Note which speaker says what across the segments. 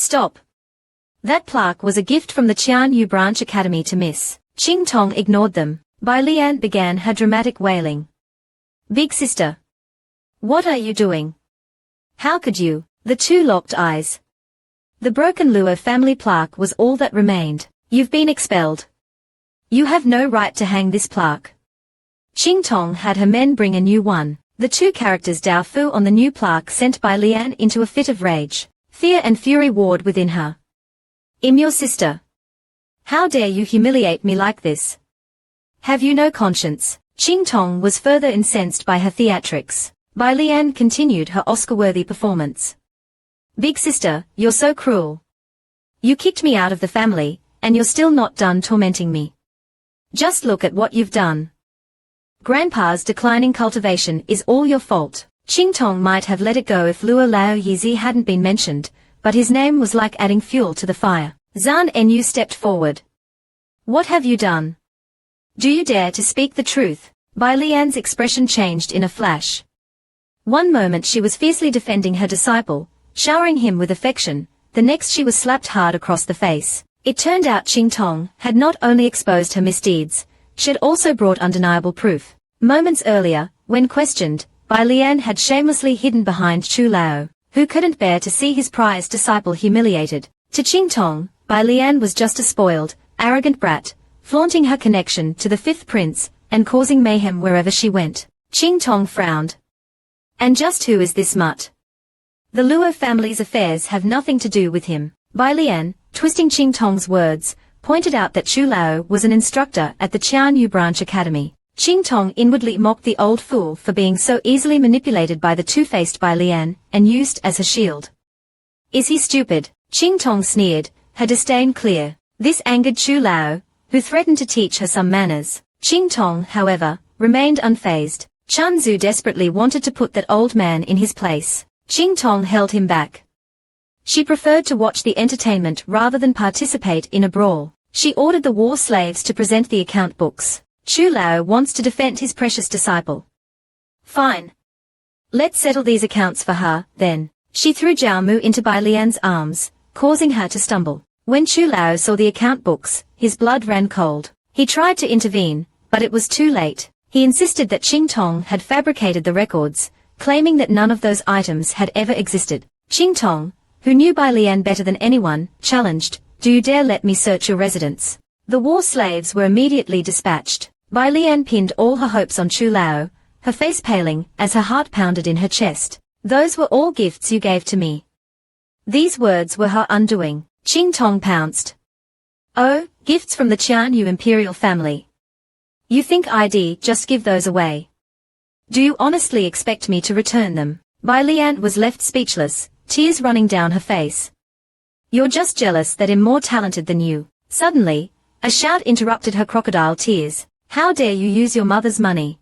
Speaker 1: Stop. That plaque was a gift from the Qianyu Branch Academy to Miss Qingtong ignored them. Bai Lian began her dramatic wailing. Big sister. What are you doing? How could you? The two locked eyes. The broken Luo family plaque was all that remained. You've been expelled. You have no right to hang this plaque. Qingtong had her men bring a new one. The two characters Dao Fu on the new plaque sent Bai Lian into a fit of rage. Fear and fury warred within her. I'm your sister. How dare you humiliate me like this? Have you no conscience? Qingtong was further incensed by her theatrics. Bai Lian continued her Oscar-worthy performance. Big sister, you're so cruel. You kicked me out of the family, and you're still not done tormenting me. Just look at what you've done. Grandpa's declining cultivation is all your fault. Qingtong might have let it go if Luo Lao Yizi hadn't been mentioned, but his name was like adding fuel to the fire. Zhan Enyu stepped forward. What have you done? Do you dare to speak the truth? Bai Lian's expression changed in a flash. One moment she was fiercely defending her disciple, showering him with affection, the next she was slapped hard across the face. It turned out Qingtong had not only exposed her misdeeds, she had also brought undeniable proof. Moments earlier, when questioned, Bai Lian had shamelessly hidden behind Chu Lao, who couldn't bear to see his prized disciple humiliated. To Qingtong, Bai Lian was just a spoiled, arrogant brat, flaunting her connection to the fifth prince, and causing mayhem wherever she went. Qingtong frowned. And just who is this mutt? The Luo family's affairs have nothing to do with him. Bai Lian, twisting Qingtong's words, pointed out that Chu Lao was an instructor at the Qianyu Branch Academy. Qingtong inwardly mocked the old fool for being so easily manipulated by the two-faced Bai Lian, and used as a shield. Is he stupid? Qingtong sneered, her disdain clear. This angered Chu Lao, who threatened to teach her some manners. Qingtong, however, remained unfazed. Chan Zhu desperately wanted to put that old man in his place. Qingtong held him back. She preferred to watch the entertainment rather than participate in a brawl. She ordered the war slaves to present the account books. Chu Lao wants to defend his precious disciple. Fine. Let's settle these accounts for her, then. She threw Zhao Mu into Bai Lian's arms, causing her to stumble. When Chu Lao saw the account books, his blood ran cold. He tried to intervene, but it was too late. He insisted that Qingtong had fabricated the records, claiming that none of those items had ever existed. Qingtong, who knew Bai Lian better than anyone, challenged, "Do you dare let me search your residence?" The war slaves were immediately dispatched. Bai Lian pinned all her hopes on Chu Lao, her face paling as her heart pounded in her chest. Those were all gifts you gave to me. These words were her undoing. Qingtong pounced. Oh, gifts from the Qianyu imperial family. You think I'd just give those away? Do you honestly expect me to return them? Bai Lian was left speechless, tears running down her face. You're just jealous that I'm more talented than you. Suddenly, a shout interrupted her crocodile tears. How dare you use your mother's money?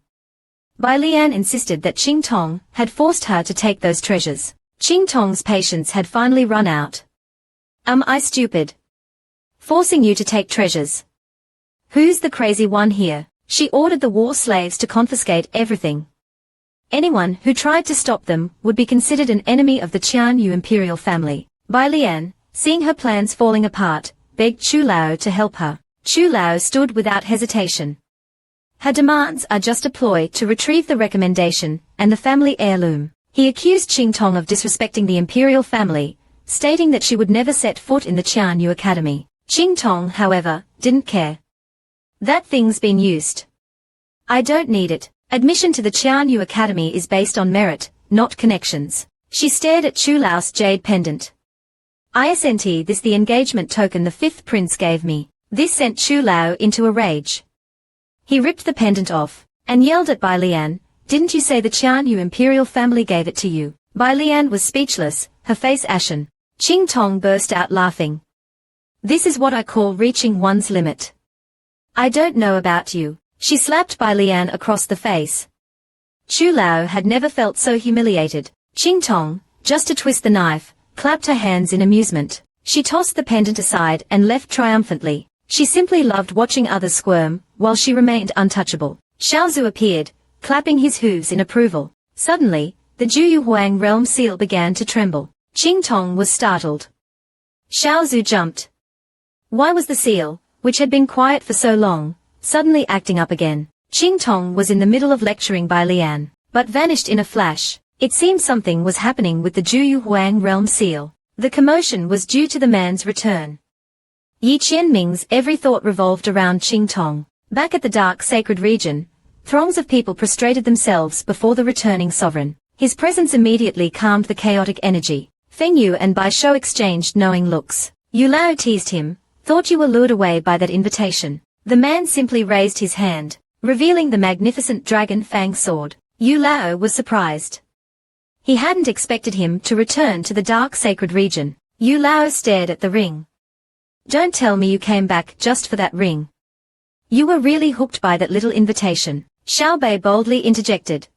Speaker 1: Bai Lian insisted that Qingtong had forced her to take those treasures. Qingtong's patience had finally run out. Am I stupid? Forcing you to take treasures? Who's the crazy one here? She ordered the war slaves to confiscate everything. Anyone who tried to stop them would be considered an enemy of the Qianyu imperial family. Bai Lian, seeing her plans falling apart, begged Chu Lao to help her. Chu Lao stood without hesitation. Her demands are just a ploy to retrieve the recommendation and the family heirloom. He accused Qingtong of disrespecting the imperial family, stating that she would never set foot in the Qianyu Academy. Qingtong, however, didn't care. That thing's been used. I don't need it. Admission to the Qianyu Academy is based on merit, not connections. She stared at Chu Lao's jade pendant. Isn't this the engagement token the fifth prince gave me? This sent Chu Lao into a rage. He ripped the pendant off, and yelled at Bai Lian, "Didn't you say the Qianyu imperial family gave it to you?" Bai Lian was speechless, her face ashen. Qingtong burst out laughing. This is what I call reaching one's limit. I don't know about you. She slapped Bai Lian across the face. Chu Lao had never felt so humiliated. Qingtong, just to twist the knife, clapped her hands in amusement. She tossed the pendant aside and left triumphantly. She simply loved watching others squirm, while she remained untouchable. Xiaozu appeared, clapping his hooves in approval. Suddenly, the Juyu Huang realm seal began to tremble. Qingtong was startled. Xiao Zhu jumped. Why was the seal, which had been quiet for so long, suddenly acting up again? Qingtong was in the middle of lecturing by Lian, but vanished in a flash. It seemed something was happening with the Juyu Huang realm seal. The commotion was due to the man's return. Yi Qianming's every thought revolved around Qingtong. Back at the dark sacred region, throngs of people prostrated themselves before the returning sovereign. His presence immediately calmed the chaotic energy. Feng Yu and Bai Shou exchanged knowing looks. Yu Lao teased him, thought you were lured away by that invitation. The man simply raised his hand, revealing the magnificent dragon fang sword. Yu Lao was surprised. He hadn't expected him to return to the dark sacred region. Yu Lao stared at the ring. Don't tell me you came back just for that ring. You were really hooked by that little invitation. Xiao Bei boldly interjected.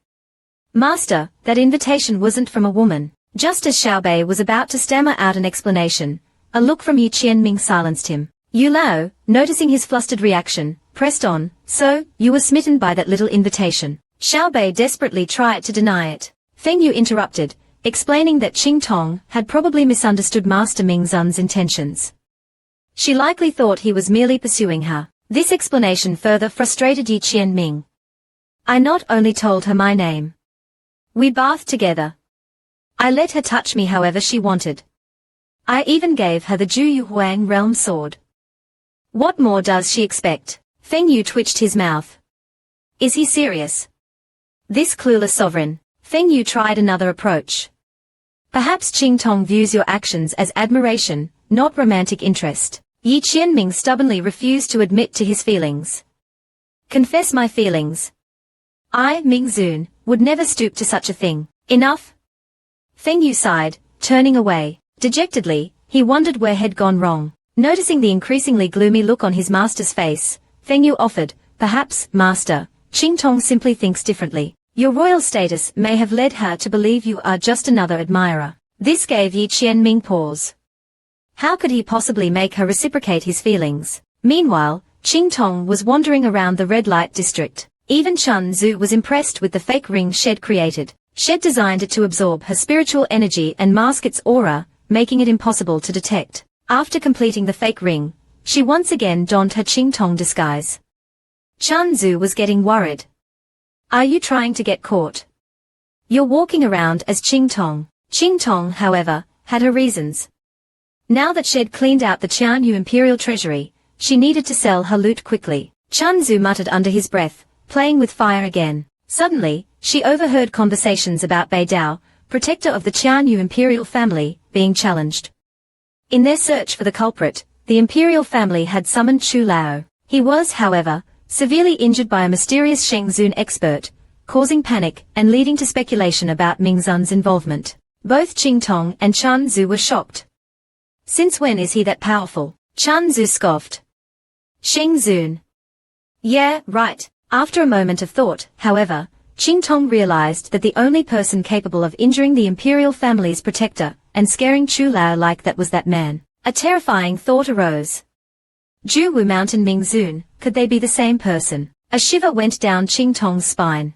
Speaker 1: Master, that invitation wasn't from a woman. Just as Xiao Bei was about to stammer out an explanation, a look from Yi Qianming silenced him. Yu Lao, noticing his flustered reaction, pressed on. So, you were smitten by that little invitation. Xiao Bei desperately tried to deny it. Feng Yu interrupted, explaining that Qingtong had probably misunderstood Master Mingzun's intentions. She likely thought he was merely pursuing her. This explanation further frustrated Yi Qianming. I not only told her my name. We bathed together. I let her touch me however she wanted. I even gave her the Juyu Huang realm sword. What more does she expect? Feng Yu twitched his mouth. Is he serious? This clueless sovereign. Feng Yu tried another approach. Perhaps Qingtong views your actions as admiration, not romantic interest. Yi Qianming stubbornly refused to admit to his feelings. Confess my feelings. I, Mingzun, would never stoop to such a thing. Enough? Feng Yu sighed, turning away. Dejectedly, he wondered where had gone wrong. Noticing the increasingly gloomy look on his master's face, Feng Yu offered, perhaps, Master, Qingtong simply thinks differently. Your royal status may have led her to believe you are just another admirer. This gave Yi Qianming pause. How could he possibly make her reciprocate his feelings? Meanwhile, Qingtong was wandering around the red light district. Even Chun Zhu was impressed with the fake ring Shed created. Shed designed it to absorb her spiritual energy and mask its aura, making it impossible to detect. After completing the fake ring, she once again donned her Qingtong disguise. Chun Zhu was getting worried. Are you trying to get caught? You're walking around as Qingtong. Qingtong, however, had her reasons. Now that Shed cleaned out the Qianyu imperial treasury, she needed to sell her loot quickly. Chun Zhu muttered under his breath, playing with fire again. Suddenly, she overheard conversations about Bei Dao, protector of the Qianyu imperial family, being challenged. In their search for the culprit, the imperial family had summoned Chu Lao. He was, however, severely injured by a mysterious Shengzun expert, causing panic and leading to speculation about Mingzun's involvement. Both Qingtong and Chun Zhu were shocked. Since when is he that powerful? Chun Zhu scoffed. Shengzun. Yeah, right. After a moment of thought, however, Qingtong realized that the only person capable of injuring the imperial family's protector and scaring Chu Lao like that was that man. A terrifying thought arose. Juwu Mountain Mingzun, could they be the same person? A shiver went down Qingtong's spine.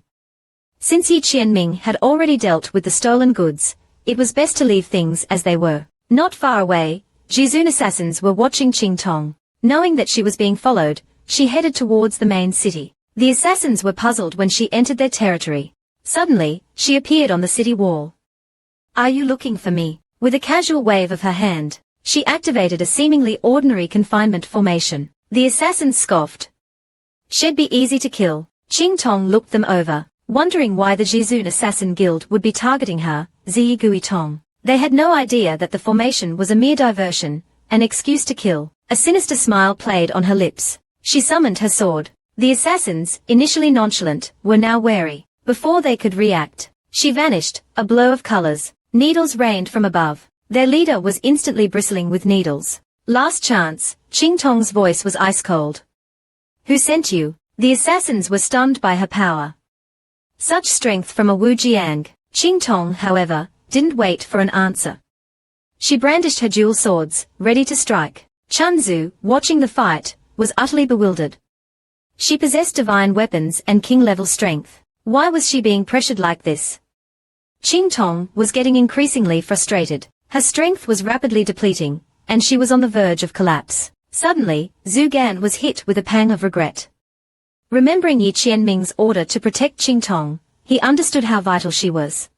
Speaker 1: Since Yi Qianming had already dealt with the stolen goods, it was best to leave things as they were. Not far away, Jizun assassins were watching Qingtong. Knowing that she was being followed, she headed towards the main city. The assassins were puzzled when she entered their territory. Suddenly, she appeared on the city wall. Are you looking for me? With a casual wave of her hand, she activated a seemingly ordinary confinement formation. The assassins scoffed. She'd be easy to kill. Qingtong looked them over, wondering why the Jizun assassin guild would be targeting her, Ziyi Guitong. They had no idea that the formation was a mere diversion, an excuse to kill. A sinister smile played on her lips. She summoned her sword. The assassins, initially nonchalant, were now wary. Before they could react, she vanished, a blow of colors. Needles rained from above. Their leader was instantly bristling with needles. Last chance, Qingtong's voice was ice cold. Who sent you? The assassins were stunned by her power. Such strength from a Wu Jiang. Qingtong, however, didn't wait for an answer. She brandished her dual swords, ready to strike. Chun Zhu, watching the fight, was utterly bewildered. She possessed divine weapons and king-level strength. Why was she being pressured like this? Qingtong was getting increasingly frustrated. Her strength was rapidly depleting, and she was on the verge of collapse. Suddenly, Zhu Gan was hit with a pang of regret. Remembering Yi Qianming's order to protect Qingtong, he understood how vital she was.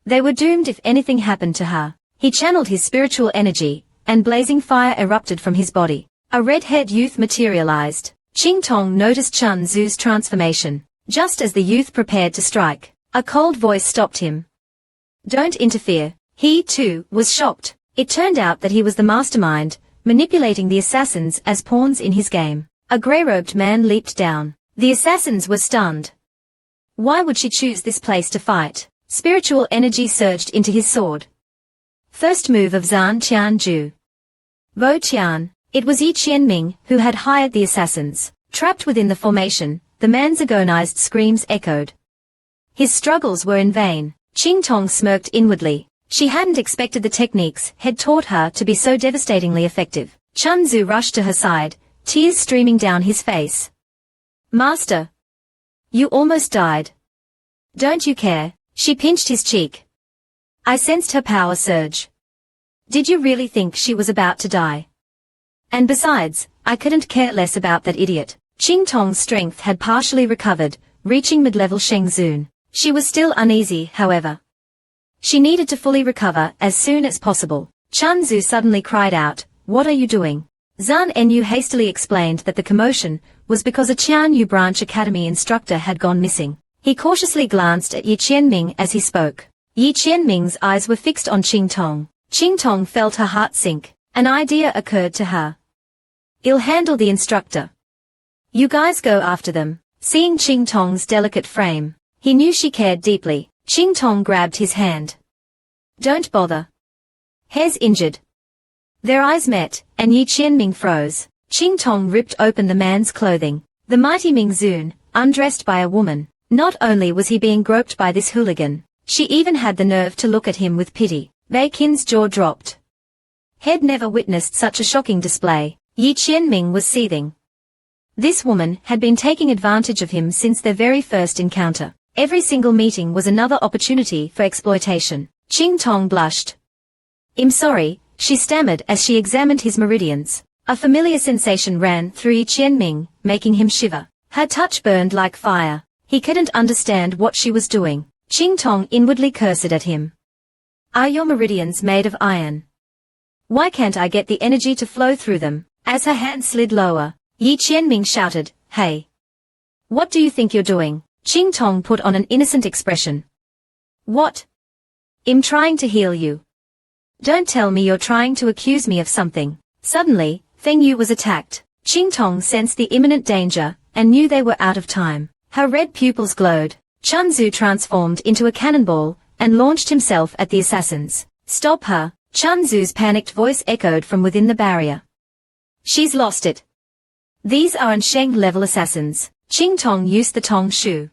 Speaker 1: They were doomed if anything happened to her. He channeled his spiritual energy, and blazing fire erupted from his body. A red-haired youth materialized. Qingtong noticed Chun Zu's transformation. Just as the youth prepared to strike, a cold voice stopped him. Don't interfere. He, too, was shocked. It turned out that he was the mastermind, manipulating the assassins as pawns in his game. A grey-robed man leaped down. The assassins were stunned. Why would she choose this place to fight? Spiritual energy surged into his sword. First move of Zhan Qianju. Bo Qian. It was Yi Qianming who had hired the assassins. Trapped within the formation, the man's agonized screams echoed. His struggles were in vain. Qingtong smirked inwardly. She hadn't expected the techniques had taught her to be so devastatingly effective. Chun Zu rushed to her side, tears streaming down his face. Master! You almost died. Don't you care? She pinched his cheek. I sensed her power surge. Did you really think she was about to die? And besides, I couldn't care less about that idiot. Qingtong's strength had partially recovered, reaching mid-level Shengzun. She was still uneasy, however. She needed to fully recover as soon as possible. Chun Zu suddenly cried out, "What are you doing?" Zhan Enyu hastily explained that the commotion was because a Qianyu branch academy instructor had gone missing. He cautiously glanced at Yi Qianming as he spoke. Yi Qianming's eyes were fixed on Qingtong. Qingtong felt her heart sink. An idea occurred to her. I'll handle the instructor. You guys go after them. Seeing Qingtong's delicate frame, he knew she cared deeply. Qingtong grabbed his hand. Don't bother. He's injured. Their eyes met, and Yi Qianming froze. Qingtong ripped open the man's clothing. The mighty Ming Zun, undressed by a woman. Not only was he being groped by this hooligan, she even had the nerve to look at him with pity. Bei Qin's jaw dropped. He'd never witnessed such a shocking display. Yi Qianming was seething. This woman had been taking advantage of him since their very first encounter. Every single meeting was another opportunity for exploitation. Qingtong blushed. I'm sorry, she stammered as she examined his meridians. A familiar sensation ran through Yi Qianming, making him shiver. Her touch burned like fire. He couldn't understand what she was doing. Qingtong inwardly cursed at him. Are your meridians made of iron? Why can't I get the energy to flow through them? As her hand slid lower, Yi Qianming shouted, Hey! What do you think you're doing? Qingtong put on an innocent expression. What? I'm trying to heal you. Don't tell me you're trying to accuse me of something. Suddenly, Feng Yu was attacked. Qingtong sensed the imminent danger, and knew they were out of time. Her red pupils glowed. Chun Zu transformed into a cannonball, and launched himself at the assassins. Stop her! Chun Zu's panicked voice echoed from within the barrier. She's lost it. These are Ansheng-level assassins. Qingtong used the Tong Shu.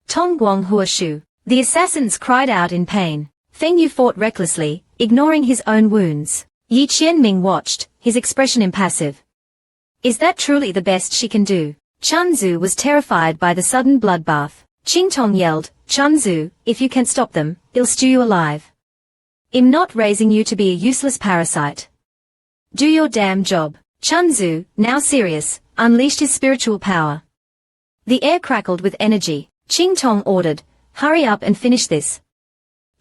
Speaker 1: Tong Guang Hua Shu. The assassins cried out in pain. Feng Yu fought recklessly, ignoring his own wounds. Yi Qianming watched, his expression impassive. Is that truly the best she can do? Chun Zu was terrified by the sudden bloodbath. Qingtong yelled, Chun Zu, if you can't stop them, I'll stew you alive. I'm not raising you to be a useless parasite. Do your damn job. Chun Zu, now serious, unleashed his spiritual power. The air crackled with energy. Qingtong ordered, hurry up and finish this.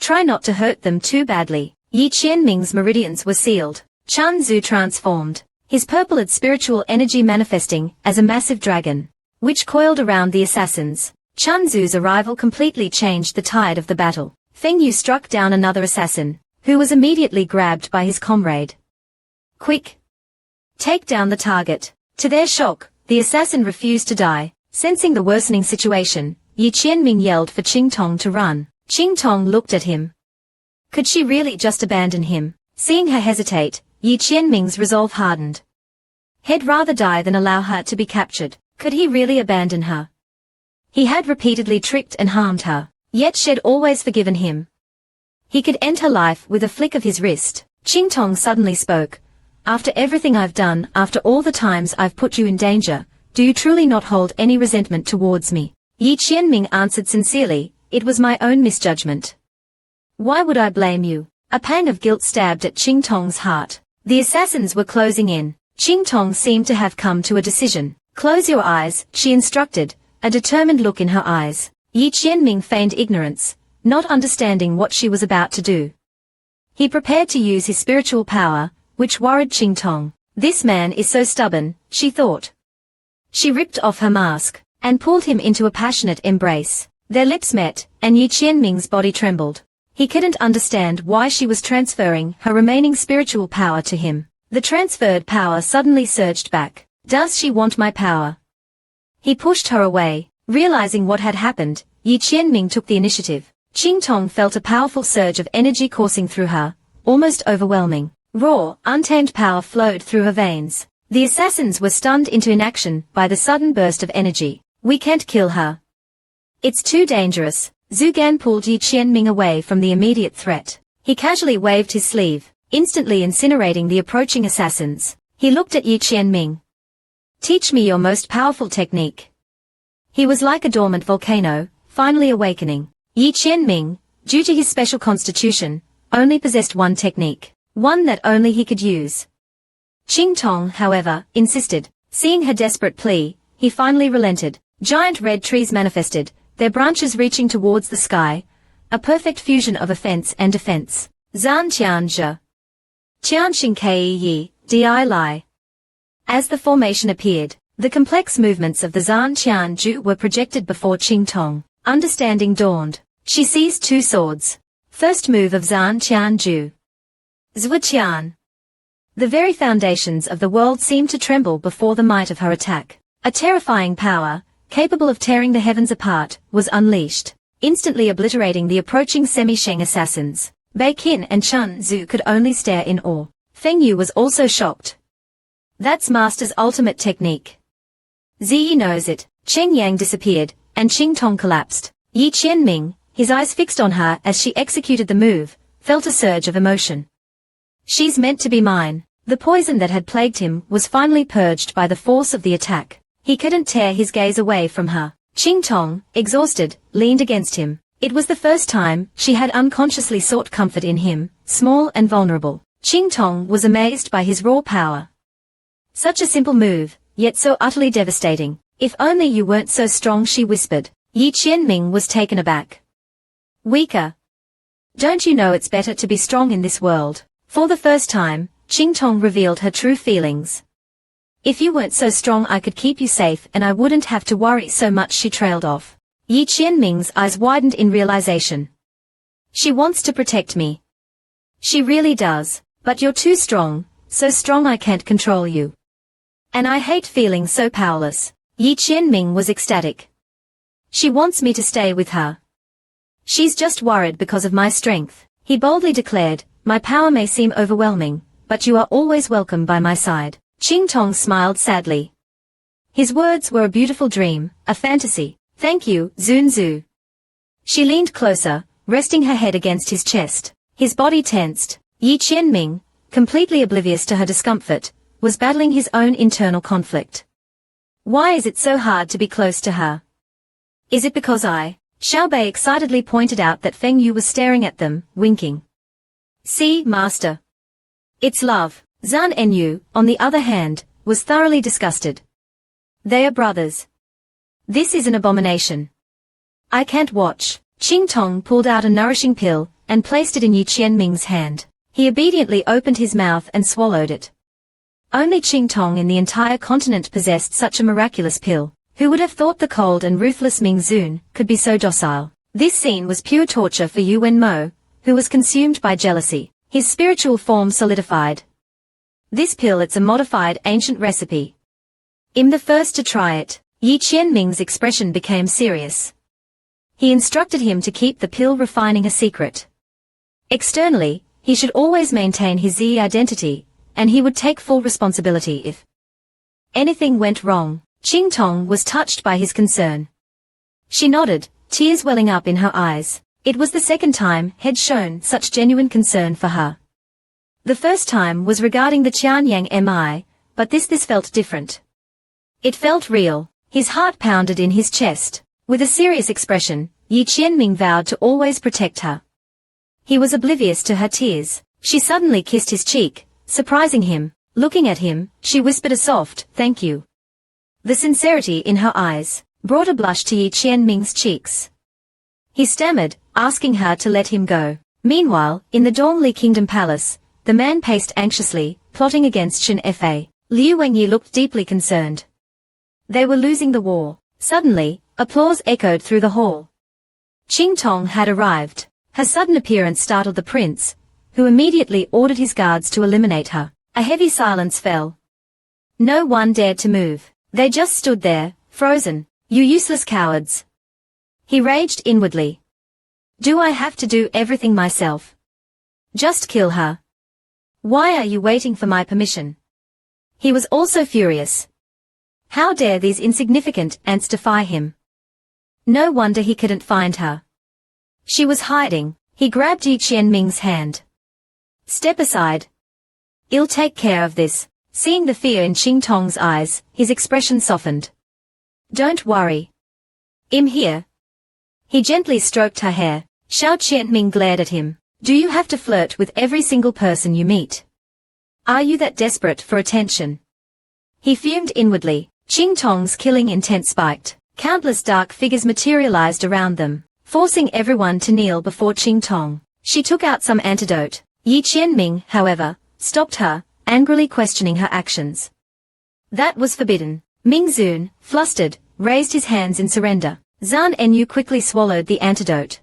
Speaker 1: Try not to hurt them too badly. Yi Qianming's meridians were sealed. Chun Zu transformed, his purpled spiritual energy manifesting as a massive dragon, which coiled around the assassins. Chun Zu's arrival completely changed the tide of the battle. Feng Yu struck down another assassin, who was immediately grabbed by his comrade. Quick! Take down the target. To their shock, the assassin refused to die. Sensing the worsening situation, Yi Qianming yelled for Qingtong to run. Qingtong looked at him. Could she really just abandon him? Seeing her hesitate, Yi Qianming's resolve hardened. He'd rather die than allow her to be captured. Could he really abandon her? He had repeatedly tricked and harmed her, yet she'd always forgiven him. He could end her life with a flick of his wrist. Qingtong suddenly spoke. After everything I've done, after all the times I've put you in danger, do you truly not hold any resentment towards me? Yi Qianming answered sincerely, it was my own misjudgment. Why would I blame you? A pang of guilt stabbed at Qingtong's heart. The assassins were closing in. Qingtong seemed to have come to a decision. Close your eyes, she instructed, a determined look in her eyes. Yi Qianming feigned ignorance, not understanding what she was about to do. He prepared to use his spiritual power, which worried Qingtong. This man is so stubborn, she thought. She ripped off her mask, and pulled him into a passionate embrace. Their lips met, and Yi Qianming's body trembled. He couldn't understand why she was transferring her remaining spiritual power to him. The transferred power suddenly surged back. Does she want my power? He pushed her away. Realizing what had happened, Yi Qianming took the initiative. Qingtong felt a powerful surge of energy coursing through her, almost overwhelming. Raw, untamed power flowed through her veins. The assassins were stunned into inaction by the sudden burst of energy. We can't kill her. It's too dangerous. Zhu Gan pulled Yi Qianming away from the immediate threat. He casually waved his sleeve, instantly incinerating the approaching assassins. He looked at Yi Qianming. Teach me your most powerful technique. He was like a dormant volcano, finally awakening. Yi Qianming, due to his special constitution, only possessed one technique, one that only he could use. Qingtong, however, insisted. Seeing her desperate plea, he finally relented. Giant red trees manifested, their branches reaching towards the sky, a perfect fusion of offense and defense. Zan Qian Zhe. Qian Xing Kei Yi, Di Lai. As the formation appeared, the complex movements of the Zan Qian Zhu were projected before Qingtong. Understanding dawned. She seized two swords. First move of Zan Qian Zhu. Zhuqian. The very foundations of the world seemed to tremble before the might of her attack. A terrifying power, capable of tearing the heavens apart, was unleashed, instantly obliterating the approaching semi-Sheng assassins. Bei Qin and Chen Zhu could only stare in awe. Feng Yu was also shocked. That's Master's ultimate technique. Ziyi knows it. Cheng Yang disappeared, and Qingtong collapsed. Yi Qianming, his eyes fixed on her as she executed the move, felt a surge of emotion. She's meant to be mine. The poison that had plagued him was finally purged by the force of the attack. He couldn't tear his gaze away from her. Qingtong, exhausted, leaned against him. It was the first time she had unconsciously sought comfort in him, small and vulnerable. Qingtong was amazed by his raw power. Such a simple move, yet so utterly devastating. If only you weren't so strong, she whispered. Yi Qianming was taken aback. Weaker. Don't you know it's better to be strong in this world? For the first time, Qingtong revealed her true feelings. If you weren't so strong, I could keep you safe and I wouldn't have to worry so much, she trailed off. Yi Qianming's eyes widened in realization. She wants to protect me. She really does, but you're too strong, so strong I can't control you. And I hate feeling so powerless. Yi Qianming was ecstatic. She wants me to stay with her. She's just worried because of my strength. He boldly declared, my power may seem overwhelming, but you are always welcome by my side. Qingtong smiled sadly. His words were a beautiful dream, a fantasy. Thank you, Zun Zhu. She leaned closer, resting her head against his chest. His body tensed. Yi Qianming, completely oblivious to her discomfort, was battling his own internal conflict. Why is it so hard to be close to her? Is it because Xiao Bei excitedly pointed out that Feng Yu was staring at them, winking. See, Master. It's love. Zan Enyu, on the other hand, was thoroughly disgusted. They are brothers. This is an abomination. I can't watch. Qingtong pulled out a nourishing pill, and placed it in Yi Qianming's hand. He obediently opened his mouth and swallowed it. Only Qingtong in the entire continent possessed such a miraculous pill. Who would have thought the cold and ruthless Ming Zun could be so docile? This scene was pure torture for Yu Wenmo, who was consumed by jealousy. His spiritual form solidified. This pill, it's a modified ancient recipe. I'm the first to try it. Yi Qianming's expression became serious. He instructed him to keep the pill refining a secret. Externally, he should always maintain his Z identity, and he would take full responsibility if anything went wrong. Qingtong was touched by his concern. She nodded, tears welling up in her eyes. It was the second time he'd shown such genuine concern for her. The first time was regarding the Qianyang Mi, but this felt different. It felt real. His heart pounded in his chest. With a serious expression, Yi Qianming vowed to always protect her. He was oblivious to her tears. She suddenly kissed his cheek, surprising him. Looking at him, she whispered a soft, "Thank you." The sincerity in her eyes brought a blush to Yi Qianming's cheeks. He stammered, asking her to let him go. Meanwhile, in the Dongli Kingdom Palace, the man paced anxiously, plotting against Shen Fa. Liu Wenyi looked deeply concerned. They were losing the war. Suddenly, applause echoed through the hall. Qingtong had arrived. Her sudden appearance startled the prince, who immediately ordered his guards to eliminate her. A heavy silence fell. No one dared to move. They just stood there, frozen. "You useless cowards!" he raged inwardly. "Do I have to do everything myself? Just kill her. Why are you waiting for my permission?" He was also furious. How dare these insignificant ants defy him? No wonder he couldn't find her. She was hiding. He grabbed Yi Qianming's hand. "Step aside. I'll take care of this." Seeing the fear in Qingtong's eyes, his expression softened. "Don't worry. I'm here." He gently stroked her hair. Xiao Qianming glared at him. "Do you have to flirt with every single person you meet? Are you that desperate for attention?" He fumed inwardly. Qingtong's killing intent spiked. Countless dark figures materialized around them, forcing everyone to kneel before Qingtong. She took out some antidote. Yi Qianming, however, stopped her, angrily questioning her actions. That was forbidden. Ming Zun, flustered, raised his hands in surrender. Zhan Enyu quickly swallowed the antidote.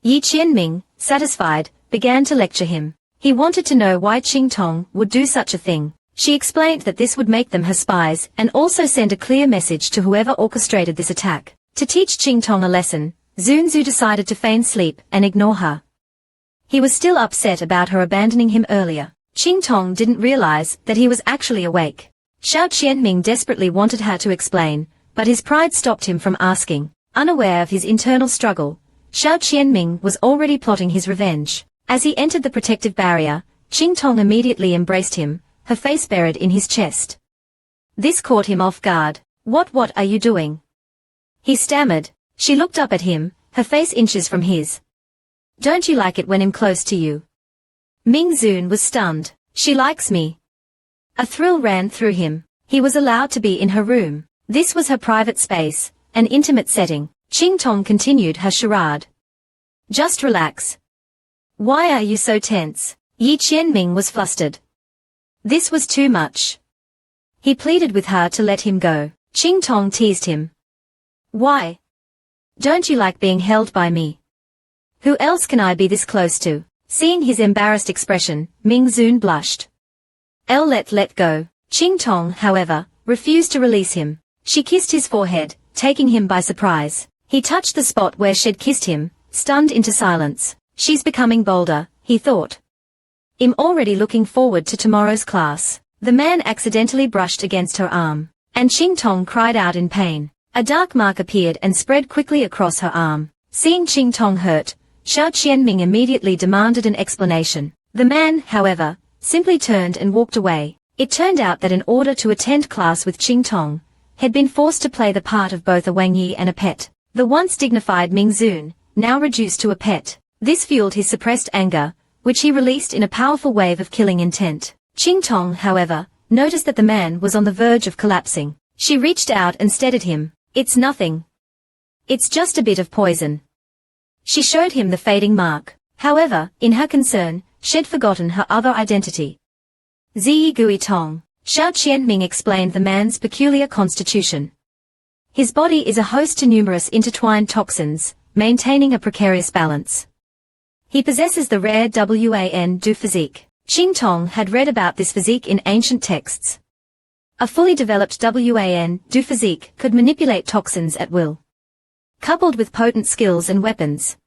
Speaker 1: Yi Qianming, satisfied, began to lecture him. He wanted to know why Qingtong would do such a thing. She explained that this would make them her spies and also send a clear message to whoever orchestrated this attack. To teach Qingtong a lesson, Zunzu decided to feign sleep and ignore her. He was still upset about her abandoning him earlier. Qingtong didn't realize that he was actually awake. Xiao Qianming desperately wanted her to explain, but his pride stopped him from asking. Unaware of his internal struggle, Xiao Qianming was already plotting his revenge. As he entered the protective barrier, Qingtong immediately embraced him, her face buried in his chest. This caught him off guard. What are you doing?" he stammered. She looked up at him, her face inches from his. "Don't you like it when I'm close to you?" Ming Zun was stunned. "She likes me." A thrill ran through him. He was allowed to be in her room. This was her private space, an intimate setting. Qingtong continued her charade. "Just relax. Why are you so tense?" Yi Qianming was flustered. This was too much. He pleaded with her to let him go. Qingtong teased him. "Why? Don't you like being held by me? Who else can I be this close to?" Seeing his embarrassed expression, Ming Zun blushed. Let go." Qingtong, however, refused to release him. She kissed his forehead, taking him by surprise. He touched the spot where she'd kissed him, stunned into silence. She's becoming bolder, he thought. I'm already looking forward to tomorrow's class. The man accidentally brushed against her arm, and Qingtong cried out in pain. A dark mark appeared and spread quickly across her arm. Seeing Qingtong hurt, Xiao Qianming immediately demanded an explanation. The man, however, simply turned and walked away. It turned out that in order to attend class with Qingtong, had been forced to play the part of both a Wang Yi and a pet. The once dignified Ming Zun, now reduced to a pet. This fueled his suppressed anger, which he released in a powerful wave of killing intent. Qingtong, however, noticed that the man was on the verge of collapsing. She reached out and steadied him. "It's nothing. It's just a bit of poison." She showed him the fading mark. However, in her concern, she'd forgotten her other identity. Ziyi Gui Tong. Xiao Qianming explained the man's peculiar constitution. His body is a host to numerous intertwined toxins, maintaining a precarious balance. He possesses the rare Wan Du physique. Qingtong had read about this physique in ancient texts. A fully developed Wan Du physique could manipulate toxins at will. Coupled with potent skills and weapons,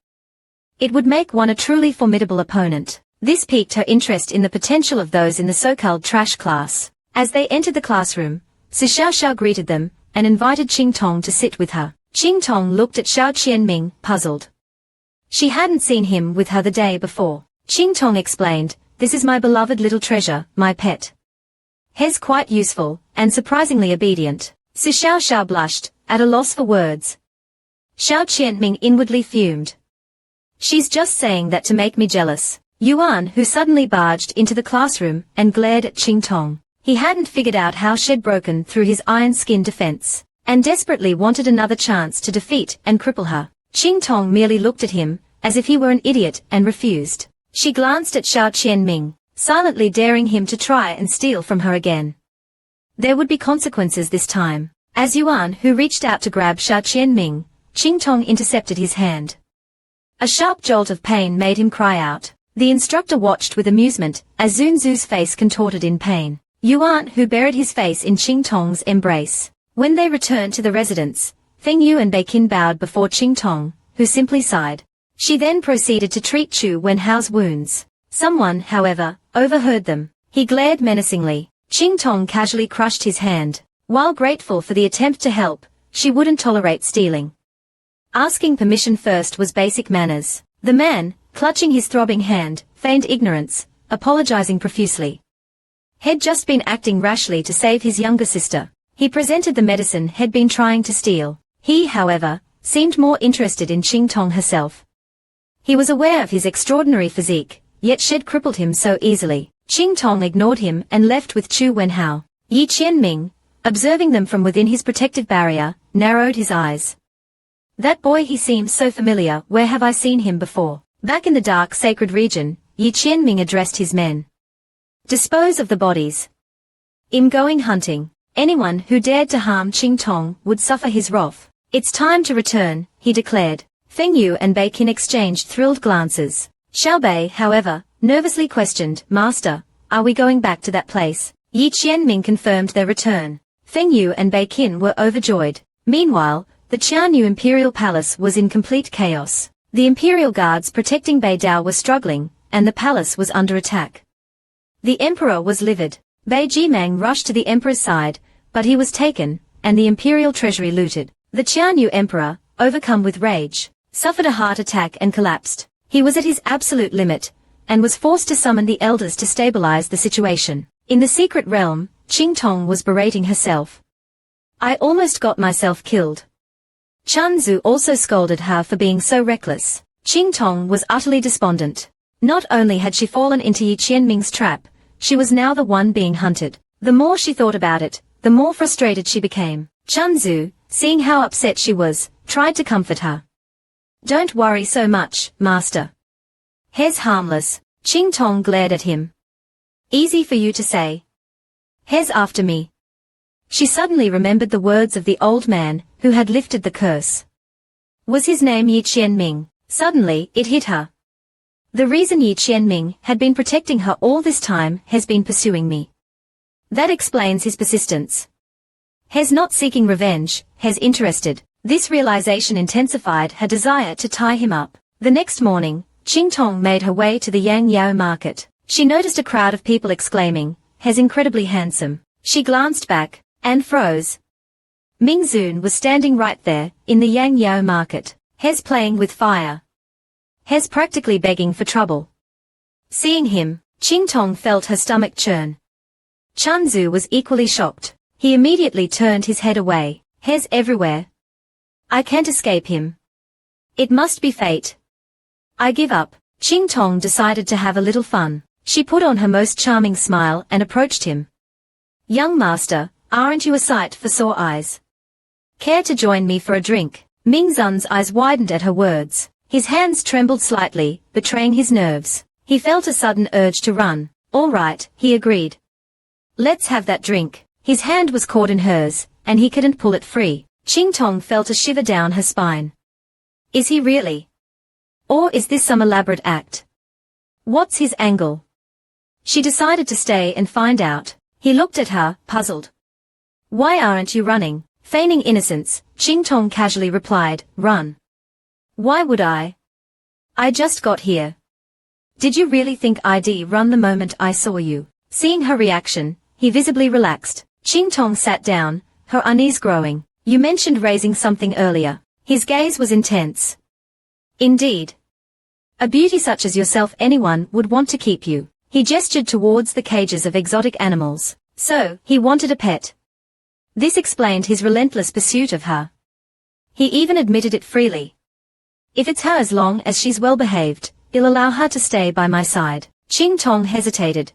Speaker 1: it would make one a truly formidable opponent. This piqued her interest in the potential of those in the so-called trash class. As they entered the classroom, Xiao Xiao greeted them, and invited Qingtong to sit with her. Qingtong looked at Xiao Qianming, puzzled. She hadn't seen him with her the day before. Qingtong explained, "This is my beloved little treasure, my pet. He's quite useful, and surprisingly obedient." Xiao Xiao blushed, at a loss for words. Xiao Qianming inwardly fumed. "She's just saying that to make me jealous." Yuan, who suddenly barged into the classroom and glared at Qingtong. He hadn't figured out how she'd broken through his iron skin defense, and desperately wanted another chance to defeat and cripple her. Qingtong merely looked at him, as if he were an idiot, and refused. She glanced at Xiao Qianming, silently daring him to try and steal from her again. There would be consequences this time. As Yuan, who reached out to grab Xiao Qianming, Qingtong intercepted his hand. A sharp jolt of pain made him cry out. The instructor watched with amusement, as Zunzu's face contorted in pain. Yuan, who buried his face in Qingtong's embrace. When they returned to the residence, Feng Yu and Beiqin bowed before Qingtong, who simply sighed. She then proceeded to treat Chu Wenhao's wounds. Someone, however, overheard them. He glared menacingly. Qingtong casually crushed his hand. While grateful for the attempt to help, she wouldn't tolerate stealing. Asking permission first was basic manners. The man, clutching his throbbing hand, feigned ignorance, apologizing profusely. He'd just been acting rashly to save his younger sister. He presented the medicine he'd been trying to steal. He, however, seemed more interested in Qingtong herself. He was aware of his extraordinary physique, yet she'd crippled him so easily. Qingtong ignored him and left with Chu Wenhao. Yi Qianming, observing them from within his protective barrier, narrowed his eyes. That boy, he seems so familiar. Where have I seen him before? Back in the dark sacred region, Yi Qianming addressed his men. Dispose of the bodies. I'm going hunting. Anyone who dared to harm Qingtong would suffer his wrath. It's time to return, he declared. Feng Yu and Beiqin exchanged thrilled glances. Xiaobei, however, nervously questioned, Master, are we going back to that place? Yi Qianming confirmed their return. Feng Yu and Beiqin were overjoyed. Meanwhile, the Qianyu Imperial Palace was in complete chaos. The Imperial Guards protecting Beidao were struggling, and the palace was under attack. The Emperor was livid. Bei Jimang rushed to the Emperor's side, but he was taken, and the Imperial treasury looted. The Qianyu Emperor, overcome with rage, suffered a heart attack and collapsed. He was at his absolute limit, and was forced to summon the eldest to stabilize the situation. In the secret realm, Qingtong was berating herself. I almost got myself killed. Chanzu also scolded her for being so reckless. Qingtong was utterly despondent. Not only had she fallen into Yi Qianming's trap, she was now the one being hunted. The more she thought about it, the more frustrated she became. Chanzu, seeing how upset she was, tried to comfort her. Don't worry so much, Master. He's harmless. Qingtong glared at him. Easy for you to say. He's after me. She suddenly remembered the words of the old man, who had lifted the curse. Was his name Yi Qianming? Suddenly, it hit her. The reason Yi Qianming had been protecting her all this time has been pursuing me. That explains his persistence. He's not seeking revenge, he's interested. This realization intensified her desire to tie him up. The next morning, Qingtong made her way to the Yang Yao market. She noticed a crowd of people exclaiming, he's incredibly handsome. She glanced back, and froze. Ming Zun was standing right there, in the Yang Yao market. He's playing with fire. He's practically begging for trouble. Seeing him, Qingtong felt her stomach churn. Chanzu was equally shocked. He immediately turned his head away. He's everywhere. I can't escape him. It must be fate. I give up. Qingtong decided to have a little fun. She put on her most charming smile and approached him. Young master, aren't you a sight for sore eyes? Care to join me for a drink? Ming Zun's eyes widened at her words. His hands trembled slightly, betraying his nerves. He felt a sudden urge to run. All right, he agreed. Let's have that drink. His hand was caught in hers, and he couldn't pull it free. Qingtong felt a shiver down her spine. Is he really? Or is this some elaborate act? What's his angle? She decided to stay and find out. He looked at her, puzzled. Why aren't you running? Feigning innocence, Qingtong casually replied, run. Why would I? I just got here. Did you really think I'd run the moment I saw you? Seeing her reaction, he visibly relaxed. Qingtong sat down, her unease growing. You mentioned raising something earlier. His gaze was intense. Indeed. A beauty such as yourself anyone would want to keep you. He gestured towards the cages of exotic animals. So, he wanted a pet. This explained his relentless pursuit of her. He even admitted it freely. If it's her as long as she's well behaved, I'll allow her to stay by my side. Qingtong hesitated.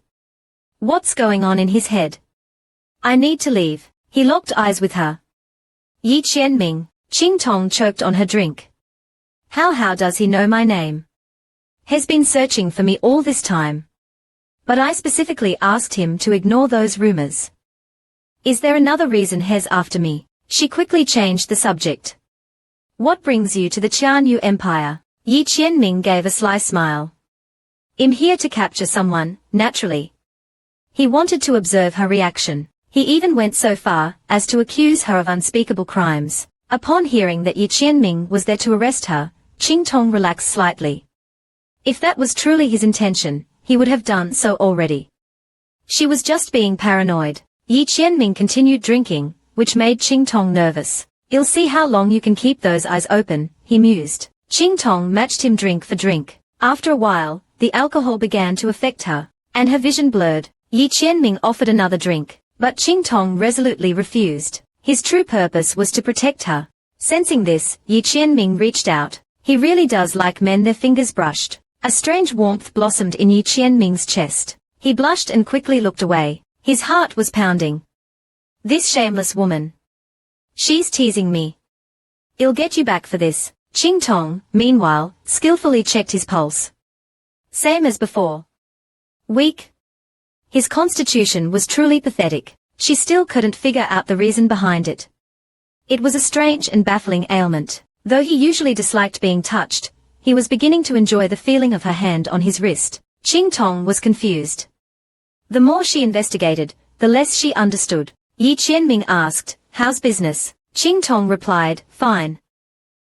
Speaker 1: What's going on in his head? I need to leave. He locked eyes with her. Yi Qianming. Qingtong choked on her drink. How does he know my name? He's been searching for me all this time. But I specifically asked him to ignore those rumors. Is there another reason he's after me? She quickly changed the subject. What brings you to the Qianyu Empire? Yi Qianming gave a sly smile. I'm here to capture someone, naturally. He wanted to observe her reaction. He even went so far as to accuse her of unspeakable crimes. Upon hearing that Yi Qianming was there to arrest her, Qingtong relaxed slightly. If that was truly his intention, he would have done so already. She was just being paranoid. Yi Qianming continued drinking, which made Qingtong nervous. I'll see how long you can keep those eyes open, he mused. Qingtong matched him drink for drink. After a while, the alcohol began to affect her, and her vision blurred. Yi Qianming offered another drink, but Qingtong resolutely refused. His true purpose was to protect her. Sensing this, Yi Qianming reached out. He really does like men their fingers brushed. A strange warmth blossomed in Yi Qianming's chest. He blushed and quickly looked away. His heart was pounding. This shameless woman. She's teasing me. I'll get you back for this. Qingtong, meanwhile, skillfully checked his pulse. Same as before. Weak. His constitution was truly pathetic. She still couldn't figure out the reason behind it. It was a strange and baffling ailment. Though he usually disliked being touched, he was beginning to enjoy the feeling of her hand on his wrist. Qingtong was confused. The more she investigated, the less she understood. Yi Qianming asked, "How's business?" Qingtong replied, "Fine."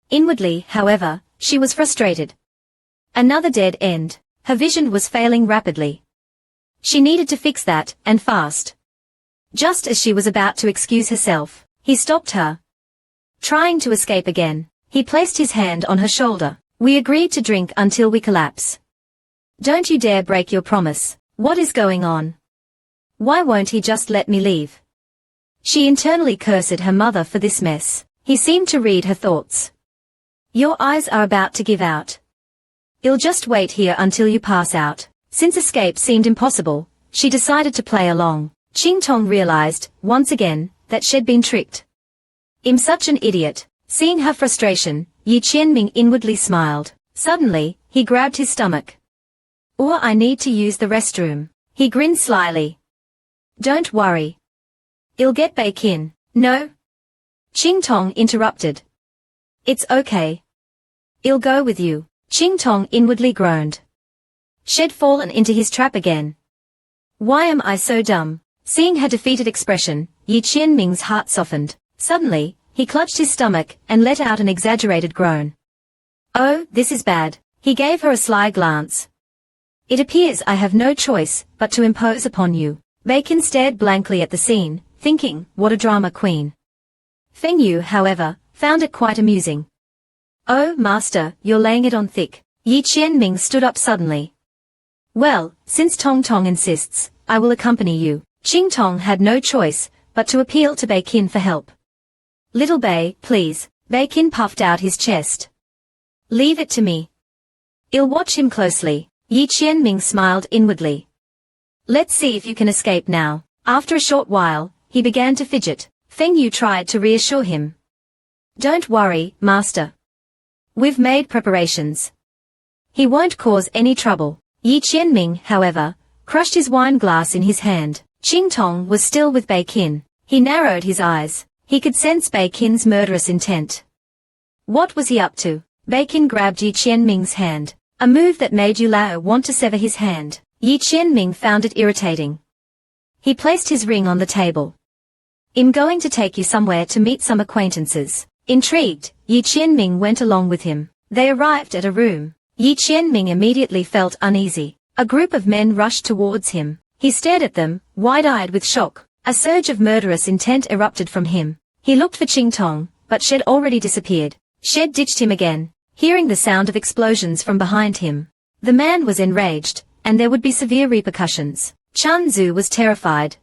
Speaker 1: Inwardly, however, she was frustrated. Another dead end. Her vision was failing rapidly. She needed to fix that, and fast. Just as she was about to excuse herself, he stopped her. Trying to escape again, he placed his hand on her shoulder. "We agreed to drink until we collapse. Don't you dare break your promise. What is going on? Why won't he just let me leave?" She internally cursed her mother for this mess. He seemed to read her thoughts. "Your eyes are about to give out. I'll just wait here until you pass out." Since escape seemed impossible, she decided to play along. Qingtong realized, once again, that she'd been tricked. "I'm such an idiot." Seeing her frustration, Yi Qianming inwardly smiled. Suddenly, he grabbed his stomach. "Or I need to use the restroom." He grinned slyly. "Don't worry. I'll get back in." "No." Qingtong interrupted. "It's okay. I'll go with you." Qingtong inwardly groaned. She'd fallen into his trap again. Why am I so dumb? Seeing her defeated expression, Yi Qianming's heart softened. Suddenly, he clutched his stomach and let out an exaggerated groan. "Oh, this is bad." He gave her a sly glance. "It appears I have no choice but to impose upon you." Bacon stared blankly at the scene, thinking, what a drama queen. Feng Yu, however, found it quite amusing. "Oh, master, you're laying it on thick." Yi Qianming stood up suddenly. "Well, since Tong Tong insists, I will accompany you." Qingtong had no choice but to appeal to Bacon for help. "Little Bei, please." Bacon puffed out his chest. "Leave it to me. I'll watch him closely." Yi Qianming smiled inwardly. "Let's see if you can escape now." After a short while, he began to fidget. Feng Yu tried to reassure him. "Don't worry, master. We've made preparations. He won't cause any trouble." Yi Qianming, however, crushed his wine glass in his hand. Qingtong was still with Bacon. He narrowed his eyes. He could sense Bacon's murderous intent. What was he up to? Bacon grabbed Yi Qianming's hand, a move that made Yu Lao want to sever his hand. Yi Qianming found it irritating. He placed his ring on the table. "I'm going to take you somewhere to meet some acquaintances." Intrigued, Yi Qianming went along with him. They arrived at a room. Yi Qianming immediately felt uneasy. A group of men rushed towards him. He stared at them, wide-eyed with shock. A surge of murderous intent erupted from him. He looked for Qingtong, but she'd already disappeared. She'd ditched him again, hearing the sound of explosions from behind him. The man was enraged, and there would be severe repercussions. Chan Zhu was terrified.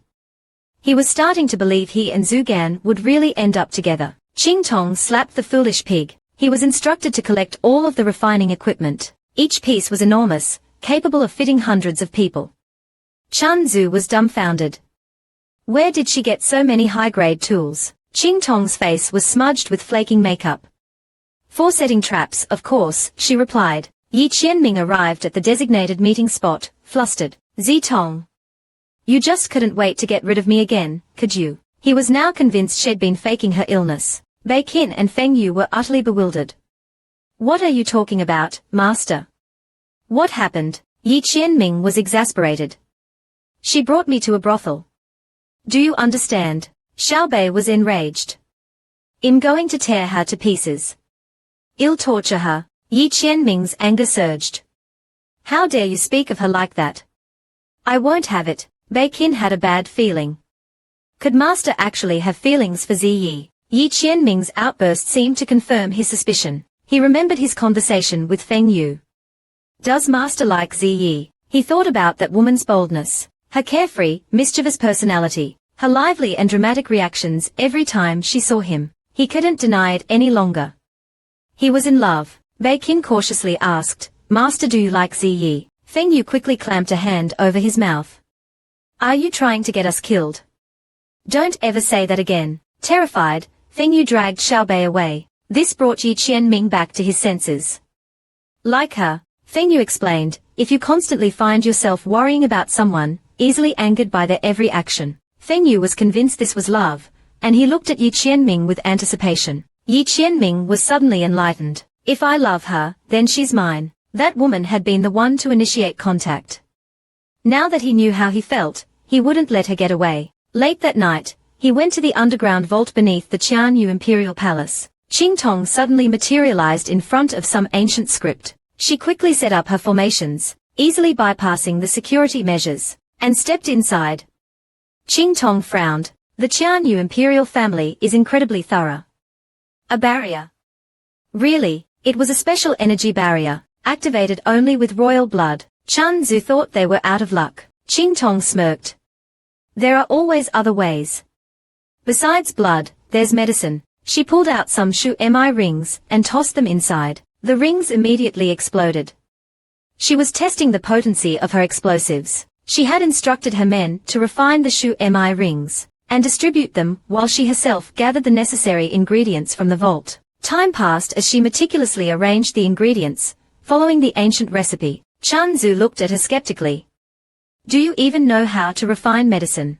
Speaker 1: He was starting to believe he and Zhu Gan would really end up together. Qingtong slapped the foolish pig. He was instructed to collect all of the refining equipment. Each piece was enormous, capable of fitting hundreds of people. Chen Zhu was dumbfounded. Where did she get so many high-grade tools? Qingtong's face was smudged with flaking makeup. For setting traps, of course, she replied. Yi Qianming arrived at the designated meeting spot, flustered. Zitong. You just couldn't wait to get rid of me again, could you? He was now convinced she'd been faking her illness. Bei Qin and Feng Yu were utterly bewildered. What are you talking about, master? What happened? Yi Qianming was exasperated. She brought me to a brothel. Do you understand? Xiao Bei was enraged. I'm going to tear her to pieces. I'll torture her. Yi Qianming's anger surged. How dare you speak of her like that? I won't have it. Bei Qin had a bad feeling. Could master actually have feelings for Ziyi? Yi Qianming's outburst seemed to confirm his suspicion. He remembered his conversation with Feng Yu. Does master like Ziyi? He thought about that woman's boldness, her carefree, mischievous personality, her lively and dramatic reactions every time she saw him. He couldn't deny it any longer. He was in love. Bei Qin cautiously asked, Master, do you like Ziyi? Feng Yu quickly clamped a hand over his mouth. Are you trying to get us killed? Don't ever say that again. Terrified, Feng Yu dragged Xiao Bei away. This brought Yi Qianming back to his senses. Like her, Feng Yu explained, if you constantly find yourself worrying about someone, easily angered by their every action. Feng Yu was convinced this was love, and he looked at Yi Qianming with anticipation. Yi Qianming was suddenly enlightened. If I love her, then she's mine. That woman had been the one to initiate contact. Now that he knew how he felt, he wouldn't let her get away. Late that night, he went to the underground vault beneath the Qianyu Imperial Palace. Qingtong suddenly materialized in front of some ancient script. She quickly set up her formations, easily bypassing the security measures, and stepped inside. Qingtong frowned. The Qianyu Imperial family is incredibly thorough. A barrier. Really, it was a special energy barrier, activated only with royal blood. Chen Zhu thought they were out of luck. Qingtong smirked. There are always other ways. Besides blood, there's medicine. She pulled out some shu mi rings and tossed them inside. The rings immediately exploded. She was testing the potency of her explosives. She had instructed her men to refine the shu mi rings and distribute them while she herself gathered the necessary ingredients from the vault. Time passed as she meticulously arranged the ingredients, following the ancient recipe. Chen Zhu looked at her skeptically. Do you even know how to refine medicine?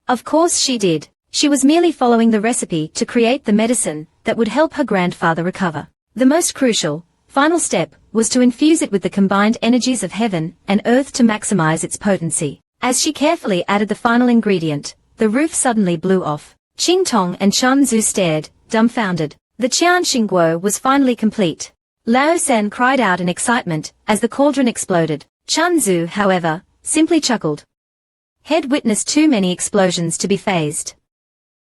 Speaker 1: Of course she did. She was merely following the recipe to create the medicine that would help her grandfather recover. The most crucial, final step was to infuse it with the combined energies of heaven and earth to maximize its potency. As she carefully added the final ingredient, the roof suddenly blew off. Qingtong and Chen Zhu stared, dumbfounded. The Qian Xingguo was finally complete. Lao San cried out in excitement as the cauldron exploded. Chen Zhu, however, simply chuckled. Head witnessed too many explosions to be fazed.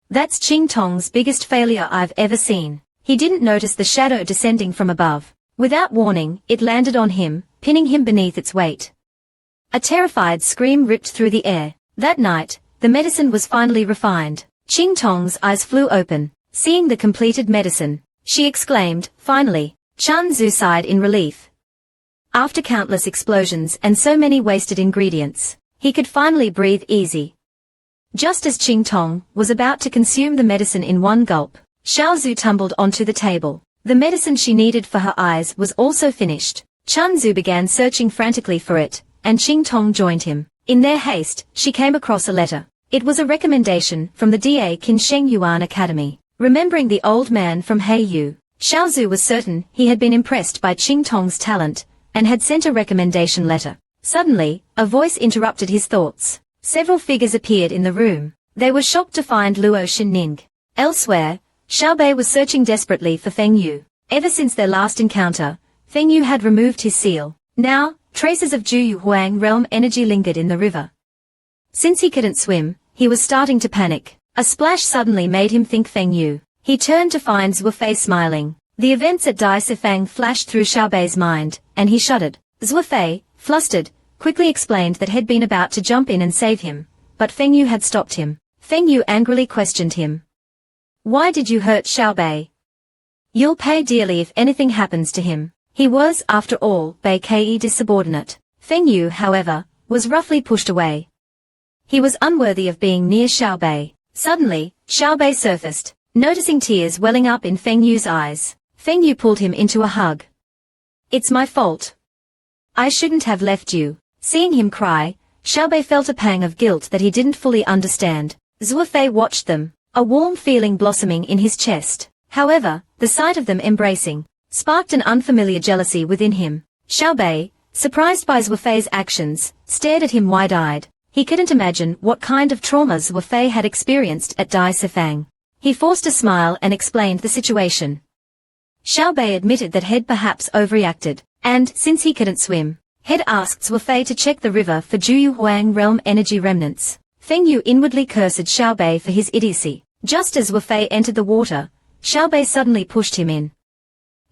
Speaker 1: That's Qingtong's biggest failure I've ever seen. He didn't notice the shadow descending from above. Without warning, it landed on him, pinning him beneath its weight. A terrified scream ripped through the air. That night, the medicine was finally refined. Qingtong's eyes flew open. Seeing the completed medicine, she exclaimed, finally. Chen Zhu sighed in relief. After countless explosions and so many wasted ingredients, he could finally breathe easy. Just as Qingtong was about to consume the medicine in one gulp, Xiao Zhu tumbled onto the table. The medicine she needed for her eyes was also finished. Chen Zhu began searching frantically for it, and Qingtong joined him. In their haste, she came across a letter. It was a recommendation from the Da Qinsheng Yuan Academy. Remembering the old man from Heiyu, Xiao Zhu was certain he had been impressed by Qingtong's talent, and had sent a recommendation letter. Suddenly, a voice interrupted his thoughts. Several figures appeared in the room. They were shocked to find Luo Qingtong. Elsewhere, Xiao Bei was searching desperately for Feng Yu. Ever since their last encounter, Feng Yu had removed his seal. Now, traces of Juyu Huang realm energy lingered in the river. Since he couldn't swim, he was starting to panic. A splash suddenly made him think Feng Yu. He turned to find Zhuofei smiling. The events at Dai Sifang flashed through Xiao Bei's mind, and he shuddered. Zhuofei, flustered, quickly explained that he'd been about to jump in and save him, but Feng Yu had stopped him. Feng Yu angrily questioned him. Why did you hurt Xiao Bei? You'll pay dearly if anything happens to him. He was, after all, Bei Ke's subordinate. Feng Yu, however, was roughly pushed away. He was unworthy of being near Xiao Bei. Suddenly, Xiao Bei surfaced. Noticing tears welling up in Feng Yu's eyes, Feng Yu pulled him into a hug. "It's my fault. I shouldn't have left you." Seeing him cry, Xiao Bei felt a pang of guilt that he didn't fully understand. Zhou Fei watched them, a warm feeling blossoming in his chest. However, the sight of them embracing sparked an unfamiliar jealousy within him. Xiao Bei, surprised by Zhou Fei's actions, stared at him wide-eyed. He couldn't imagine what kind of trauma Zhou Fei had experienced at Dai Sifang. He forced a smile and explained the situation. Xiao Bei admitted that Head perhaps overreacted, and, since he couldn't swim, Head asked Zhou Fei to check the river for Juyu Huang realm energy remnants. Feng Yu inwardly cursed Xiao Bei for his idiocy. Just as Zhou Fei entered the water, Xiao Bei suddenly pushed him in.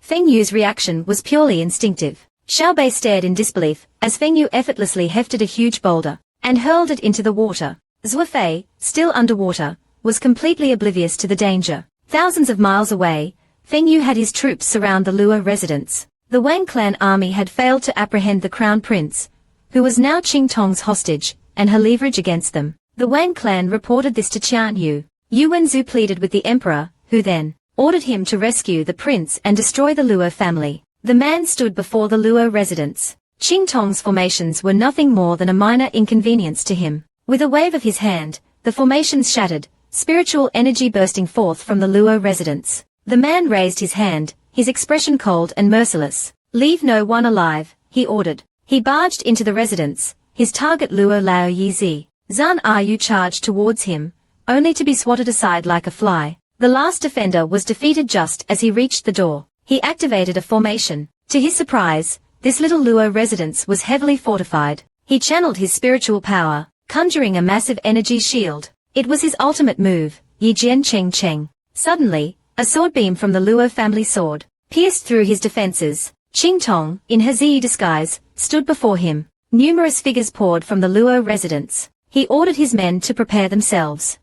Speaker 1: Feng Yu's reaction was purely instinctive. Xiao Bei stared in disbelief as Feng Yu effortlessly hefted a huge boulder and hurled it into the water. Zhou Fei, still underwater, was completely oblivious to the danger. Thousands of miles away, Feng Yu had his troops surround the Luo residence. The Wang clan army had failed to apprehend the crown prince, who was now Qingtong's hostage, and her leverage against them. The Wang clan reported this to Qian Yu. Yu Wenzu pleaded with the emperor, who then ordered him to rescue the prince and destroy the Luo family. The man stood before the Luo residence. Qingtong's formations were nothing more than a minor inconvenience to him. With a wave of his hand, the formations shattered, spiritual energy bursting forth from the Luo residence. The man raised his hand, his expression cold and merciless. "Leave no one alive," he ordered. He barged into the residence, his target Luo Lao Yizi. Zhan Yu charged towards him, only to be swatted aside like a fly. The last defender was defeated just as he reached the door. He activated a formation. To his surprise, this little Luo residence was heavily fortified. He channeled his spiritual power, conjuring a massive energy shield. It was his ultimate move, Yijian Cheng Cheng. Suddenly, a sword beam from the Luo family sword pierced through his defenses. Qingtong, in her Zi disguise, stood before him. Numerous figures poured from the Luo residence. He ordered his men to prepare themselves.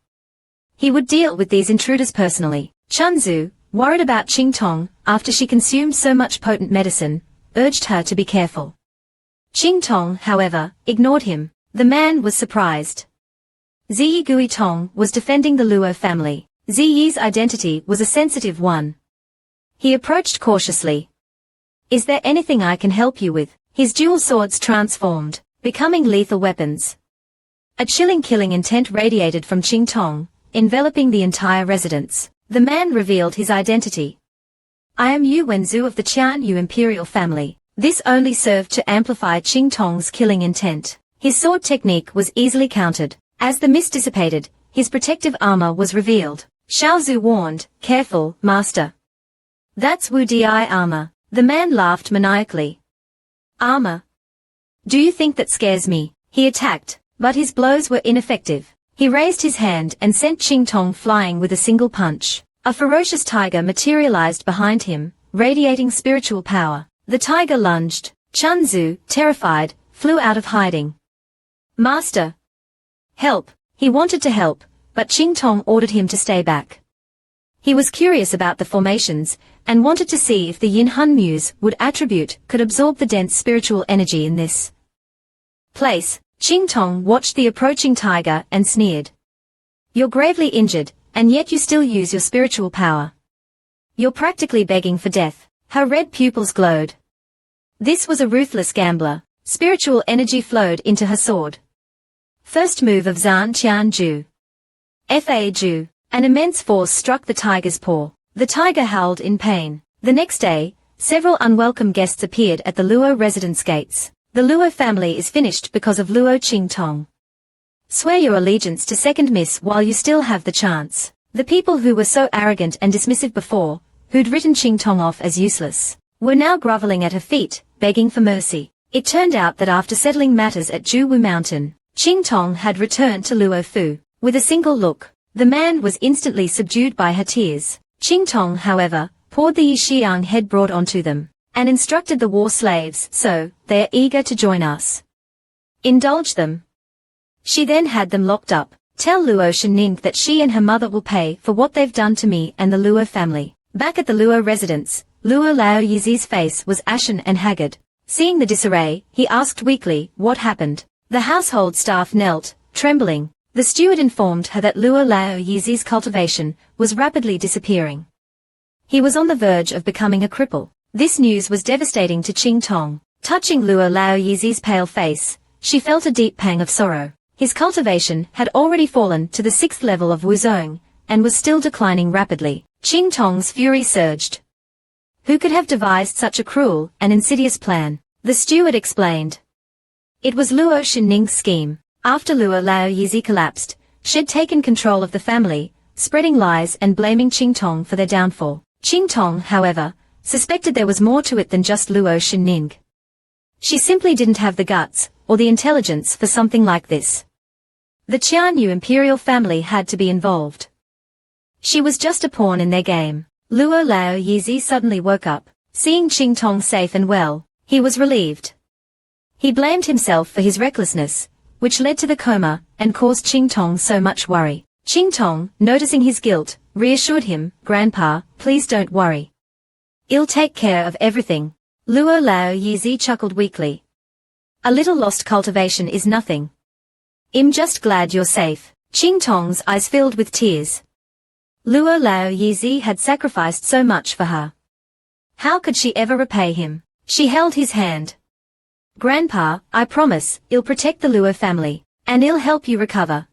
Speaker 1: He would deal with these intruders personally. Chunzu, worried about Qingtong after she consumed so much potent medicine, urged her to be careful. Qingtong, however, ignored him. The man was surprised. Ziyi Guitong was defending the Luo family. Ziyi's identity was a sensitive one. He approached cautiously. "Is there anything I can help you with?" His dual swords transformed, becoming lethal weapons. A chilling killing intent radiated from Qingtong, enveloping the entire residence. The man revealed his identity. "I am Yu Wenzu of the Qian Yu imperial family." This only served to amplify Qingtong's killing intent. His sword technique was easily countered. As the mist dissipated, his protective armor was revealed. Xiao Zhu warned, "Careful, master. That's Wu Di armor." The man laughed maniacally. "Armor? Do you think that scares me?" He attacked, but his blows were ineffective. He raised his hand and sent Qingtong flying with a single punch. A ferocious tiger materialized behind him, radiating spiritual power. The tiger lunged. Chunzu, terrified, flew out of hiding. "Master! Help!" He wanted to help, but Qingtong ordered him to stay back. He was curious about the formations, and wanted to see if the Yin Hun Muse could absorb the dense spiritual energy in this place. Qingtong watched the approaching tiger and sneered. "You're gravely injured, and yet you still use your spiritual power. You're practically begging for death." Her red pupils glowed. This was a ruthless gambler. Spiritual energy flowed into her sword. First move of Zhan Qianju. Fa Ju. An immense force struck the tiger's paw. The tiger howled in pain. The next day, several unwelcome guests appeared at the Luo residence gates. "The Luo family is finished because of Luo Qingtong. Swear your allegiance to second miss while you still have the chance." The people who were so arrogant and dismissive before, who'd written Qingtong off as useless, were now groveling at her feet, begging for mercy. It turned out that after settling matters at Juwu Mountain, Qingtong had returned to Luo Fu. With a single look, the man was instantly subdued by her tears. Qingtong, however, poured the Yixiang head brought onto them, and instructed the war slaves, "So, they are eager to join us. Indulge them." She then had them locked up. "Tell Luo Shenning that she and her mother will pay for what they've done to me and the Luo family." Back at the Luo residence, Luo Laoyi's face was ashen and haggard. Seeing the disarray, he asked weakly, what happened? The household staff knelt, trembling. The steward informed her that Luo Laoyi's cultivation was rapidly disappearing. He was on the verge of becoming a cripple. This news was devastating to Qingtong. Touching Luo Laoyi's pale face, she felt a deep pang of sorrow. His cultivation had already fallen to the 6th level of Wuzong, and was still declining rapidly. Qingtong's fury surged. Who could have devised such a cruel and insidious plan? The steward explained. It was Luo Qingtong's scheme. After Luo Laoyi collapsed, she had taken control of the family, spreading lies and blaming Qingtong for their downfall. Qingtong, however, suspected there was more to it than just Luo Qingtong. She simply didn't have the guts, or the intelligence for something like this. The Qianyu imperial family had to be involved. She was just a pawn in their game. Luo Laoyi suddenly woke up. Seeing Qingtong safe and well, he was relieved. He blamed himself for his recklessness, which led to the coma, and caused Qingtong so much worry. Qingtong, noticing his guilt, reassured him, Grandpa, please don't worry. I'll take care of everything. Luo Laoyi chuckled weakly. A little lost cultivation is nothing. I'm just glad you're safe. Qingtong's eyes filled with tears. Luo Laoyi had sacrificed so much for her. How could she ever repay him? She held his hand. Grandpa, I promise, I'll protect the Luo family, and I'll help you recover.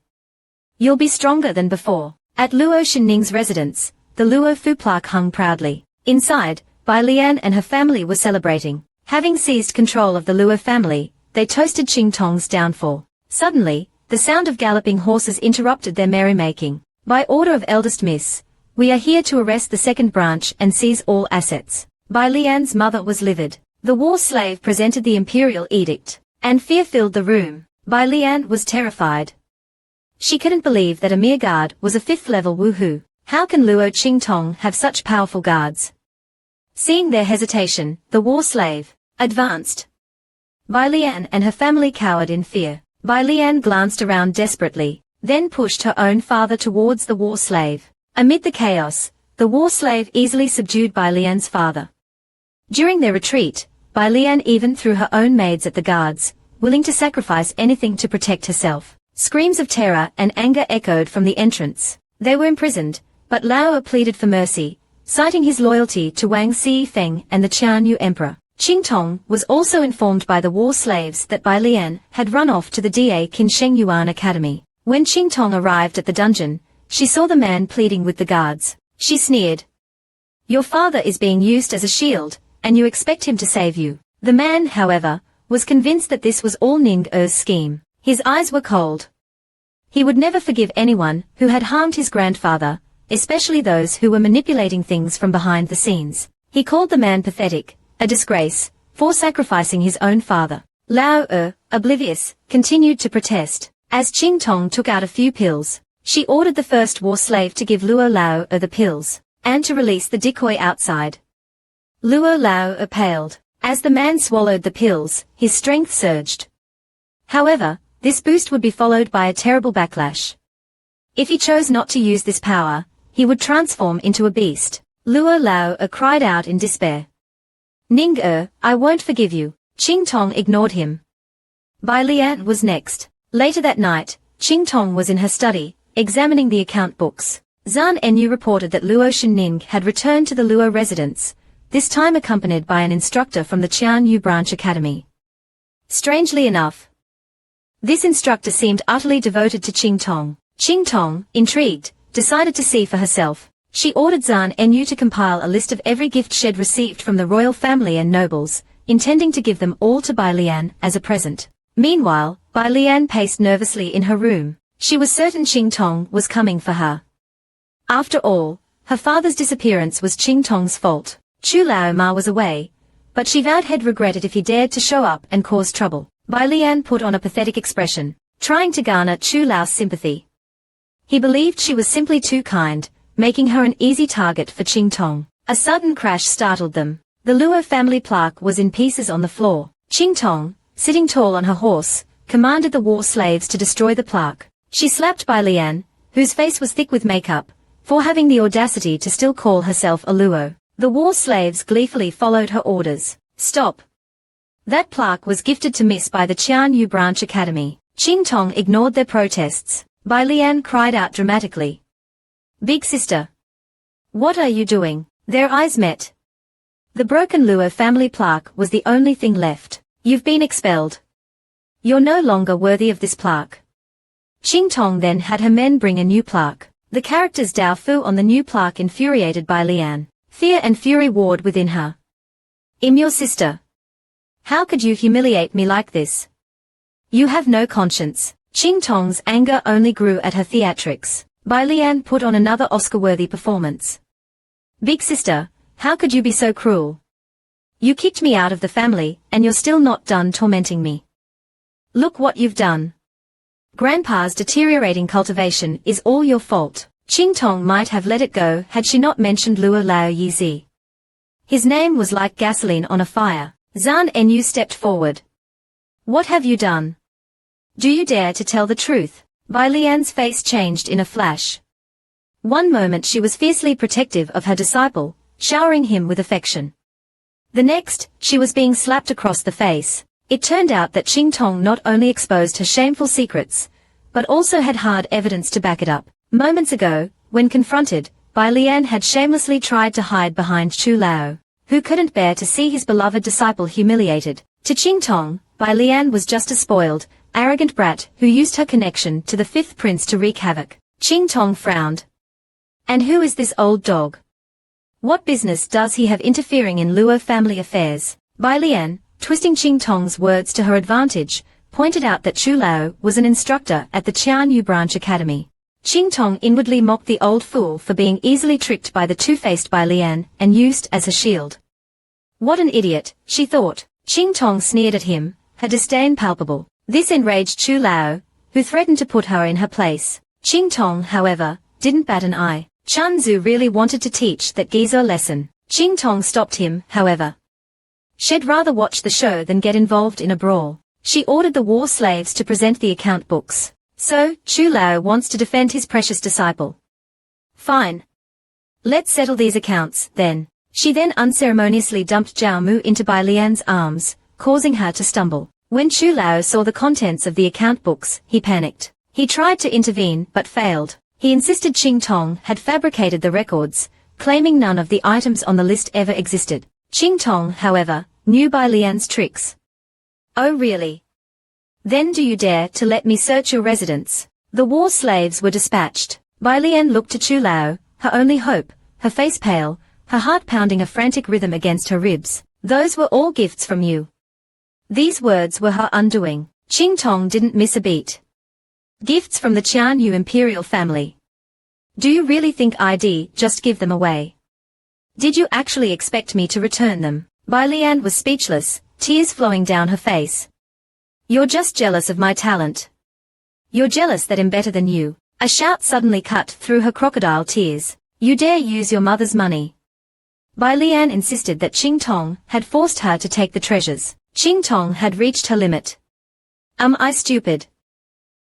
Speaker 1: You'll be stronger than before. At Luo Qingtong's residence, the Luo Fu plaque hung proudly. Inside, Bai Lian and her family were celebrating. Having seized control of the Luo family, they toasted Qingtong's downfall. Suddenly, the sound of galloping horses interrupted their merrymaking. By order of eldest miss, we are here to arrest the second branch and seize all assets. Bai Lian's mother was livid. The war slave presented the imperial edict, and fear filled the room. Bai Lian was terrified. She couldn't believe that a mere guard was a 5th level woohoo. How can Luo Qingtong have such powerful guards? Seeing their hesitation, the war slave advanced. Bai Lian and her family cowered in fear. Bai Lian glanced around desperately, then pushed her own father towards the war slave. Amid the chaos, the war slave easily subdued Bai Lian's father. During their retreat, Bai Lian even threw her own maids at the guards, willing to sacrifice anything to protect herself. Screams of terror and anger echoed from the entrance. They were imprisoned, but Lao pleaded for mercy, citing his loyalty to Wang Xifeng and the Qianyu emperor. Qingtong was also informed by the war slaves that Bai Lian had run off to the Da Qinsheng Yuan Academy. When Qingtong arrived at the dungeon, she saw the man pleading with the guards. She sneered. Your father is being used as a shield, and you expect him to save you. The man, however, was convinced that this was all Ning Er's scheme. His eyes were cold. He would never forgive anyone who had harmed his grandfather, especially those who were manipulating things from behind the scenes. He called the man pathetic, a disgrace, for sacrificing his own father. Lao oblivious, continued to protest. As Qingtong took out a few pills, she ordered the first war slave to give Luo Lao the pills, and to release the decoy outside. Luo Lao paled. As the man swallowed the pills, his strength surged. However, this boost would be followed by a terrible backlash. If he chose not to use this power, he would transform into a beast. Luo Lao cried out in despair. Ning I won't forgive you. Qingtong ignored him. Bai Lian was next. Later that night, Qingtong was in her study, examining the account books. Zhan Enyu reported that Luo Qingtong had returned to the Luo residence, this time accompanied by an instructor from the Qianyu branch academy. Strangely enough, this instructor seemed utterly devoted to Qingtong. Qingtong, intrigued, decided to see for herself. She ordered Zhan Enyu to compile a list of every gift she'd received from the royal family and nobles, intending to give them all to Bai Lian as a present. Meanwhile, Bai Lian paced nervously in her room. She was certain Qingtong was coming for her. After all, her father's disappearance was Qingtong's fault. Chu Lao Ma was away, but she vowed he'd regret it if he dared to show up and cause trouble. Bai Lian put on a pathetic expression, trying to garner Chu Lao's sympathy. He believed she was simply too kind, making her an easy target for Qingtong. A sudden crash startled them. The Luo family plaque was in pieces on the floor. Qingtong, sitting tall on her horse, commanded the war slaves to destroy the plaque. She slapped Bai Lian, whose face was thick with makeup, for having the audacity to still call herself a Luo. The war slaves gleefully followed her orders. Stop. That plaque was gifted to Miss by the Qianyu Branch Academy. Qingtong ignored their protests. Bai Lian cried out dramatically. Big sister. What are you doing? Their eyes met. The broken Luo family plaque was the only thing left. You've been expelled. You're no longer worthy of this plaque. Qingtong then had her men bring a new plaque. The characters Dao Fu on the new plaque infuriated Bai Lian. Fear and fury warred within her. I'm your sister. How could you humiliate me like this? You have no conscience. Qingtong's anger only grew at her theatrics. Bai Lian put on another Oscar-worthy performance. Big sister, how could you be so cruel? You kicked me out of the family, and you're still not done tormenting me. Look what you've done. Grandpa's deteriorating cultivation is all your fault. Qingtong might have let it go had she not mentioned Luo Lao Yizi. His name was like gasoline on a fire. Zhan Enyu stepped forward. What have you done? Do you dare to tell the truth? Bai Lian's face changed in a flash. One moment she was fiercely protective of her disciple, showering him with affection. The next, she was being slapped across the face. It turned out that Qingtong not only exposed her shameful secrets, but also had hard evidence to back it up. Moments ago, when confronted, Bai Lian had shamelessly tried to hide behind Chu Lao, who couldn't bear to see his beloved disciple humiliated. To Qingtong, Bai Lian was just a spoiled, arrogant brat who used her connection to the fifth prince to wreak havoc. Qingtong frowned. And who is this old dog? What business does he have interfering in Luo family affairs? Bai Lian, twisting Qingtong's words to her advantage, pointed out that Chu Lao was an instructor at the Qianyu Branch Academy. Qingtong inwardly mocked the old fool for being easily tricked by the two-faced Bai Lian and used as a shield. What an idiot, she thought. Qingtong sneered at him, her disdain palpable. This enraged Chu Lao, who threatened to put her in her place. Qingtong, however, didn't bat an eye. Chan Zu really wanted to teach that geezer a lesson. Qingtong stopped him, however. She'd rather watch the show than get involved in a brawl. She ordered the war slaves to present the account books. So, Chu Lao wants to defend his precious disciple. Fine. Let's settle these accounts, then. She then unceremoniously dumped Zhao Mu into Bai Lian's arms, causing her to stumble. When Chu Lao saw the contents of the account books, he panicked. He tried to intervene but failed. He insisted Qingtong had fabricated the records, claiming none of the items on the list ever existed. Qingtong, however, knew Bai Lian's tricks. Oh really? Then do you dare to let me search your residence? The war slaves were dispatched. Bai Lian looked to Chu Lao, her only hope, her face pale, her heart pounding a frantic rhythm against her ribs. Those were all gifts from you. These words were her undoing. Qingtong didn't miss a beat. Gifts from the Qianyu imperial family. Do you really think I'd just give them away? Did you actually expect me to return them? Bai Lian was speechless, tears flowing down her face. You're just jealous of my talent. You're jealous that I'm better than you. A shout suddenly cut through her crocodile tears. You dare use your mother's money. Bai Lian insisted that Qingtong had forced her to take the treasures. Qingtong had reached her limit. Am I stupid?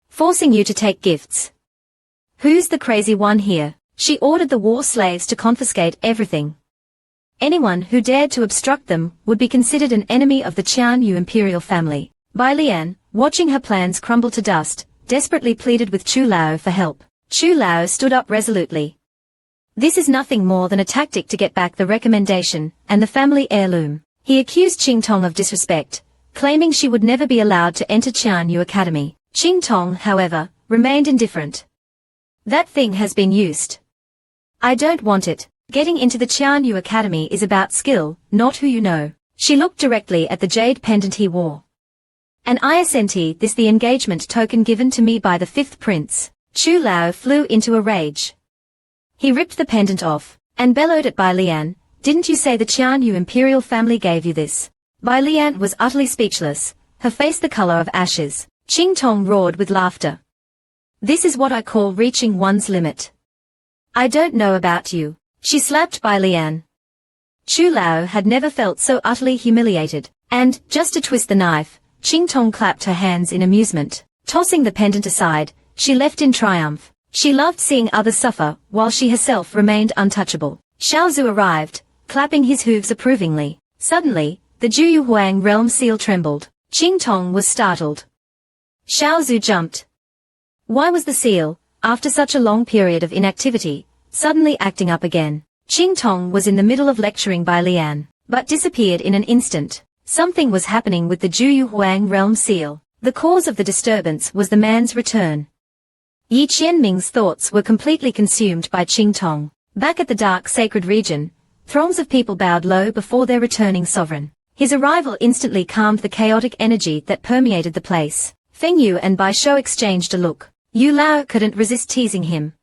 Speaker 1: Forcing you to take gifts. Who's the crazy one here? She ordered the war slaves to confiscate everything. Anyone who dared to obstruct them would be considered an enemy of the Qianyu imperial family. Bai Lian, watching her plans crumble to dust, desperately pleaded with Chu Lao for help. Chu Lao stood up resolutely. This is nothing more than a tactic to get back the recommendation and the family heirloom. He accused Qingtong of disrespect, claiming she would never be allowed to enter Qianyu Academy. Qingtong, however, remained indifferent. That thing has been used. I don't want it. Getting into the Qianyu Academy is about skill, not who you know. She looked directly at the jade pendant he wore. An ISNT, this the engagement token given to me by the fifth prince. Chu Lao flew into a rage. He ripped the pendant off, and bellowed at Bai Lian, didn't you say the Qianyu imperial family gave you this? Bai Lian was utterly speechless, her face the color of ashes. Qingtong roared with laughter. This is what I call reaching one's limit. I don't know about you. She slapped Bai Lian. Chu Lao had never felt so utterly humiliated, and, just to twist the knife, Qingtong clapped her hands in amusement. Tossing the pendant aside, she left in triumph. She loved seeing others suffer, while she herself remained untouchable. Xiaozu arrived, clapping his hooves approvingly. Suddenly, the Juyu Huang realm seal trembled. Qingtong was startled. Xiaozu jumped. Why was the seal, after such a long period of inactivity, suddenly acting up again? Qingtong was in the middle of lecturing by Lian, but disappeared in an instant. Something was happening with the Juyu Huang realm seal. The cause of the disturbance was the man's return. Yi Qianming's thoughts were completely consumed by Qingtong. Back at the dark sacred region, throngs of people bowed low before their returning sovereign. His arrival instantly calmed the chaotic energy that permeated the place. Feng Yu and Bai Shou exchanged a look. Yu Lao couldn't resist teasing him.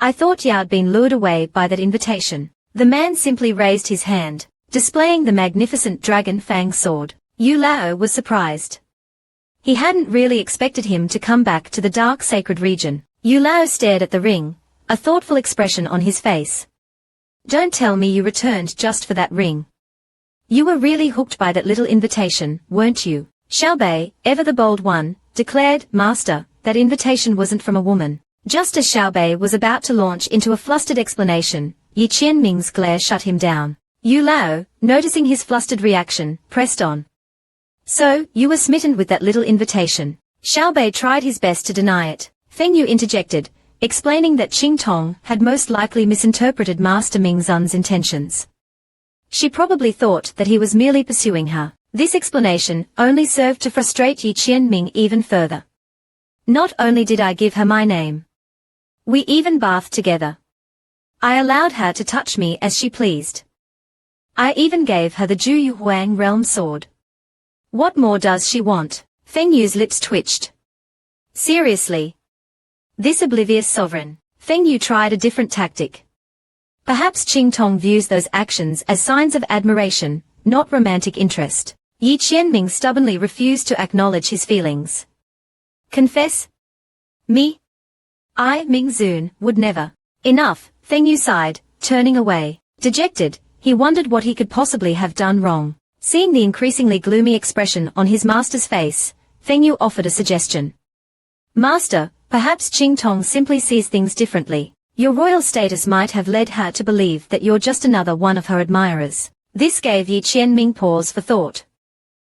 Speaker 1: I thought you'd been lured away by that invitation. The man simply raised his hand, displaying the magnificent dragon fang sword. Yu Lao was surprised. He hadn't really expected him to come back to the dark sacred region. Yu Lao stared at the ring, a thoughtful expression on his face. Don't tell me you returned just for that ring. You were really hooked by that little invitation, weren't you? Xiaobei, ever the bold one, declared, Master, that invitation wasn't from a woman. Just as Xiaobei was about to launch into a flustered explanation, Yi Qianming's glare shut him down. Yu Lao, noticing his flustered reaction, pressed on. So, you were smitten with that little invitation. Xiaobei tried his best to deny it. Feng Yu interjected, explaining that Qingtong had most likely misinterpreted Master Mingzun's intentions. She probably thought that he was merely pursuing her. This explanation only served to frustrate Yi Qianming even further. Not only did I give her my name. We even bathed together. I allowed her to touch me as she pleased. I even gave her the Juyu Huang realm sword. What more does she want? Feng Yu's lips twitched. Seriously? This oblivious sovereign. Feng Yu tried a different tactic. Perhaps Qingtong views those actions as signs of admiration, not romantic interest. Yi Qianming stubbornly refused to acknowledge his feelings. Confess? Me? I, Mingzun, would never. Enough, Feng Yu sighed, turning away. Dejected, he wondered what he could possibly have done wrong. Seeing the increasingly gloomy expression on his master's face, Feng Yu offered a suggestion. Master, perhaps Qingtong simply sees things differently. Your royal status might have led her to believe that you're just another one of her admirers. This gave Yi Qianming pause for thought.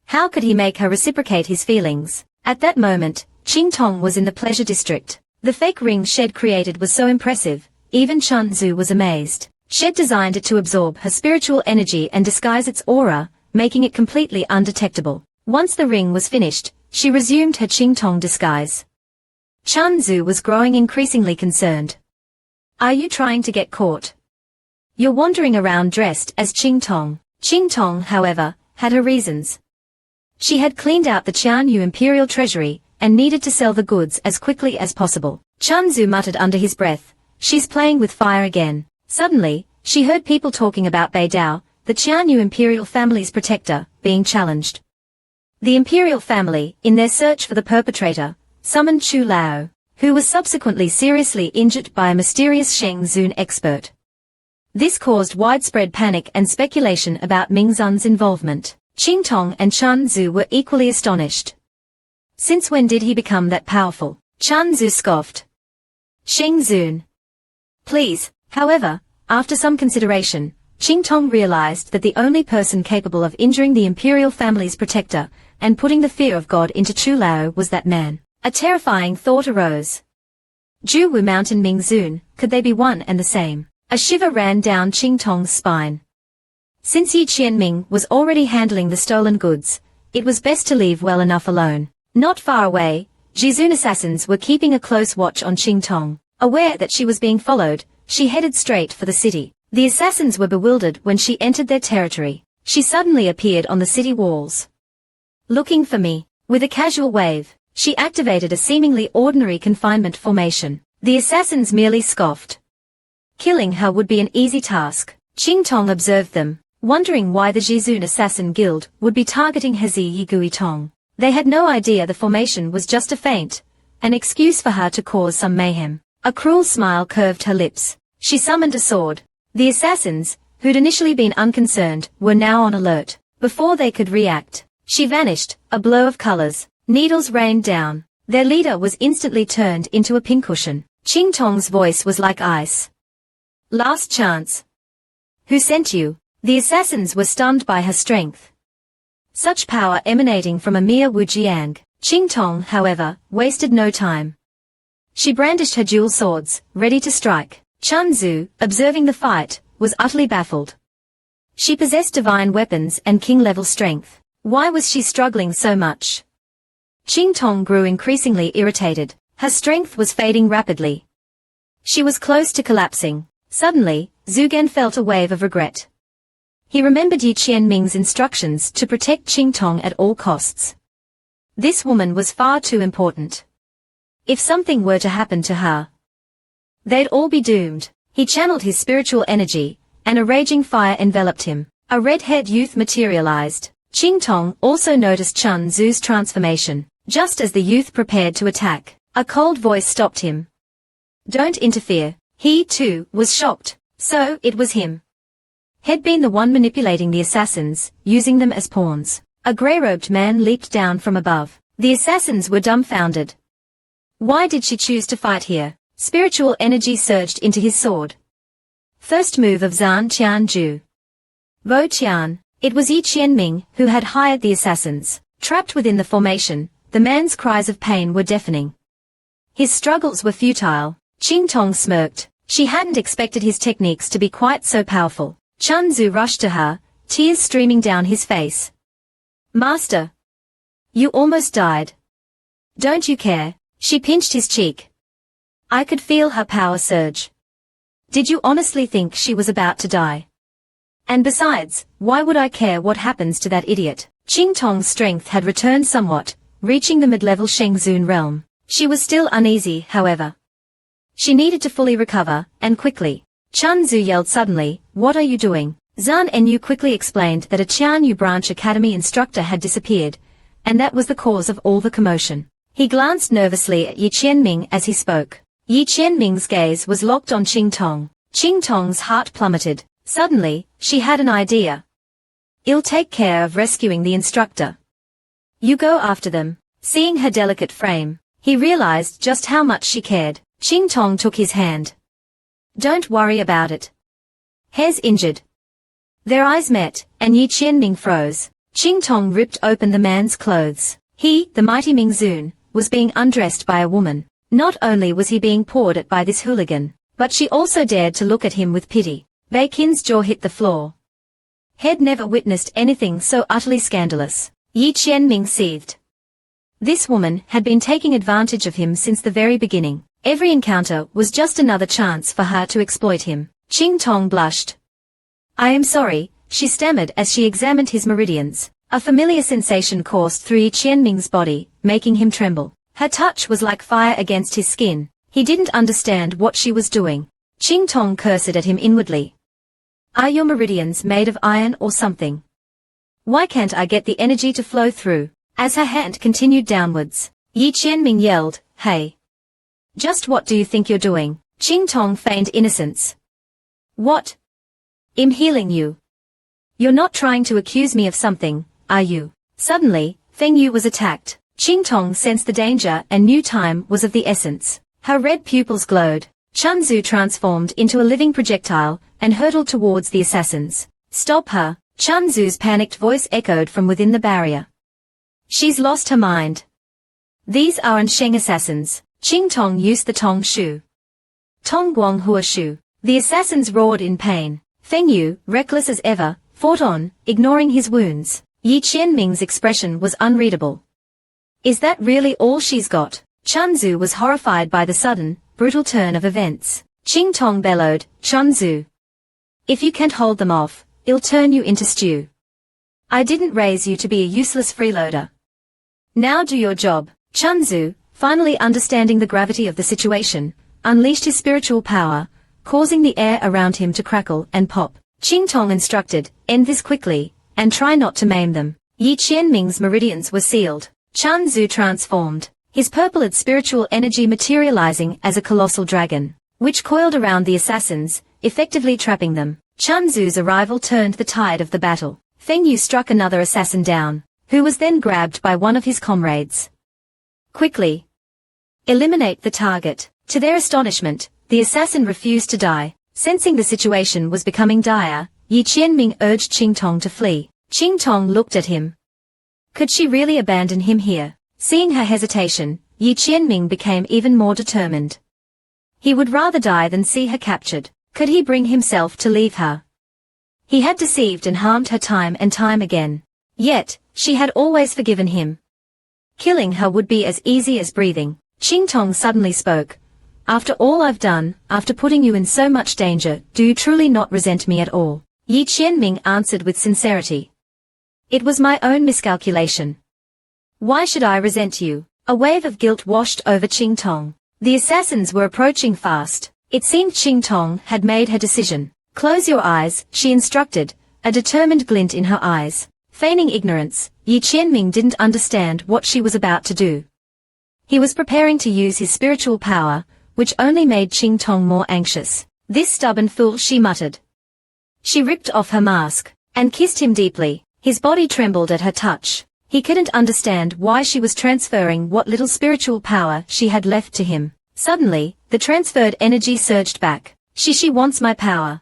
Speaker 1: How could he make her reciprocate his feelings? At that moment, Qingtong was in the pleasure district. The fake ring Shed created was so impressive, even Chun Zu was amazed. Shed designed it to absorb her spiritual energy and disguise its aura, making it completely undetectable. Once the ring was finished, she resumed her Qingtong disguise. Chun Zu was growing increasingly concerned. Are you trying to get caught? You're wandering around dressed as Qingtong. Qingtong, however, had her reasons. She had cleaned out the Qianyu imperial treasury, and needed to sell the goods as quickly as possible. Chun Zu muttered under his breath, she's playing with fire again. Suddenly, she heard people talking about Bei Dao, the Qianyu imperial family's protector, being challenged. The imperial family, in their search for the perpetrator, summoned Chu Lao, who was subsequently seriously injured by a mysterious Sheng Zun expert. This caused widespread panic and speculation about Mingzun's involvement. Qingtong and Chun Zu were equally astonished. Since when did he become that powerful? Chun Zu scoffed. Sheng Zun. Please, however, after some consideration, Qingtong realized that the only person capable of injuring the imperial family's protector and putting the fear of God into Chu Lao was that man. A terrifying thought arose. Juwu Mountain Mingzun, could they be one and the same? A shiver ran down Qingtong's spine. Since Yi Qianming was already handling the stolen goods, it was best to leave well enough alone. Not far away, Jizun assassins were keeping a close watch on Qingtong. Aware that she was being followed, she headed straight for the city. The assassins were bewildered when she entered their territory. She suddenly appeared on the city walls. Looking for me. With a casual wave, she activated a seemingly ordinary confinement formation. The assassins merely scoffed. Killing her would be an easy task. Qingtong observed them, wondering why the Jizun assassin guild would be targeting Hezi Yigui Tong. They had no idea the formation was just a feint, an excuse for her to cause some mayhem. A cruel smile curved her lips. She summoned a sword. The assassins, who'd initially been unconcerned, were now on alert. Before they could react, she vanished, a blow of colors. Needles rained down. Their leader was instantly turned into a pincushion. Qingtong's voice was like ice. Last chance. Who sent you? The assassins were stunned by her strength. Such power emanating from a mere Wujiang. Qingtong, however, wasted no time. She brandished her dual swords, ready to strike. Chunzu, observing the fight, was utterly baffled. She possessed divine weapons and king-level strength. Why was she struggling so much? Qingtong grew increasingly irritated. Her strength was fading rapidly. She was close to collapsing. Suddenly, Zhu Gen felt a wave of regret. He remembered Yi Qianming's instructions to protect Qingtong at all costs. This woman was far too important. If something were to happen to her, they'd all be doomed. He channeled his spiritual energy, and a raging fire enveloped him. A red-haired youth materialized. Qingtong also noticed Chun Zu's transformation. Just as the youth prepared to attack, a cold voice stopped him. Don't interfere. He, too, was shocked. So, it was him. Had been the one manipulating the assassins, using them as pawns. A grey-robed man leaped down from above. The assassins were dumbfounded. Why did she choose to fight here? Spiritual energy surged into his sword. First move of Zhan Qianju. Bo Qian. It was Yi Qianming who had hired the assassins. Trapped within the formation, the man's cries of pain were deafening. His struggles were futile. Qingtong smirked. She hadn't expected his techniques to be quite so powerful. Chunzu rushed to her, tears streaming down his face. Master! You almost died. Don't you care? She pinched his cheek. I could feel her power surge. Did you honestly think she was about to die? And besides, why would I care what happens to that idiot? Qingtong's strength had returned somewhat, reaching the mid-level Shengzun realm. She was still uneasy, however. She needed to fully recover, and quickly. Chunzu yelled suddenly, what are you doing? Zhan Enyu quickly explained that a Qianyu branch academy instructor had disappeared, and that was the cause of all the commotion. He glanced nervously at Yi Qianming as he spoke. Yi Qianming's gaze was locked on Qingtong. Qingtong's heart plummeted. Suddenly, she had an idea. I'll take care of rescuing the instructor. You go after them. Seeing her delicate frame, he realized just how much she cared. Qingtong took his hand. Don't worry about it. He's injured. Their eyes met, and Yi Qianming froze. Qingtong ripped open the man's clothes. He, the mighty Mingzun, was being undressed by a woman. Not only was he being pawed at by this hooligan, but she also dared to look at him with pity. Bei Qin's jaw hit the floor. He'd never witnessed anything so utterly scandalous. Yi Qianming seethed. This woman had been taking advantage of him since the very beginning. Every encounter was just another chance for her to exploit him. Qingtong blushed. I am sorry, she stammered as she examined his meridians. A familiar sensation coursed through Yi Qianming's body, making him tremble. Her touch was like fire against his skin. He didn't understand what she was doing. Qingtong cursed at him inwardly. Are your meridians made of iron or something? Why can't I get the energy to flow through? As her hand continued downwards, Yi Qianming yelled, Hey! Just what do you think you're doing? Qingtong feigned innocence. What? I'm healing you. You're not trying to accuse me of something, are you? Suddenly, Feng Yu was attacked. Qingtong sensed the danger and knew time was of the essence. Her red pupils glowed. Chunzu transformed into a living projectile and hurtled towards the assassins. Stop her! Chunzu's panicked voice echoed from within the barrier. She's lost her mind. These aren't Sheng assassins. Qingtong used the Tong Shu. Tong Guang Hua Shu. The assassins roared in pain. Feng Yu, reckless as ever, fought on, ignoring his wounds. Yi Qianming's expression was unreadable. Is that really all she's got? Chunzu was horrified by the sudden, brutal turn of events. Qingtong bellowed, Chunzu. If you can't hold them off, I'll turn you into stew. I didn't raise you to be a useless freeloader. Now do your job. Chunzu, finally understanding the gravity of the situation, unleashed his spiritual power, causing the air around him to crackle and pop. Qingtong instructed, end this quickly, and try not to maim them. Yi Qianming's meridians were sealed. Chunzu transformed, his purpled spiritual energy materializing as a colossal dragon, which coiled around the assassins, effectively trapping them. Chunzu's arrival turned the tide of the battle. Feng Yu struck another assassin down, who was then grabbed by one of his comrades. Quickly! Eliminate the target. To their astonishment, the assassin refused to die. Sensing the situation was becoming dire, Yi Qianming urged Qingtong to flee. Qingtong looked at him. Could she really abandon him here? Seeing her hesitation, Yi Qianming became even more determined. He would rather die than see her captured. Could he bring himself to leave her? He had deceived and harmed her time and time again. Yet, she had always forgiven him. Killing her would be as easy as breathing. Qingtong suddenly spoke. After all I've done, after putting you in so much danger, do you truly not resent me at all? Yi Qianming answered with sincerity. It was my own miscalculation. Why should I resent you? A wave of guilt washed over Qingtong. The assassins were approaching fast. It seemed Qingtong had made her decision. Close your eyes, she instructed, a determined glint in her eyes. Feigning ignorance, Yi Qianming didn't understand what she was about to do. He was preparing to use his spiritual power, which only made Qingtong more anxious. This stubborn fool, she muttered. She ripped off her mask, and kissed him deeply. His body trembled at her touch. He couldn't understand why she was transferring what little spiritual power she had left to him. Suddenly, the transferred energy surged back. She wants my power.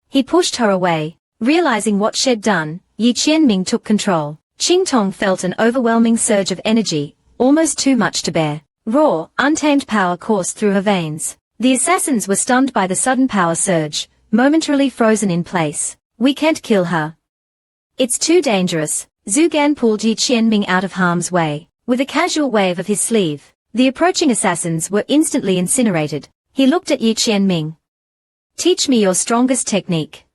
Speaker 1: He pushed her away. Realizing what she'd done, Yi Qianming took control. Qingtong felt an overwhelming surge of energy, almost too much to bear. Raw, untamed power coursed through her veins. The assassins were stunned by the sudden power surge, momentarily frozen in place. We can't kill her. It's too dangerous. Zhu Gan pulled Yi Qianming out of harm's way. With a casual wave of his sleeve, the approaching assassins were instantly incinerated. He looked at Yi Qianming. Teach me your strongest technique.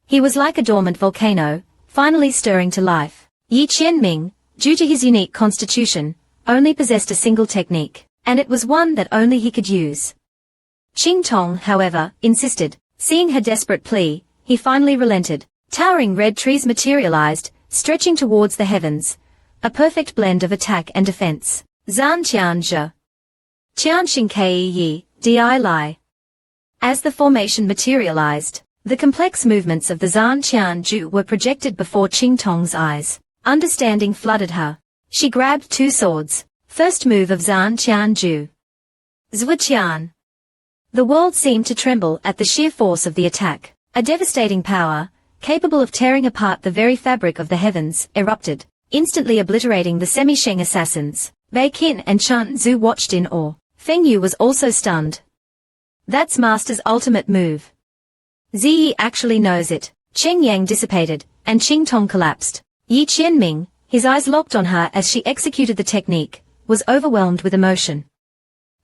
Speaker 1: He was like a dormant volcano, finally stirring to life. Yi Qianming, due to his unique constitution, only possessed a single technique, and it was one that only he could use. Qingtong, however, insisted. Seeing her desperate plea, he finally relented. Towering red trees materialized, stretching towards the heavens. A perfect blend of attack and defense. Zan Qian Zhe. Qianxing Ke Yi, Di Lai. As the formation materialized, the complex movements of the Zan Qian Zhu were projected before Qingtong's eyes. Understanding flooded her. She grabbed two swords. First move of Zan Qian Zhu. Zhuqian. The world seemed to tremble at the sheer force of the attack. A devastating power, capable of tearing apart the very fabric of the heavens, erupted, instantly obliterating the semi-Sheng assassins. Bei Qin and Chun Zhu watched in awe. Feng Yu was also stunned. That's Master's ultimate move. Ziyi actually knows it. Cheng Yang dissipated, and Qingtong collapsed. Yi Qianming, his eyes locked on her as she executed the technique, was overwhelmed with emotion.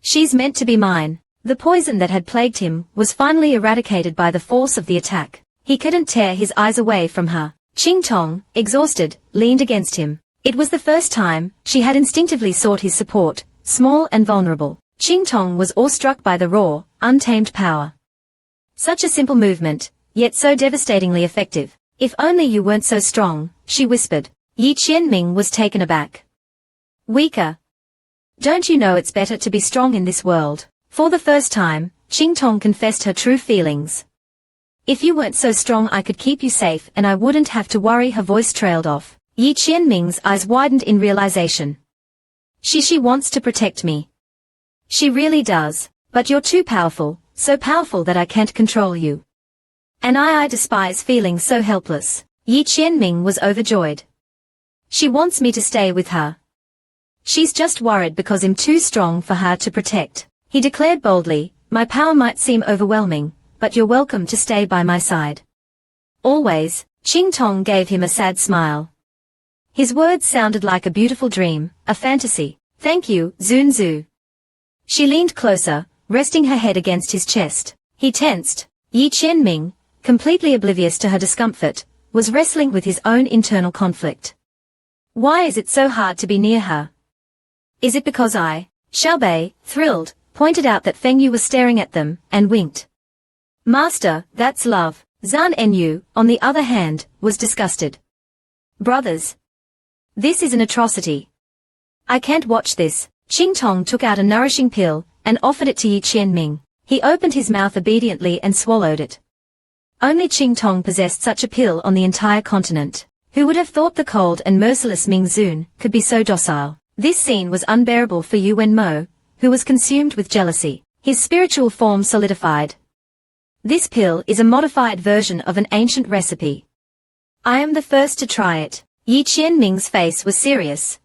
Speaker 1: She's meant to be mine. The poison that had plagued him was finally eradicated by the force of the attack. He couldn't tear his eyes away from her. Qingtong, exhausted, leaned against him. It was the first time she had instinctively sought his support, small and vulnerable. Qingtong was awestruck by the raw, untamed power. Such a simple movement, yet so devastatingly effective. If only you weren't so strong, she whispered. Yi Qianming was taken aback. Weaker. Don't you know it's better to be strong in this world? For the first time, Qingtong confessed her true feelings. If you weren't so strong I could keep you safe and I wouldn't have to worry. Her voice trailed off. Yi Qianming's eyes widened in realization. She wants to protect me. She really does, but you're too powerful, so powerful that I can't control you. And I despise feeling so helpless. Yi Qianming was overjoyed. She wants me to stay with her. She's just worried because I'm too strong for her to protect. He declared boldly, my power might seem overwhelming, but you're welcome to stay by my side. Always. Qingtong gave him a sad smile. His words sounded like a beautiful dream, a fantasy. Thank you, Zun Zhu. She leaned closer, resting her head against his chest. He tensed. Yi Qianming, completely oblivious to her discomfort, was wrestling with his own internal conflict. Why is it so hard to be near her? Is it because Xiaobei, thrilled, pointed out that Feng Yu was staring at them, and winked. Master, that's love. Zan Enyu, on the other hand, was disgusted. Brothers. This is an atrocity. I can't watch this. Qingtong took out a nourishing pill, and offered it to Yi Qianming. He opened his mouth obediently and swallowed it. Only Qingtong possessed such a pill on the entire continent. Who would have thought the cold and merciless Ming Zun could be so docile? This scene was unbearable for Yu Wenmo, who was consumed with jealousy. His spiritual form solidified. This pill is a modified version of an ancient recipe. I am the first to try it. Yi Qianming's face was serious.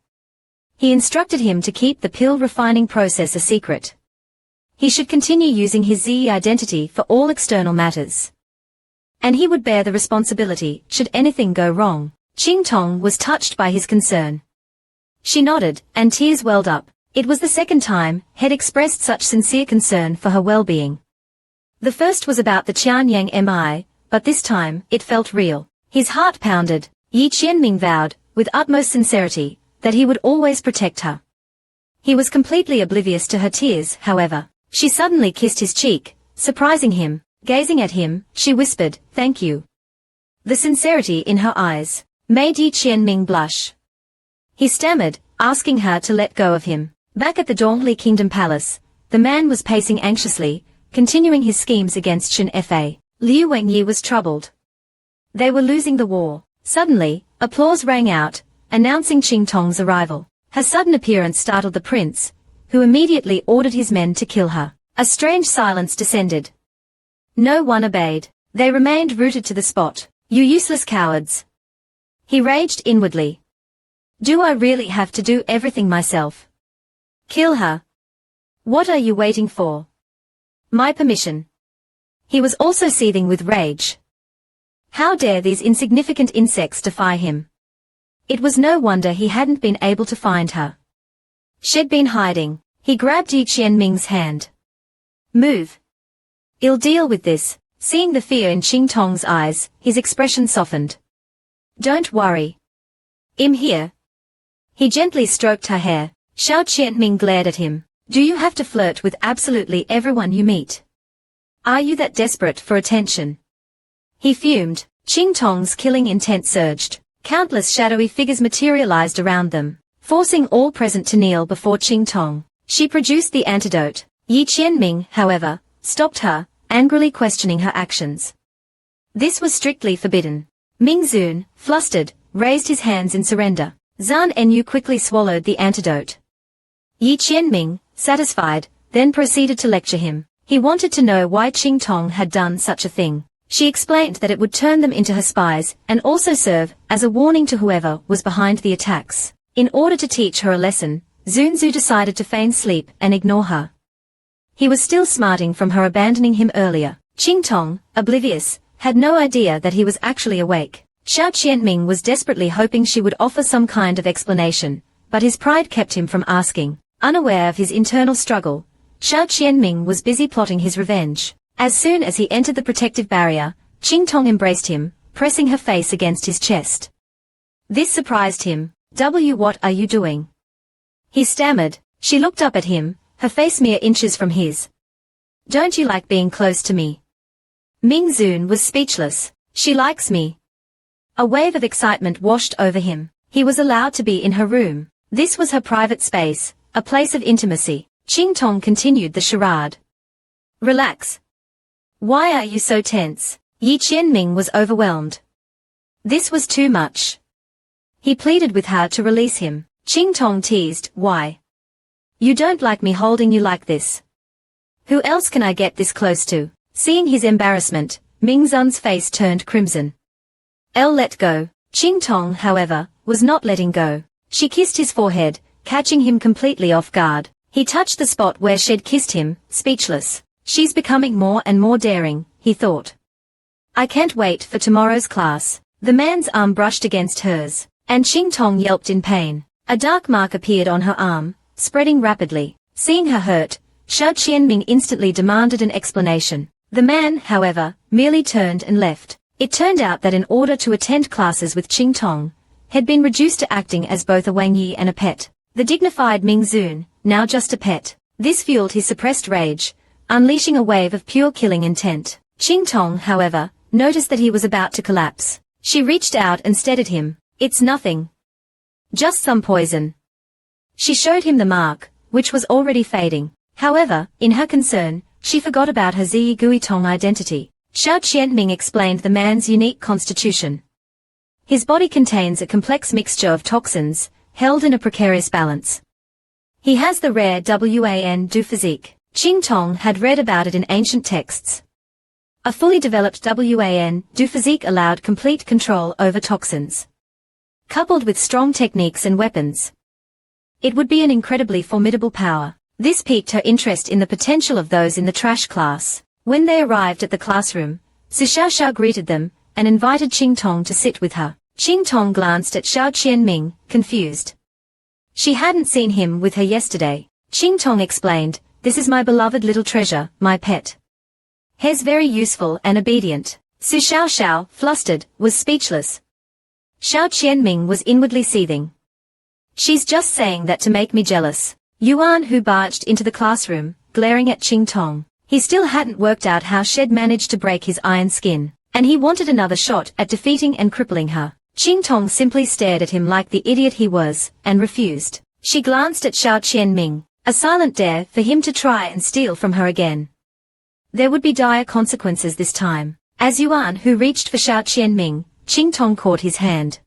Speaker 1: He instructed him to keep the pill refining process a secret. He should continue using his Zi identity for all external matters. And he would bear the responsibility should anything go wrong. Qingtong was touched by his concern. She nodded, and tears welled up. It was the second time had expressed such sincere concern for her well-being. The first was about the Qianyang Mi, but this time it felt real. His heart pounded. Yi Qianming vowed, with utmost sincerity, that he would always protect her. He was completely oblivious to her tears, however. She suddenly kissed his cheek, surprising him. Gazing at him, she whispered, "Thank you." The sincerity in her eyes made Yi Qianming blush. He stammered, asking her to let go of him. Back at the Dongli Kingdom Palace, the man was pacing anxiously, continuing his schemes against Shen Fa. Liu Wangyi was troubled. They were losing the war. Suddenly, applause rang out, announcing Qingtong's arrival. Her sudden appearance startled the prince, who immediately ordered his men to kill her. A strange silence descended. No one obeyed. They remained rooted to the spot. "You useless cowards!" He raged inwardly. "Do I really have to do everything myself? Kill her. What are you waiting for? My permission." He was also seething with rage. How dare these insignificant insects defy him? It was no wonder he hadn't been able to find her. She'd been hiding. He grabbed Yi Qianming's hand. "Move. I'll deal with this." Seeing the fear in Qingtong's eyes, his expression softened. "Don't worry. I'm here." He gently stroked her hair. Xiao Qianming glared at him. "Do you have to flirt with absolutely everyone you meet? Are you that desperate for attention?" He fumed. Qingtong's killing intent surged. Countless shadowy figures materialized around them, forcing all present to kneel before Qingtong. She produced the antidote. Yi Qianming, however, stopped her, angrily questioning her actions. This was strictly forbidden. Ming Zun, flustered, raised his hands in surrender. Zhan Enyu quickly swallowed the antidote. Yi Qianming, satisfied, then proceeded to lecture him. He wanted to know why Qingtong had done such a thing. She explained that it would turn them into her spies and also serve as a warning to whoever was behind the attacks. In order to teach her a lesson, Zunzu decided to feign sleep and ignore her. He was still smarting from her abandoning him earlier. Qingtong, oblivious, had no idea that he was actually awake. Xiao Qianming was desperately hoping she would offer some kind of explanation, but his pride kept him from asking. Unaware of his internal struggle, Xiao Qianming was busy plotting his revenge. As soon as he entered the protective barrier, Qingtong embraced him, pressing her face against his chest. This surprised him. What are you doing?" He stammered. She looked up at him, her face mere inches from his. "Don't you like being close to me?" Ming Zun was speechless. "She likes me." A wave of excitement washed over him. He was allowed to be in her room. This was her private space, a place of intimacy. Qingtong continued the charade. "Relax. Why are you so tense?" Yi Qianming was overwhelmed. This was too much. He pleaded with her to release him. Qingtong teased, "Why? You don't like me holding you like this. Who else can I get this close to?" Seeing his embarrassment, Ming Zun's face turned crimson. "Elle let go." Qingtong, however, was not letting go. She kissed his forehead, catching him completely off guard. He touched the spot where she'd kissed him, speechless. "She's becoming more and more daring," he thought. "I can't wait for tomorrow's class." The man's arm brushed against hers, and Qingtong yelped in pain. A dark mark appeared on her arm, spreading rapidly. Seeing her hurt, Xiao Qianming instantly demanded an explanation. The man, however, merely turned and left. It turned out that in order to attend classes with Qingtong, had been reduced to acting as both a Wangyi and a pet. The dignified Ming Zun, now just a pet. This fueled his suppressed rage, unleashing a wave of pure killing intent. Qingtong, however, noticed that he was about to collapse. She reached out and steadied him. "It's nothing. Just some poison." She showed him the mark, which was already fading. However, in her concern, she forgot about her Zi Guitong identity. Xiao Qianming explained the man's unique constitution. His body contains a complex mixture of toxins, held in a precarious balance. He has the rare Wan du physique. Qingtong had read about it in ancient texts. A fully developed WAN-do physique allowed complete control over toxins. Coupled with strong techniques and weapons, it would be an incredibly formidable power. This piqued her interest in the potential of those in the trash class. When they arrived at the classroom, Su Xiaoxiao greeted them and invited Qingtong to sit with her. Qingtong glanced at Xiao Qianming, confused. She hadn't seen him with her yesterday. Qingtong explained, "This is my beloved little treasure, my pet. He's very useful and obedient." Su Xiaoxiao, flustered, was speechless. Xiao Qianming was inwardly seething. She's just saying that to make me jealous. Yuan, who barged into the classroom, glaring at Qingtong. He still hadn't worked out how she'd managed to break his iron skin, and he wanted another shot at defeating and crippling her. Qingtong simply stared at him like the idiot he was, and refused. She glanced at Xiao Qianming, a silent dare for him to try and steal from her again. There would be dire consequences this time. As Yuan, who reached for Xiao Qianming, Qingtong caught his hand.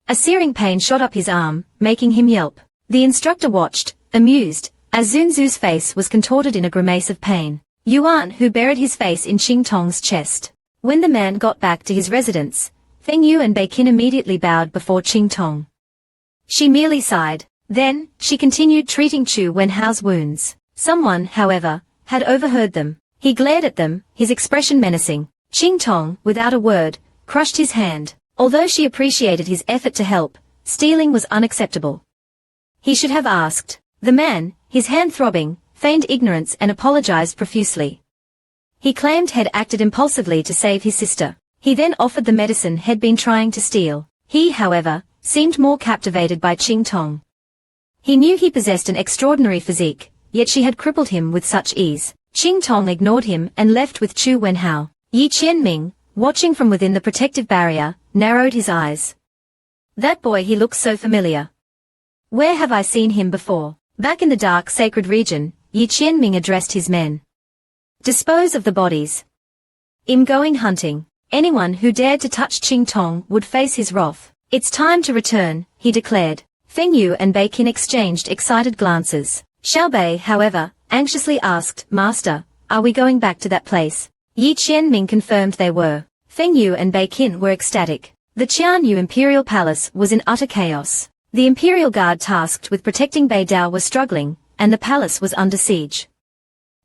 Speaker 1: A searing pain shot up his arm, making him yelp. The instructor watched, amused, as Zunzu's face was contorted in a grimace of pain. Yuan, who buried his face in Qingtong's chest. When the man got back to his residence, Feng Yu and Beiqin immediately bowed before Qingtong. She merely sighed. Then, she continued treating Chu Wenhao's wounds. Someone, however, had overheard them. He glared at them, his expression menacing. Qingtong, without a word, crushed his hand. Although she appreciated his effort to help, stealing was unacceptable. He should have asked. The man, his hand throbbing, feigned ignorance and apologized profusely. He claimed he'd acted impulsively to save his sister. He then offered the medicine he'd been trying to steal. He, however, seemed more captivated by Qingtong. He knew he possessed an extraordinary physique, yet she had crippled him with such ease. Qingtong ignored him and left with Chu Wenhao. Yi Qianming, watching from within the protective barrier, narrowed his eyes. That boy, he looks so familiar. Where have I seen him before? Back in the dark sacred region, Yi Qianming addressed his men. Dispose of the bodies. I'm going hunting. Anyone who dared to touch Qingtong would face his wrath. It's time to return, he declared. Feng Yu and Beiqin exchanged excited glances. Xiaobei, however, anxiously asked, "Master, are we going back to that place?" Yi Qianming confirmed they were. Feng Yu and Beiqin were ecstatic. The Qianyu Imperial Palace was in utter chaos. The Imperial Guard tasked with protecting Beidao was struggling, and the palace was under siege.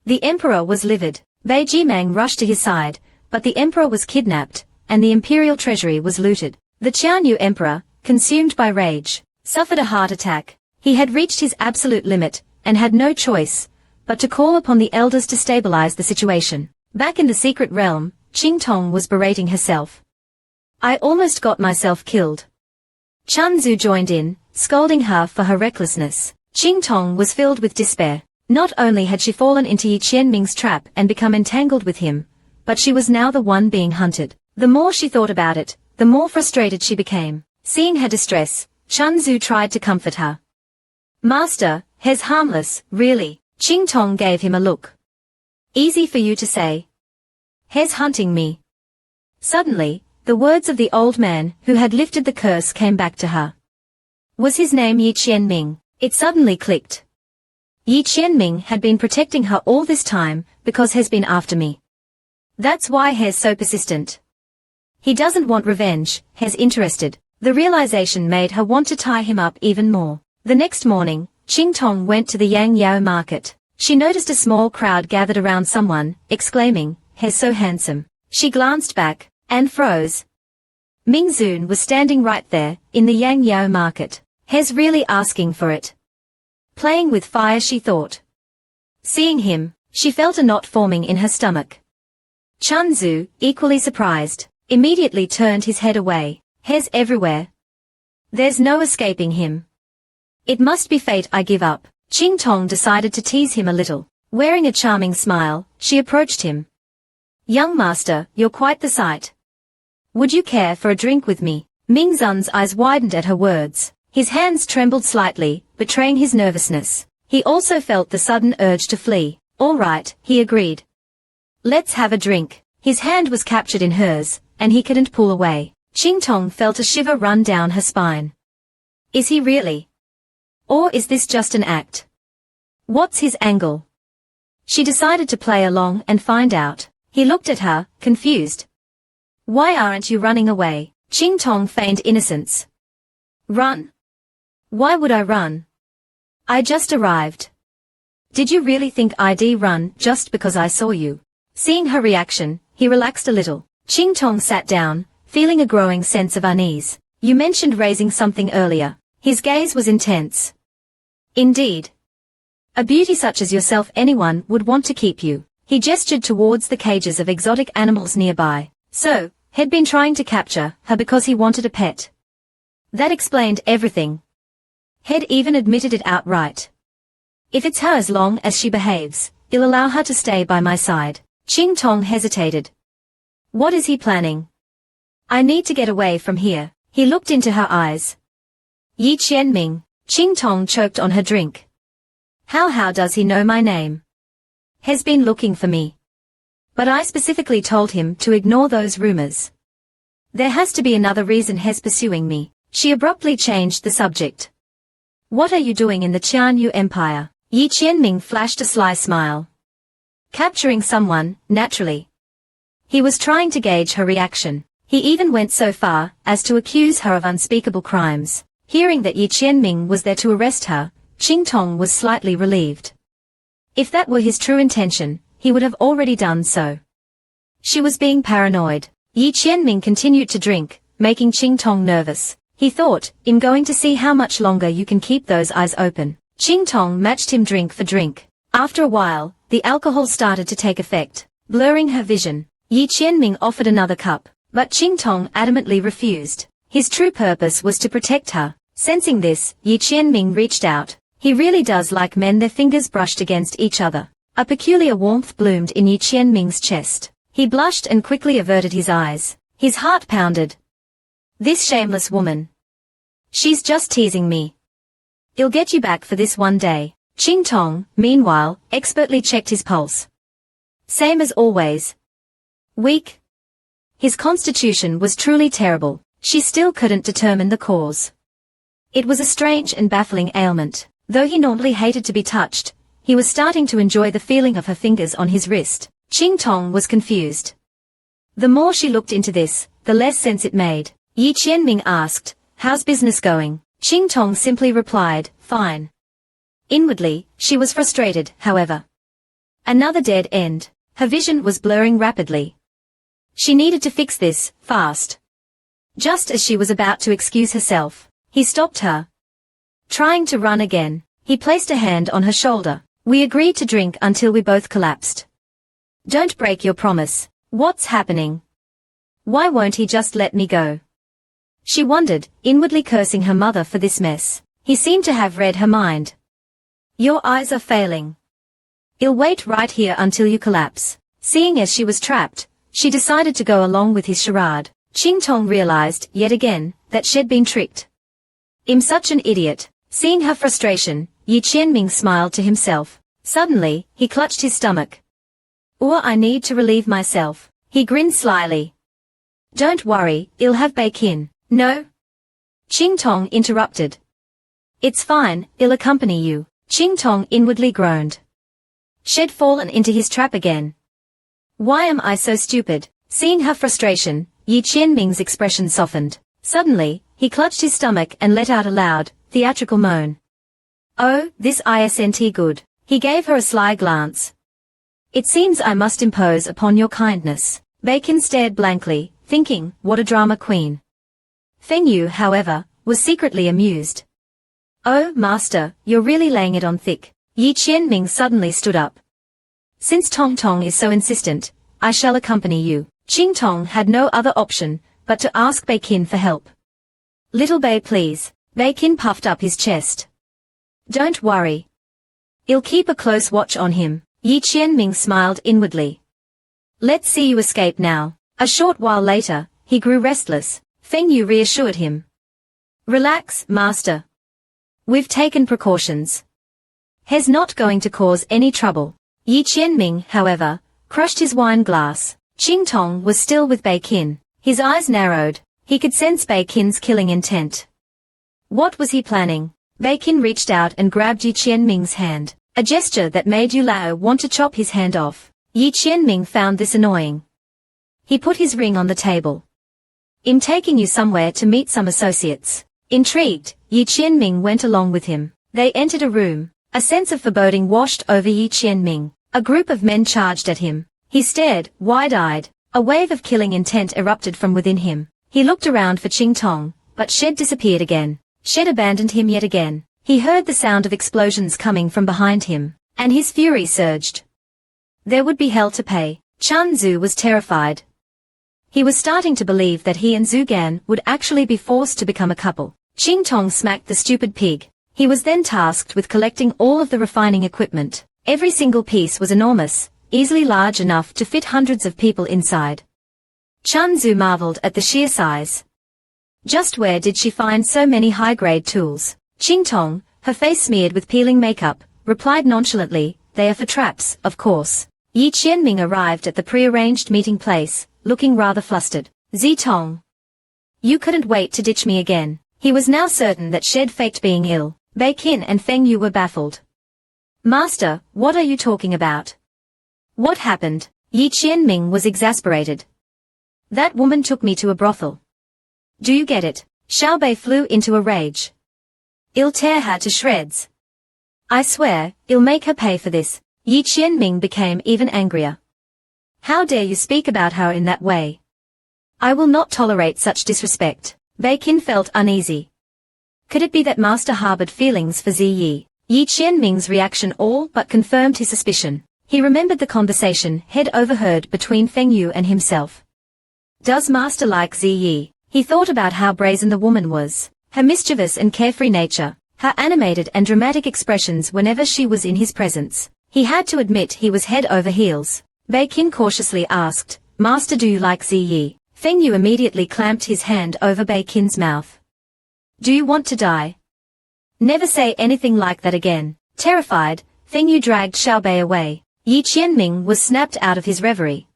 Speaker 1: The Emperor was livid. Bei Jimang rushed to his side, but the Emperor was kidnapped, and the Imperial treasury was looted. The Qianyu Emperor, consumed by rage, suffered a heart attack. He had reached his absolute limit, and had no choice but to call upon the eldest to stabilize the situation. Back in the secret realm, Qingtong was berating herself. I almost got myself killed. Chunzu joined in, scolding her for her recklessness. Qingtong was filled with despair. Not only had she fallen into Yi Qianming's trap and become entangled with him, but she was now the one being hunted. The more she thought about it, the more frustrated she became. Seeing her distress, Chunzu tried to comfort her. Master, he's harmless, really. Qingtong gave him a look. Easy for you to say. He's hunting me. Suddenly, the words of the old man who had lifted the curse came back to her. Was his name Yi Qianming? It suddenly clicked. Yi Qianming had been protecting her all this time because he's been after me. That's why he's so persistent. He doesn't want revenge, he's interested. The realization made her want to tie him up even more. The next morning, Qingtong went to the Yang Yao market. She noticed a small crowd gathered around someone, exclaiming, he's so handsome. She glanced back, and froze. Mingzun was standing right there, in the Yang Yao market. He's really asking for it. Playing with fire, she thought. Seeing him, she felt a knot forming in her stomach. Chunzu, equally surprised, immediately turned his head away. He's everywhere. There's no escaping him. It must be fate. I give up. Qingtong decided to tease him a little. Wearing a charming smile, she approached him. Young master, you're quite the sight. Would you care for a drink with me? Mingzun's eyes widened at her words. His hands trembled slightly, betraying his nervousness. He also felt the sudden urge to flee. All right, he agreed. Let's have a drink. His hand was captured in hers, and he couldn't pull away. Qingtong felt a shiver run down her spine. Is he really? Or is this just an act? What's his angle? She decided to play along and find out. He looked at her, confused. Why aren't you running away? Qingtong feigned innocence. Run? Why would I run? I just arrived. Did you really think I'd run just because I saw you? Seeing her reaction, he relaxed a little. Qingtong sat down, feeling a growing sense of unease. You mentioned raising something earlier. His gaze was intense. Indeed. A beauty such as yourself anyone would want to keep you. He gestured towards the cages of exotic animals nearby. So, he'd been trying to capture her because he wanted a pet. That explained everything. He'd even admitted it outright. If it's her as long as she behaves, I'll allow her to stay by my side. Qingtong hesitated. What is he planning? I need to get away from here. He looked into her eyes. Yi Qianming. Qingtong choked on her drink. How does he know my name? Has been looking for me. But I specifically told him to ignore those rumors. There has to be another reason he's pursuing me. She abruptly changed the subject. What are you doing in the Qianyu Empire? Yi Qianming flashed a sly smile. Capturing someone, naturally. He was trying to gauge her reaction. He even went so far as to accuse her of unspeakable crimes. Hearing that Yi Qianming was there to arrest her, Qingtong was slightly relieved. If that were his true intention, he would have already done so. She was being paranoid. Yi Qianming continued to drink, making Qingtong nervous. He thought, I'm going to see how much longer you can keep those eyes open. Qingtong matched him drink for drink. After a while, the alcohol started to take effect, blurring her vision. Yi Qianming offered another cup, but Qingtong adamantly refused. His true purpose was to protect her. Sensing this, Yi Qianming reached out. He really does like men, their fingers brushed against each other. A peculiar warmth bloomed in Yi Qianming's chest. He blushed and quickly averted his eyes. His heart pounded. This shameless woman. She's just teasing me. I'll get you back for this one day. Qingtong, meanwhile, expertly checked his pulse. Same as always. Weak. His constitution was truly terrible. She still couldn't determine the cause. It was a strange and baffling ailment. Though he normally hated to be touched, he was starting to enjoy the feeling of her fingers on his wrist. Qingtong was confused. The more she looked into this, the less sense it made. Yi Qianming asked, how's business going? Qingtong simply replied, fine. Inwardly, she was frustrated, however. Another dead end. Her vision was blurring rapidly. She needed to fix this, fast. Just as she was about to excuse herself, he stopped her. Trying to run again, he placed a hand on her shoulder. We agreed to drink until we both collapsed. Don't break your promise. What's happening? Why won't he just let me go? She wondered, inwardly cursing her mother for this mess. He seemed to have read her mind. Your eyes are failing. I'll wait right here until you collapse. Seeing as she was trapped, she decided to go along with his charade. Qingtong realized, yet again, that she'd been tricked. I'm such an idiot. Seeing her frustration, Yi Qianming smiled to himself. Suddenly, he clutched his stomach. I need to relieve myself. He grinned slyly. Don't worry, I'll have bacon. No? Qingtong interrupted. It's fine, I'll accompany you. Qingtong inwardly groaned. She'd fallen into his trap again. Why am I so stupid? Seeing her frustration, Yi Qianming's expression softened. Suddenly, he clutched his stomach and let out a loud, theatrical moan. Oh, this isn't good. He gave her a sly glance. It seems I must impose upon your kindness. Bacon stared blankly, thinking, what a drama queen. Feng Yu, however, was secretly amused. Oh, master, you're really laying it on thick. Yi Qianming suddenly stood up. Since Tong Tong is so insistent, I shall accompany you. Qingtong had no other option but to ask Bacon for help. Little Bay, please. Bacon puffed up his chest. Don't worry. I'll keep a close watch on him. Yi Qianming smiled inwardly. Let's see you escape now. A short while later, he grew restless. Feng Yu reassured him. Relax, master. We've taken precautions. He's not going to cause any trouble. Yi Qianming, however, crushed his wine glass. Qingtong was still with Bacon. His eyes narrowed. He could sense Bacon's killing intent. What was he planning? Bacon reached out and grabbed Yi Qianming's hand, a gesture that made Yu Lao want to chop his hand off. Yi Qianming found this annoying. He put his ring on the table. "I'm taking you somewhere to meet some associates." Intrigued, Yi Qianming went along with him. They entered a room. A sense of foreboding washed over Yi Qianming. A group of men charged at him. He stared, wide-eyed. A wave of killing intent erupted from within him. He looked around for Qingtong, but Shed disappeared again. Shed abandoned him yet again. He heard the sound of explosions coming from behind him, and his fury surged. There would be hell to pay. Chan Zhu was terrified. He was starting to believe that he and Zhu Gan would actually be forced to become a couple. Qingtong smacked the stupid pig. He was then tasked with collecting all of the refining equipment. Every single piece was enormous, easily large enough to fit hundreds of people inside. Chan Zhu marveled at the sheer size. Just where did she find so many high-grade tools? Qingtong, her face smeared with peeling makeup, replied nonchalantly, "They are for traps, of course." Yi Qianming arrived at the prearranged meeting place, looking rather flustered. "Zitong, you couldn't wait to ditch me again." He was now certain that Shed faked being ill. Bei Qin and Feng Yu were baffled. "Master, what are you talking about? What happened?" Yi Qianming was exasperated. "That woman took me to a brothel. Do you get it?" Xiao Bei flew into a rage. "I'll tear her to shreds. I swear, I'll make her pay for this." Yi Qianming became even angrier. "How dare you speak about her in that way? I will not tolerate such disrespect." Bei Qin felt uneasy. Could it be that Master harbored feelings for Ziyi? Yi Qianming's reaction all but confirmed his suspicion. He remembered the conversation he'd overheard between Feng Yu and himself. Does Master like Ziyi? He thought about how brazen the woman was, her mischievous and carefree nature, her animated and dramatic expressions whenever she was in his presence. He had to admit he was head over heels. Bei Qin cautiously asked, "Master, do you like Ziyi?" Feng Yu immediately clamped his hand over Bei Qin's mouth. "Do you want to die? Never say anything like that again." Terrified, Feng Yu dragged Xiao Bei away. Yi Qianming was snapped out of his reverie.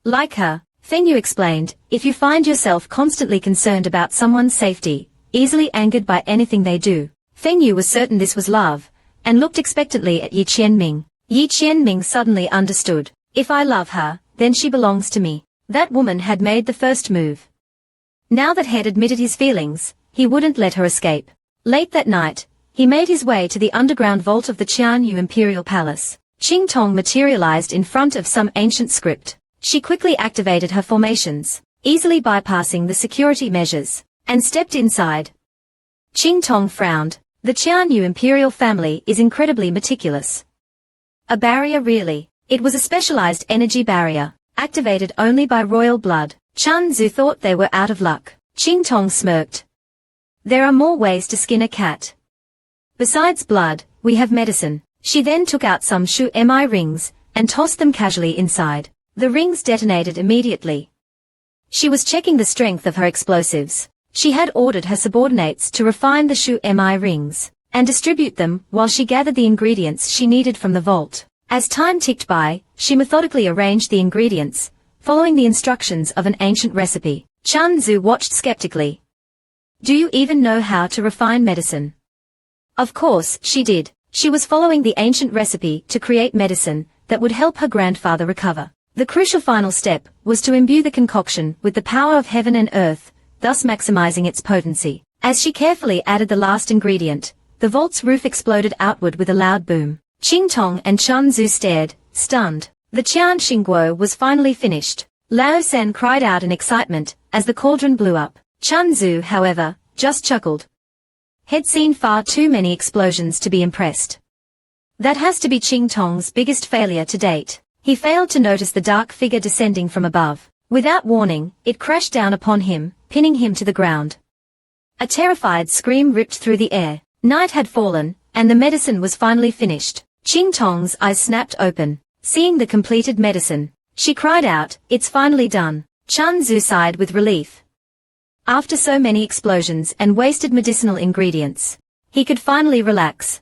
Speaker 1: "Like her," Feng Yu explained, "if you find yourself constantly concerned about someone's safety, easily angered by anything they do." Feng Yu was certain this was love, and looked expectantly at Yi Qianming. Yi Qianming suddenly understood. If I love her, then she belongs to me. That woman had made the first move. Now that he'd admitted his feelings, he wouldn't let her escape. Late that night, he made his way to the underground vault of the Qianyu Imperial Palace. Qingtong materialized in front of some ancient script. She quickly activated her formations, easily bypassing the security measures, and stepped inside. Qingtong frowned. The Qianyu Imperial family is incredibly meticulous. A barrier really. It was a specialized energy barrier, activated only by royal blood. Chan Zhu thought they were out of luck. Qingtong smirked. There are more ways to skin a cat. Besides blood, we have medicine. She then took out some shu mi rings, and tossed them casually inside. The rings detonated immediately. She was checking the strength of her explosives. She had ordered her subordinates to refine the shu mi rings, and distribute them while she gathered the ingredients she needed from the vault. As time ticked by, she methodically arranged the ingredients, following the instructions of an ancient recipe. Chan Zhu watched skeptically. Do you even know how to refine medicine? Of course, she did. She was following the ancient recipe to create medicine that would help her grandfather recover. The crucial final step was to imbue the concoction with the power of heaven and earth, thus maximizing its potency. As she carefully added the last ingredient, the vault's roof exploded outward with a loud boom. Qingtong and Chan Zhu stared, stunned. The Qian Xingguo was finally finished. Lao Sen cried out in excitement as the cauldron blew up. Chan Zhu, however, just chuckled. He'd seen far too many explosions to be impressed. That has to be Qingtong's biggest failure to date. He failed to notice the dark figure descending from above. Without warning, it crashed down upon him, pinning him to the ground. A terrified scream ripped through the air. Night had fallen, and the medicine was finally finished. Qingtong's eyes snapped open. Seeing the completed medicine, she cried out, "It's finally done." Chan Zhu sighed with relief. After so many explosions and wasted medicinal ingredients, he could finally relax.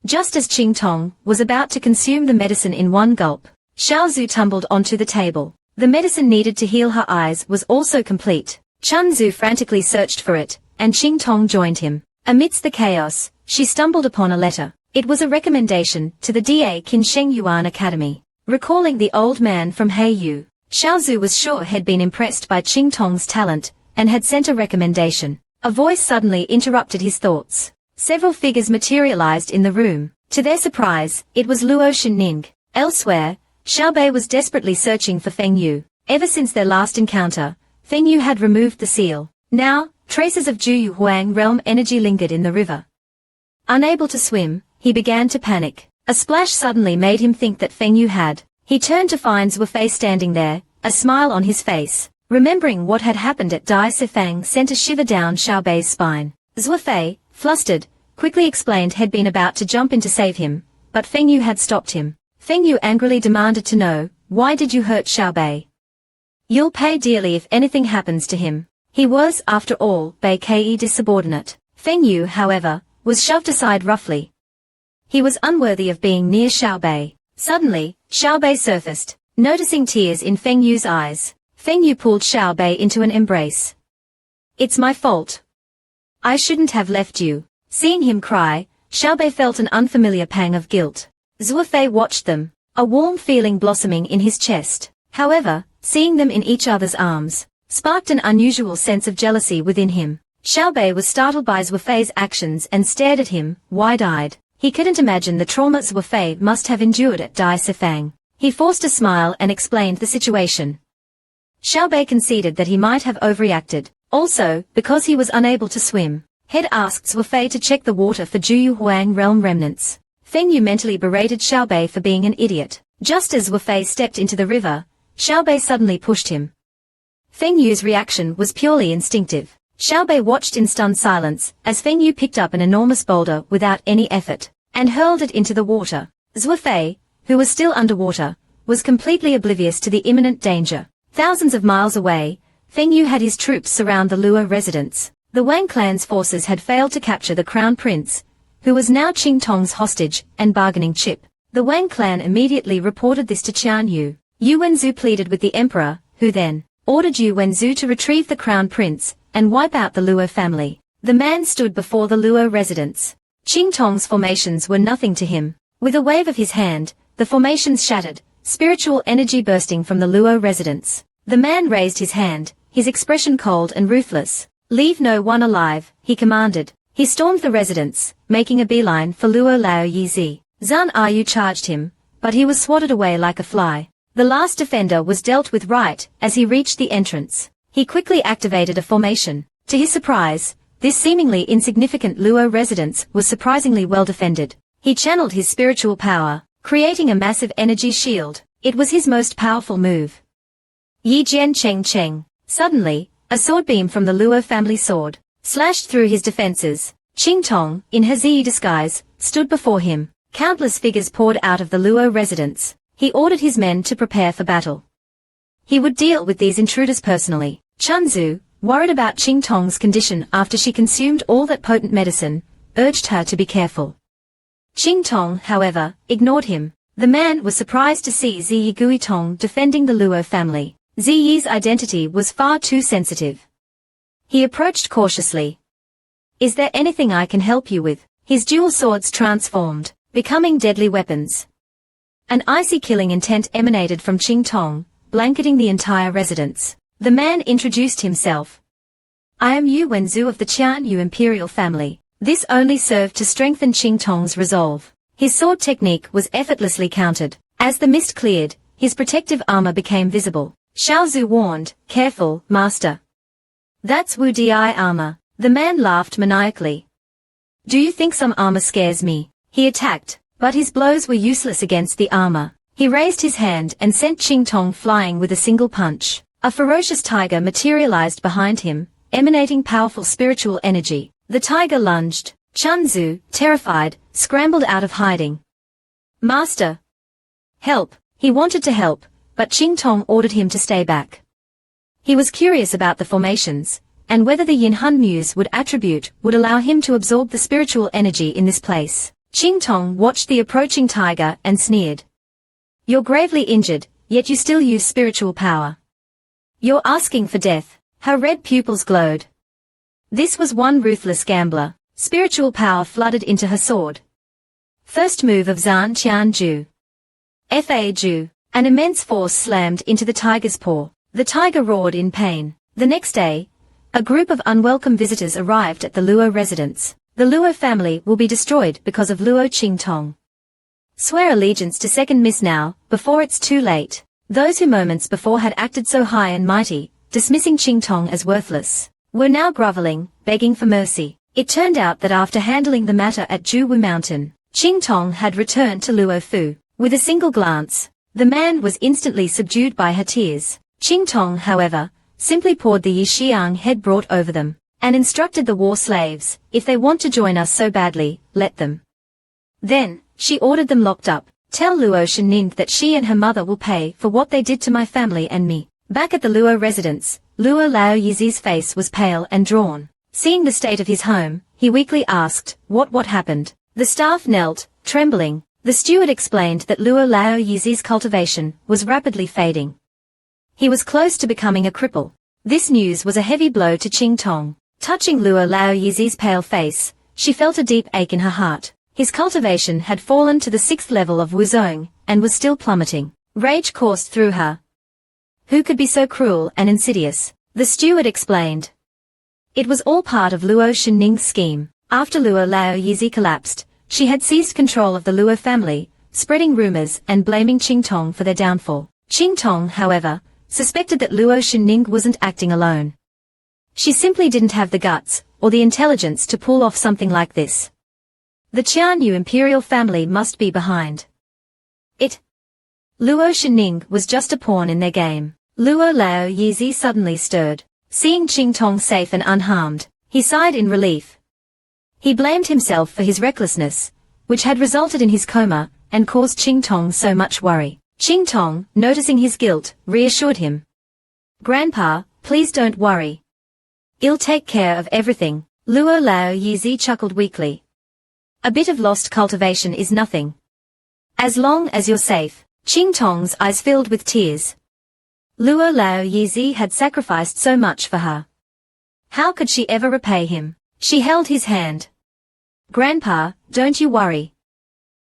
Speaker 1: Just as Qingtong was about to consume the medicine in one gulp, Xiao Zhu tumbled onto the table. The medicine needed to heal her eyes was also complete. Chan Zhu frantically searched for it, and Qingtong joined him. Amidst the chaos, she stumbled upon a letter. It was a recommendation to the Da Qin Sheng Yuan Academy. Recalling the old man from Heiyu, Xiaozu was sure had been impressed by Qingtong's talent, and had sent a recommendation. A voice suddenly interrupted his thoughts. Several figures materialized in the room. To their surprise, it was Luo Qingtong. Elsewhere, Xiaobei was desperately searching for Feng Yu. Ever since their last encounter, Feng Yu had removed the seal. Now, traces of Juyu Huang realm energy lingered in the river. Unable to swim, he began to panic. A splash suddenly made him think that Feng Yu had. He turned to find Zhu Fei standing there, a smile on his face. Remembering what had happened at Dai Sifang sent a shiver down Xiaobei's spine. Zhu Fei, flustered, quickly explained had been about to jump in to save him, but Feng Yu had stopped him. Feng Yu angrily demanded to know, why did you hurt Xiaobei? You'll pay dearly if anything happens to him. He was, after all, Bei Ke's subordinate. Feng Yu, however, was shoved aside roughly. He was unworthy of being near Xiaobei. Suddenly, Xiaobei surfaced. Noticing tears in Feng Yu's eyes, Feng Yu pulled Xiaobei into an embrace. It's my fault. I shouldn't have left you. Seeing him cry, Xiaobei felt an unfamiliar pang of guilt. Zhu Fei watched them, a warm feeling blossoming in his chest. However, seeing them in each other's arms, sparked an unusual sense of jealousy within him. Xiaobei was startled by Zhu Fei's actions and stared at him, wide-eyed. He couldn't imagine the trauma Zhu Fei must have endured at Dai Sifang. He forced a smile and explained the situation. Xiaobei conceded that he might have overreacted. Also, because he was unable to swim, had asked Zhu Fei to check the water for Juyu Huang realm remnants. Feng Yu mentally berated Xiaobei for being an idiot. Just as Zhu Fei stepped into the river, Xiaobei suddenly pushed him. Feng Yu's reaction was purely instinctive. Xiaobei watched in stunned silence as Feng Yu picked up an enormous boulder without any effort, and hurled it into the water. Zhu Fei, who was still underwater, was completely oblivious to the imminent danger. Thousands of miles away, Feng Yu had his troops surround the Luo residence. The Wang clan's forces had failed to capture the crown prince, who was now Qingtong's hostage and bargaining chip. The Wang clan immediately reported this to Qian Yu. Yu Wenzhou pleaded with the emperor, who then ordered Yu Wenzhou to retrieve the crown prince and wipe out the Luo family. The man stood before the Luo residence. Qingtong's formations were nothing to him. With a wave of his hand, the formations shattered, spiritual energy bursting from the Luo residence. The man raised his hand, his expression cold and ruthless. Leave no one alive, he commanded. He stormed the residence, making a beeline for Luo Lao Yizi. Zhan Ayu charged him, but he was swatted away like a fly. The last defender was dealt with right as he reached the entrance. He quickly activated a formation. To his surprise, this seemingly insignificant Luo residence was surprisingly well defended. He channeled his spiritual power, creating a massive energy shield. It was his most powerful move. Yi Jian Cheng Cheng. Suddenly, a sword beam from the Luo family sword slashed through his defenses. Qingtong, in Hazi disguise, stood before him. Countless figures poured out of the Luo residence. He ordered his men to prepare for battle. He would deal with these intruders personally. Chunzu, worried about Qingtong's condition after she consumed all that potent medicine, urged her to be careful. Qingtong, however, ignored him. The man was surprised to see Ziyi Guitong defending the Luo family. Ziyi's identity was far too sensitive. He approached cautiously. Is there anything I can help you with? His dual swords transformed, becoming deadly weapons. An icy killing intent emanated from Qingtong, blanketing the entire residence. The man introduced himself. I am Yu Wenzhou of the Qian Yu imperial family. This only served to strengthen Qingtong's resolve. His sword technique was effortlessly countered. As the mist cleared, his protective armor became visible. Xiaozu warned, careful, master. That's Wu Di armor. The man laughed maniacally. Do you think some armor scares me? He attacked, but his blows were useless against the armor. He raised his hand and sent Qingtong flying with a single punch. A ferocious tiger materialized behind him, emanating powerful spiritual energy. The tiger lunged. Chunzu, terrified, scrambled out of hiding. Master! Help! He wanted to help, but Qingtong ordered him to stay back. He was curious about the formations, and whether the Yinhun Muse would allow him to absorb the spiritual energy in this place. Qingtong watched the approaching tiger and sneered. You're gravely injured, yet you still use spiritual power. You're asking for death. Her red pupils glowed. This was one ruthless gambler. Spiritual power flooded into her sword. First move of Zhan Qianju. Fa Ju. An immense force slammed into the tiger's paw. The tiger roared in pain. The next day, a group of unwelcome visitors arrived at the Luo residence. The Luo family will be destroyed because of Luo Qingtong. Swear allegiance to second miss now, before it's too late. Those who moments before had acted so high and mighty, dismissing Qingtong as worthless, were now groveling, begging for mercy. It turned out that after handling the matter at Juwu Mountain, Qingtong had returned to Luo Fu. With a single glance, the man was instantly subdued by her tears. Qingtong, however, simply poured the Yixiang head brought over them, and instructed the war slaves, if they want to join us so badly, let them. Then, she ordered them locked up. Tell Luo Qingtong that she and her mother will pay for what they did to my family and me. Back at the Luo residence, Luo Lao Yizi's face was pale and drawn. Seeing the state of his home, he weakly asked, what happened? The staff knelt, trembling. The steward explained that Luo Lao Yizi's cultivation was rapidly fading. He was close to becoming a cripple. This news was a heavy blow to Qingtong. Touching Luo Lao Yizi's pale face, she felt a deep ache in her heart. His cultivation had fallen to the 6th level of Wuzong, and was still plummeting. Rage coursed through her. Who could be so cruel and insidious? The steward explained. It was all part of Luo Qingtong's scheme. After Luo Lao Yizi collapsed, she had seized control of the Luo family, spreading rumors and blaming Qingtong for their downfall. Qingtong, however, suspected that Luo Qingtong wasn't acting alone. She simply didn't have the guts, or the intelligence to pull off something like this. The Qianyu imperial family must be behind it. Luo Qingtong was just a pawn in their game. Luo Lao Yizi suddenly stirred. Seeing Qingtong safe and unharmed, he sighed in relief. He blamed himself for his recklessness, which had resulted in his coma, and caused Qingtong so much worry. Qingtong, noticing his guilt, reassured him. Grandpa, please don't worry. I'll take care of everything. Luo Lao Yizi chuckled weakly. A bit of lost cultivation is nothing. As long as you're safe. Qingtong's eyes filled with tears. Luo Lao Yizi had sacrificed so much for her. How could she ever repay him? She held his hand. Grandpa, don't you worry.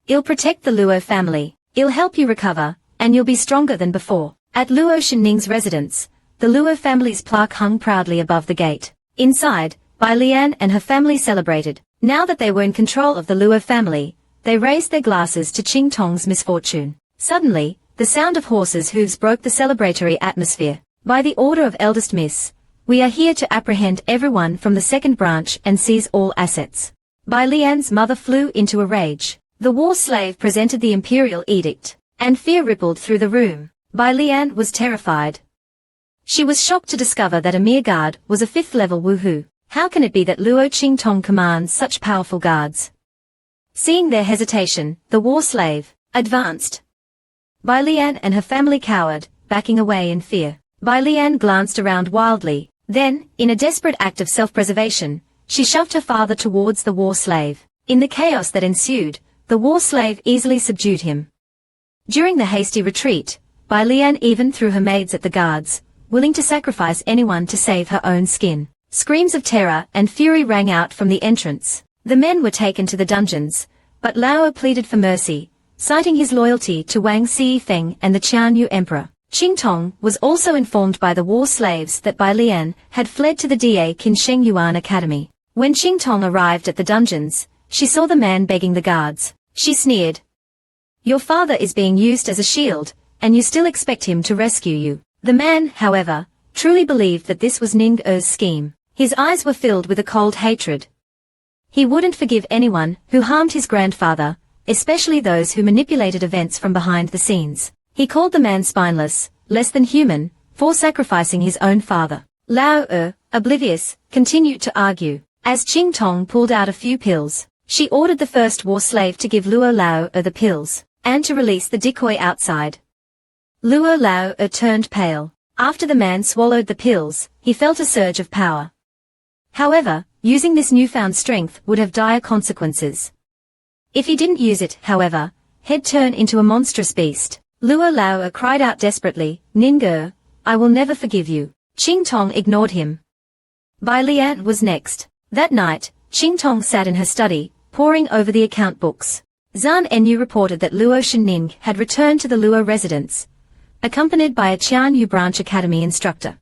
Speaker 1: I'll protect the Luo family. I'll help you recover, and you'll be stronger than before. At Luo Qingtong's residence, the Luo family's plaque hung proudly above the gate. Inside, Bai Lian and her family celebrated. Now that they were in control of the Luo family, they raised their glasses to Qingtong's misfortune. Suddenly, the sound of horses' hooves broke the celebratory atmosphere. By the order of eldest miss, we are here to apprehend everyone from the second branch and seize all assets. Bai Lian's mother flew into a rage. The war slave presented the imperial edict, and fear rippled through the room. Bai Lian was terrified. She was shocked to discover that a mere guard was a 5th level woohoo. How can it be that Luo Qingtong commands such powerful guards? Seeing their hesitation, the war slave advanced. Bai Lian and her family cowered, backing away in fear. Bai Lian glanced around wildly. Then, in a desperate act of self-preservation, she shoved her father towards the war slave. In the chaos that ensued, the war slave easily subdued him. During the hasty retreat, Bai Lian even threw her maids at the guards, willing to sacrifice anyone to save her own skin. Screams of terror and fury rang out from the entrance. The men were taken to the dungeons, but Lao pleaded for mercy, citing his loyalty to Wang Xifeng and the Qianyu emperor. Qingtong was also informed by the war slaves that Bai Lian had fled to the Da Qinsheng Yuan Academy. When Qingtong arrived at the dungeons, she saw the man begging the guards. She sneered. Your father is being used as a shield, and you still expect him to rescue you. The man, however, truly believed that this was Ning Er's scheme. His eyes were filled with a cold hatred. He wouldn't forgive anyone who harmed his grandfather, especially those who manipulated events from behind the scenes. He called the man spineless, less than human, for sacrificing his own father. Lao oblivious, continued to argue. As Qingtong pulled out a few pills, she ordered the first war slave to give Luo Lao the pills, and to release the decoy outside. Luo Lao turned pale. After the man swallowed the pills, he felt a surge of power. However, using this newfound strength would have dire consequences. If he didn't use it, however, he'd turn into a monstrous beast. Luo Lao cried out desperately, Ning I will never forgive you. Qingtong ignored him. Bai Lian was next. That night, Qingtong sat in her study, poring over the account books. Zhan Enyu reported that Luo Qingtong had returned to the Luo residence, accompanied by a Qianyu branch academy instructor.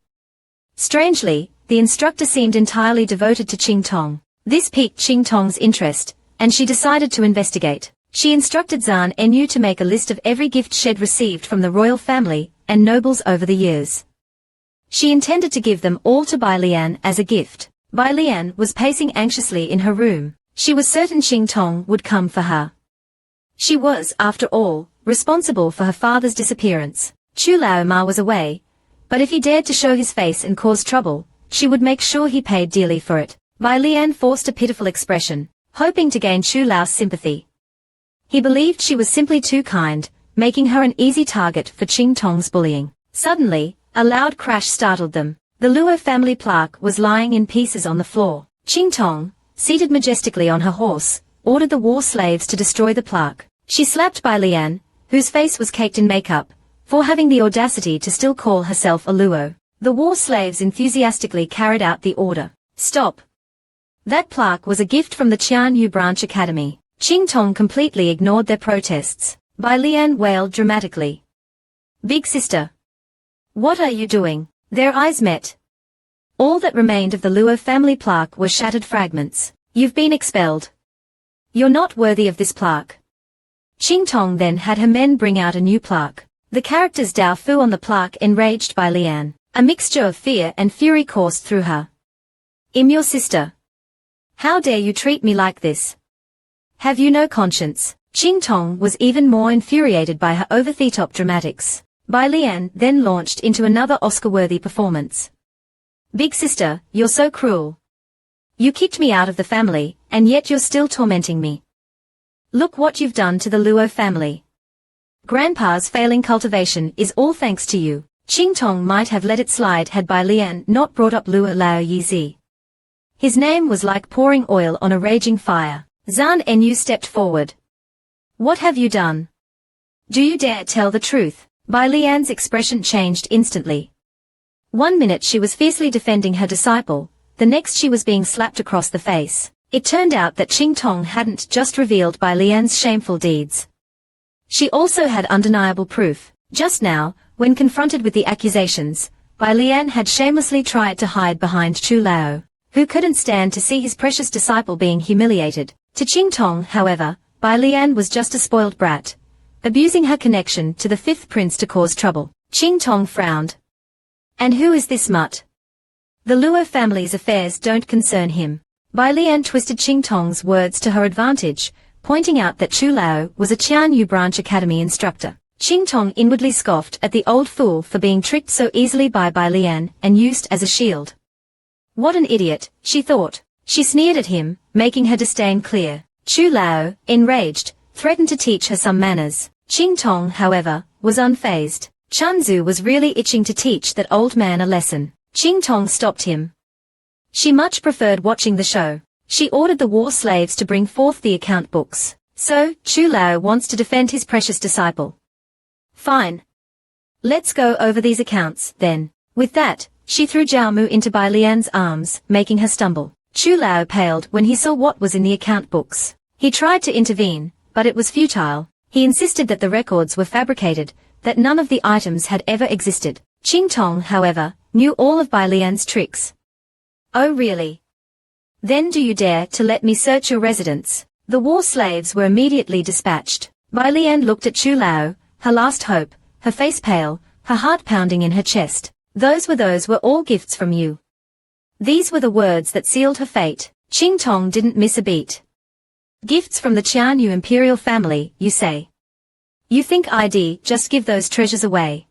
Speaker 1: Strangely, the instructor seemed entirely devoted to Qingtong. This piqued Qingtong's interest, and she decided to investigate. She instructed Zhan Enyu to make a list of every gift she'd received from the royal family and nobles over the years. She intended to give them all to Bai Lian as a gift. Bai Lian was pacing anxiously in her room. She was certain Qingtong would come for her. She was, after all, responsible for her father's disappearance. Chu Lao Ma was away, but if he dared to show his face and cause trouble, she would make sure he paid dearly for it. Bai Lian forced a pitiful expression, hoping to gain Chu Lao's sympathy. He believed she was simply too kind, making her an easy target for Qingtong's bullying. Suddenly, a loud crash startled them. The Luo family plaque was lying in pieces on the floor. Qingtong, seated majestically on her horse, ordered the war slaves to destroy the plaque. She slapped Bai Lian, whose face was caked in makeup, for having the audacity to still call herself a Luo. The war slaves enthusiastically carried out the order. Stop! That plaque was a gift from the Qianyu branch academy. Qingtong completely ignored their protests. Bai Lian wailed dramatically. Big sister. What are you doing? Their eyes met. All that remained of the Luo family plaque were shattered fragments. You've been expelled. You're not worthy of this plaque. Qingtong then had her men bring out a new plaque. The characters Dao Fu on the plaque enraged Bai Lian. A mixture of fear and fury coursed through her. I'm your sister. How dare you treat me like this? Have you no conscience? Qingtong was even more infuriated by her over-the-top dramatics. Bai Lian then launched into another Oscar-worthy performance. Big sister, you're so cruel. You kicked me out of the family, and yet you're still tormenting me. Look what you've done to the Luo family. Grandpa's failing cultivation is all thanks to you. Qingtong might have let it slide had Bai Lian not brought up Luo Lao Yizi. His name was like pouring oil on a raging fire. Zhan Enyu stepped forward. What have you done? Do you dare tell the truth? Bai Lian's expression changed instantly. 1 minute she was fiercely defending her disciple, the next she was being slapped across the face. It turned out that Qingtong hadn't just revealed Bai Lian's shameful deeds. She also had undeniable proof. Just now, when confronted with the accusations, Bai Lian had shamelessly tried to hide behind Chu Lao, who couldn't stand to see his precious disciple being humiliated. To Qingtong, however, Bai Lian was just a spoiled brat, abusing her connection to the fifth prince to cause trouble. Qingtong frowned. And who is this mutt? The Luo family's affairs don't concern him. Bai Lian twisted Qingtong's words to her advantage, pointing out that Chu Lao was a Qianyu branch academy instructor. Qingtong inwardly scoffed at the old fool for being tricked so easily by Bai Lian and used as a shield. What an idiot, she thought. She sneered at him, making her disdain clear. Chu Lao, enraged, threatened to teach her some manners. Qingtong, however, was unfazed. Chunzu was really itching to teach that old man a lesson. Qingtong stopped him. She much preferred watching the show. She ordered the war slaves to bring forth the account books. So, Chu Lao wants to defend his precious disciple. Fine. Let's go over these accounts, then. With that, she threw Jiaomu into Bai Lian's arms, making her stumble. Chu Lao paled when he saw what was in the account books. He tried to intervene, but it was futile. He insisted that the records were fabricated, that none of the items had ever existed. Qingtong, however, knew all of Bai Lian's tricks. Oh really? Then do you dare to let me search your residence? The war slaves were immediately dispatched. Bai Lian looked at Chu Lao, her last hope, her face pale, her heart pounding in her chest. Those were all gifts from you. These were the words that sealed her fate. Qingtong didn't miss a beat. Gifts from the Qianyu imperial family, you say? You think I'd just give those treasures away?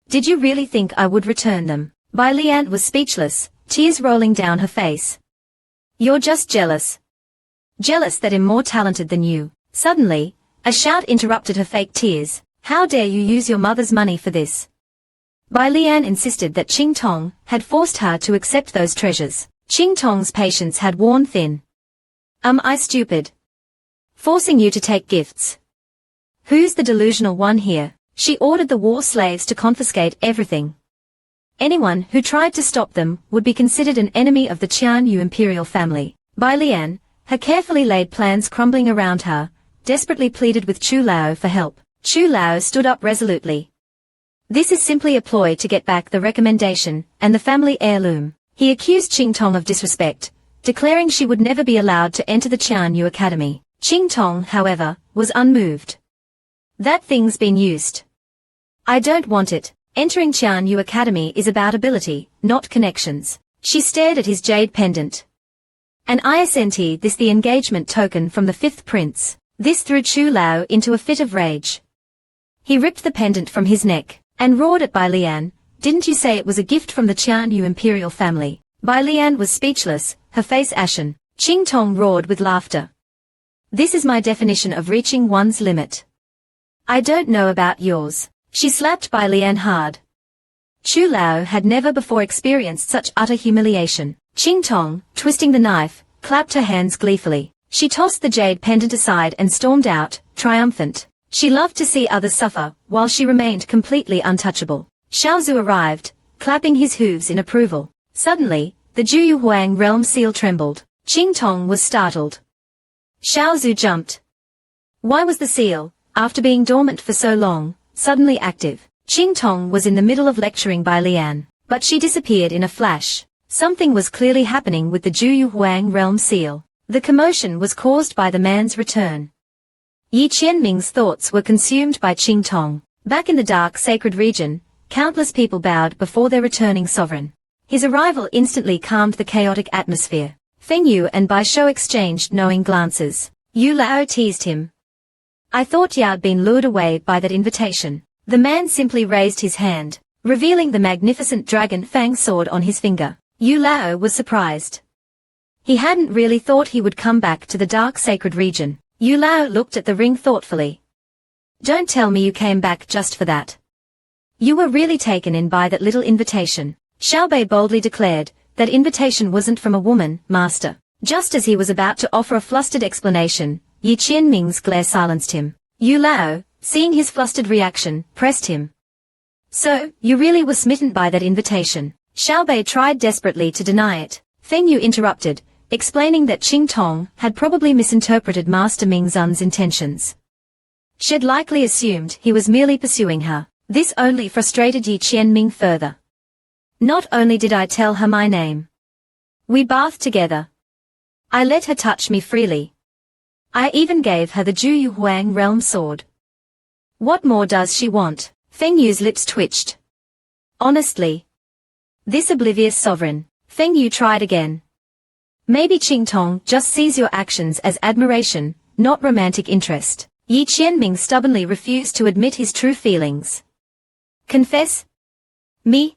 Speaker 1: Did you really think I would return them? Bai Lian was speechless, tears rolling down her face. You're just jealous. Jealous that I'm more talented than you. Suddenly, a shout interrupted her fake tears. How dare you use your mother's money for this? Bai Lian insisted that Qingtong had forced her to accept those treasures. Qingtong's patience had worn thin. I stupid? Forcing you to take gifts. Who's the delusional one here? She ordered the war slaves to confiscate everything. Anyone who tried to stop them would be considered an enemy of the Qianyu imperial family. Bai Lian, her carefully laid plans crumbling around her, desperately pleaded with Chu Lao for help. Chu Lao stood up resolutely. This is simply a ploy to get back the recommendation and the family heirloom. He accused Qingtong of disrespect, declaring she would never be allowed to enter the Qianyu Academy. Qingtong, however, was unmoved. That thing's been used. I don't want it. Entering Qianyu Academy is about ability, not connections. She stared at his jade pendant. And isn't this the engagement token from the fifth prince? This threw Chu Lao into a fit of rage. He ripped the pendant from his neck and roared at Bai Lian. Didn't you say it was a gift from the Qianyu imperial family? Bai Lian was speechless, her face ashen. Qingtong roared with laughter. This is my definition of reaching one's limit. I don't know about yours. She slapped Bai Lian hard. Chu Lao had never before experienced such utter humiliation. Qingtong, twisting the knife, clapped her hands gleefully. She tossed the jade pendant aside and stormed out, triumphant. She loved to see others suffer, while she remained completely untouchable. Xiaozu arrived, clapping his hooves in approval. Suddenly, the Juyu Huang realm seal trembled. Qingtong was startled. Xiaozu jumped. Why was the seal, after being dormant for so long, suddenly active? Qingtong was in the middle of lecturing Bai Lian, but she disappeared in a flash. Something was clearly happening with the Juyu Huang realm seal. The commotion was caused by the man's return. Yi Qianming's thoughts were consumed by Qingtong. Back in the dark sacred region, countless people bowed before their returning sovereign. His arrival instantly calmed the chaotic atmosphere. Feng Yu and Bai Shou exchanged knowing glances. Yu Lao teased him. I thought you'd been lured away by that invitation. The man simply raised his hand, revealing the magnificent dragon fang sword on his finger. Yu Lao was surprised. He hadn't really thought he would come back to the dark sacred region. Yu Lao looked at the ring thoughtfully. Don't tell me you came back just for that. You were really taken in by that little invitation. Xiaobei boldly declared, that invitation wasn't from a woman, master. Just as he was about to offer a flustered explanation, Yi Qianming's glare silenced him. Yu Lao, seeing his flustered reaction, pressed him. So, you really were smitten by that invitation? Xiaobei tried desperately to deny it. Feng Yu interrupted, explaining that Qingtong had probably misinterpreted Master Mingzun's intentions. She'd likely assumed he was merely pursuing her. This only frustrated Yi Qianming further. Not only did I tell her my name. We bathed together. I let her touch me freely. I even gave her the Juyu Huang realm sword. What more does she want? Feng Yu's lips twitched. Honestly. This oblivious sovereign. Feng Yu tried again. Maybe Qingtong just sees your actions as admiration, not romantic interest. Yi Qianming stubbornly refused to admit his true feelings. Confess? Me?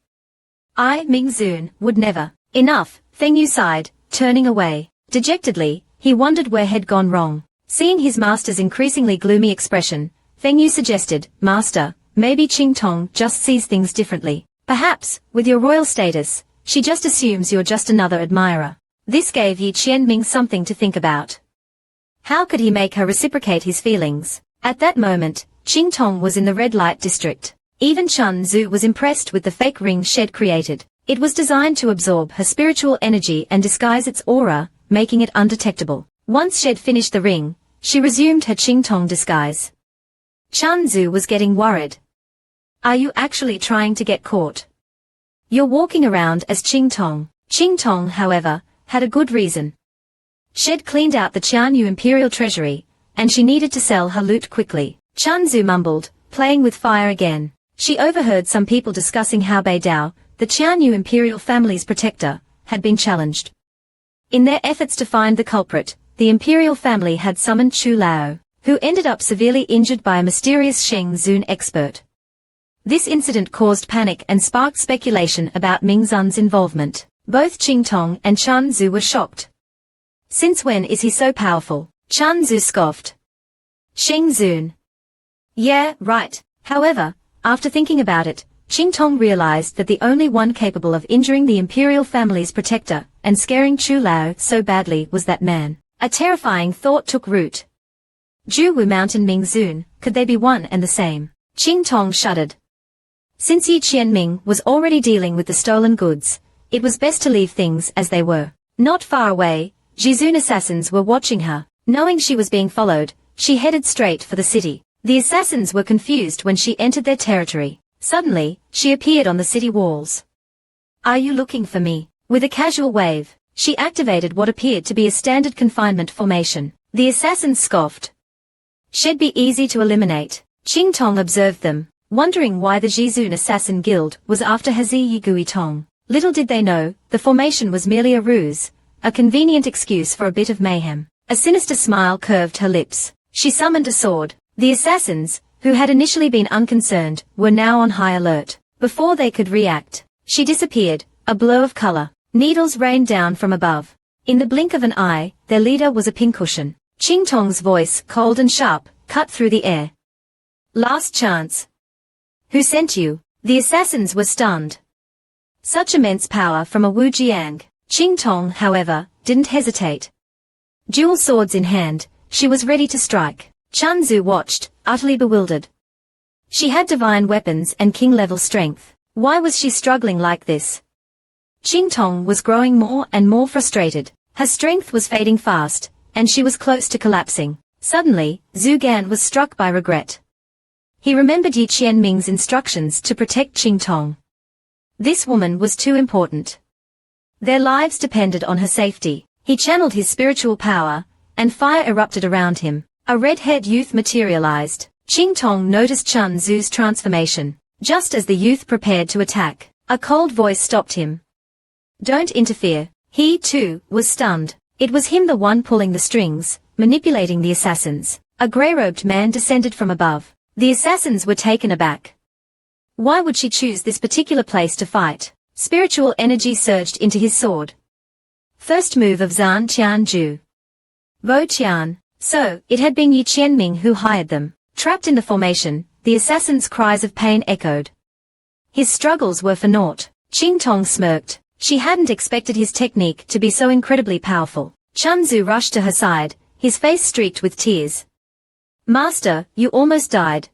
Speaker 1: I, Mingzun, would never. Enough, Feng Yu sighed, turning away. Dejectedly, he wondered where had gone wrong. Seeing his master's increasingly gloomy expression, Feng Yu suggested, Master, maybe Qingtong just sees things differently. Perhaps, with your royal status, she just assumes you're just another admirer. This gave Yi Qianming something to think about. How could he make her reciprocate his feelings? At that moment, Qingtong was in the red light district. Even Chun Zhu was impressed with the fake ring Shed created. It was designed to absorb her spiritual energy and disguise its aura, making it undetectable. Once Shed finished the ring, she resumed her Qingtong disguise. Chun Zhu was getting worried. Are you actually trying to get caught? You're walking around as Qingtong. Qingtong, however, had a good reason. Shed cleaned out the Qianyu imperial treasury, and she needed to sell her loot quickly. Chun Zhu mumbled, playing with fire again. She overheard some people discussing how Bei Dao, the Qianyu imperial family's protector, had been challenged. In their efforts to find the culprit, the imperial family had summoned Chu Lao, who ended up severely injured by a mysterious Sheng Zun expert. This incident caused panic and sparked speculation about Mingzun's involvement. Both Qingtong and Chun Zhu were shocked. Since when is he so powerful? Chun Zhu scoffed. Sheng Zun. Yeah, right. However, after thinking about it, Qingtong realized that the only one capable of injuring the imperial family's protector and scaring Chu Lao so badly was that man. A terrifying thought took root. Juwu Mountain Mingzun, could they be one and the same? Qingtong shuddered. Since Yi Qianming was already dealing with the stolen goods, it was best to leave things as they were. Not far away, Jizun assassins were watching her. Knowing she was being followed, she headed straight for the city. The assassins were confused when she entered their territory. Suddenly, she appeared on the city walls. Are you looking for me? With a casual wave, she activated what appeared to be a standard confinement formation. The assassins scoffed. She'd be easy to eliminate. Qingtong observed them, wondering why the Jizun Assassin Guild was after Hazi Yigui Tong. Little did they know, the formation was merely a ruse, a convenient excuse for a bit of mayhem. A sinister smile curved her lips. She summoned a sword. The assassins, who had initially been unconcerned, were now on high alert. Before they could react, she disappeared, a blow of color. Needles rained down from above. In the blink of an eye, their leader was a pincushion. Qingtong's voice, cold and sharp, cut through the air. Last chance. Who sent you? The assassins were stunned. Such immense power from a Wu Jiang. Qingtong, however, didn't hesitate. Dual swords in hand, she was ready to strike. Chunzu watched, utterly bewildered. She had divine weapons and king-level strength. Why was she struggling like this? Qingtong was growing more and more frustrated. Her strength was fading fast, and she was close to collapsing. Suddenly, Zhu Gan was struck by regret. He remembered Yi Qianming's instructions to protect Qingtong. This woman was too important. Their lives depended on her safety. He channeled his spiritual power, and fire erupted around him. A red-haired youth materialized. Qingtong noticed Chun Zu's transformation. Just as the youth prepared to attack, a cold voice stopped him. Don't interfere. He, too, was stunned. It was him, the one pulling the strings, manipulating the assassins. A grey-robed man descended from above. The assassins were taken aback. Why would she choose this particular place to fight? Spiritual energy surged into his sword. First move of Zhan Qianju. Bo Qian. So, it had been Yi Qianming who hired them. Trapped in the formation, the assassin's cries of pain echoed. His struggles were for naught. Qingtong smirked. She hadn't expected his technique to be so incredibly powerful. Chunzu rushed to her side, his face streaked with tears. Master, you almost died.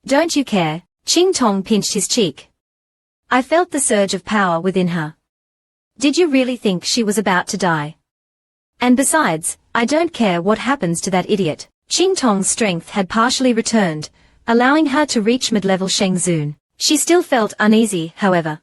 Speaker 1: Don't you care? Qingtong pinched his cheek. I felt the surge of power within her. Did you really think she was about to die? And besides, I don't care what happens to that idiot. Qingtong's strength had partially returned, allowing her to reach mid-level Shengzun. She still felt uneasy, however.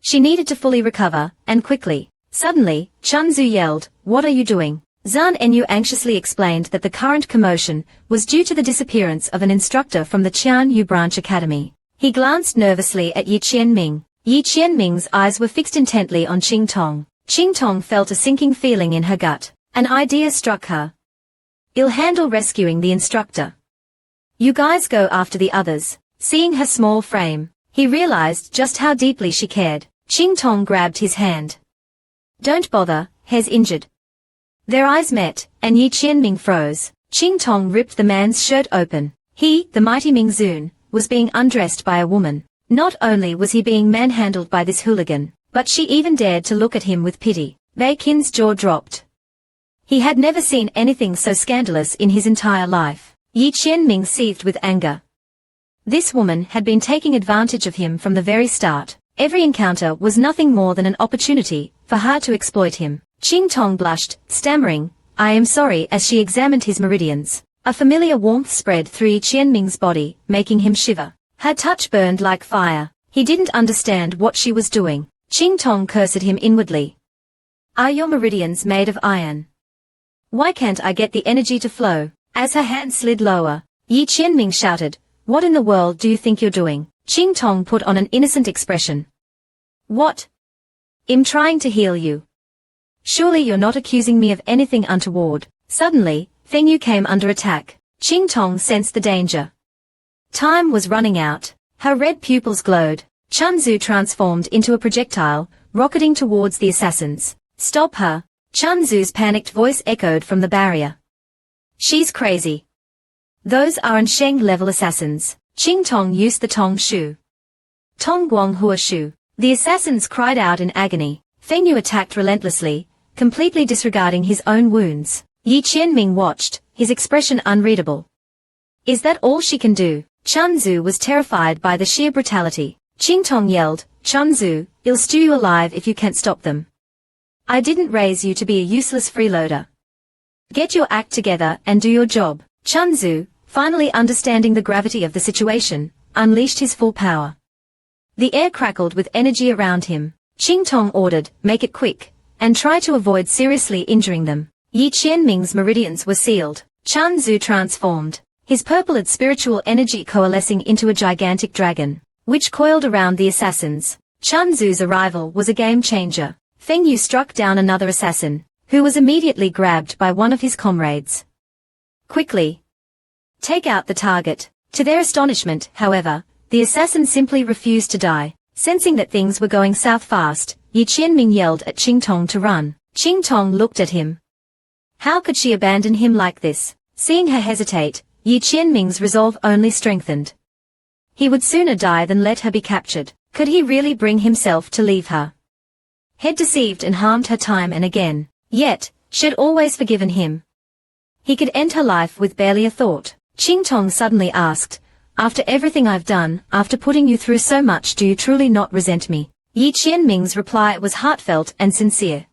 Speaker 1: She needed to fully recover, and quickly. Suddenly, Chunzu yelled, "What are you doing?" Zhan Enyu anxiously explained that the current commotion was due to the disappearance of an instructor from the Qianyu Branch Academy. He glanced nervously at Yi Qianming. Yi Qianming's eyes were fixed intently on Qingtong. Qingtong felt a sinking feeling in her gut. An idea struck her. I'll handle rescuing the instructor. You guys go after the others. Seeing her small frame, he realized just how deeply she cared. Qingtong grabbed his hand. Don't bother, He's injured. Their eyes met, and Yi Qianming froze. Qingtong ripped the man's shirt open. He, the mighty Mingzun, was being undressed by a woman. Not only was he being manhandled by this hooligan, but she even dared to look at him with pity. Bei Qin's jaw dropped. He had never seen anything so scandalous in his entire life. Yi Qianming seethed with anger. This woman had been taking advantage of him from the very start. Every encounter was nothing more than an opportunity for her to exploit him. Qingtong blushed, stammering, "I am sorry," as she examined his meridians. A familiar warmth spread through Yi Qianming's body, making him shiver. Her touch burned like fire. He didn't understand what she was doing. Qingtong cursed him inwardly. Are your meridians made of iron? Why can't I get the energy to flow? As her hand slid lower, Yi Qianming shouted, "What in the world do you think you're doing?" Qingtong put on an innocent expression. What? I'm trying to heal you. Surely you're not accusing me of anything untoward. Suddenly, Fengyu came under attack. Qingtong sensed the danger. Time was running out. Her red pupils glowed. Chunzu transformed into a projectile, rocketing towards the assassins. Stop her! Chunzu's panicked voice echoed from the barrier. She's crazy. Those aren't Sheng-level assassins. Qingtong used the Tong Shu. Tong Guang Hua Shu. The assassins cried out in agony. Fengyu attacked relentlessly, completely disregarding his own wounds. Yi Qianming watched, his expression unreadable. Is that all she can do? Chunzu was terrified by the sheer brutality. Qingtong yelled, "Chunzu, I'll stew you alive if you can't stop them. I didn't raise you to be a useless freeloader. Get your act together and do your job." Chunzu, finally understanding the gravity of the situation, unleashed his full power. The air crackled with energy around him. Qingtong ordered, "Make it quick, and try to avoid seriously injuring them." Yi Qianming's meridians were sealed. Chan Zhu transformed, his purpled spiritual energy coalescing into a gigantic dragon, which coiled around the assassins. Chan Zhu's arrival was a game-changer. Feng Yu struck down another assassin, who was immediately grabbed by one of his comrades. "Quickly! Take out the target." To their astonishment, however, the assassin simply refused to die. Sensing that things were going south fast, Yi Qianming yelled at Qingtong to run. Qingtong looked at him. How could she abandon him like this? Seeing her hesitate, Yi Qianming's resolve only strengthened. He would sooner die than let her be captured. Could he really bring himself to leave her? Had deceived and harmed her time and again, yet, she'd always forgiven him. He could end her life with barely a thought. Qingtong suddenly asked, "After everything I've done, after putting you through so much, do you truly not resent me?" Yi Qianming's reply was heartfelt and sincere.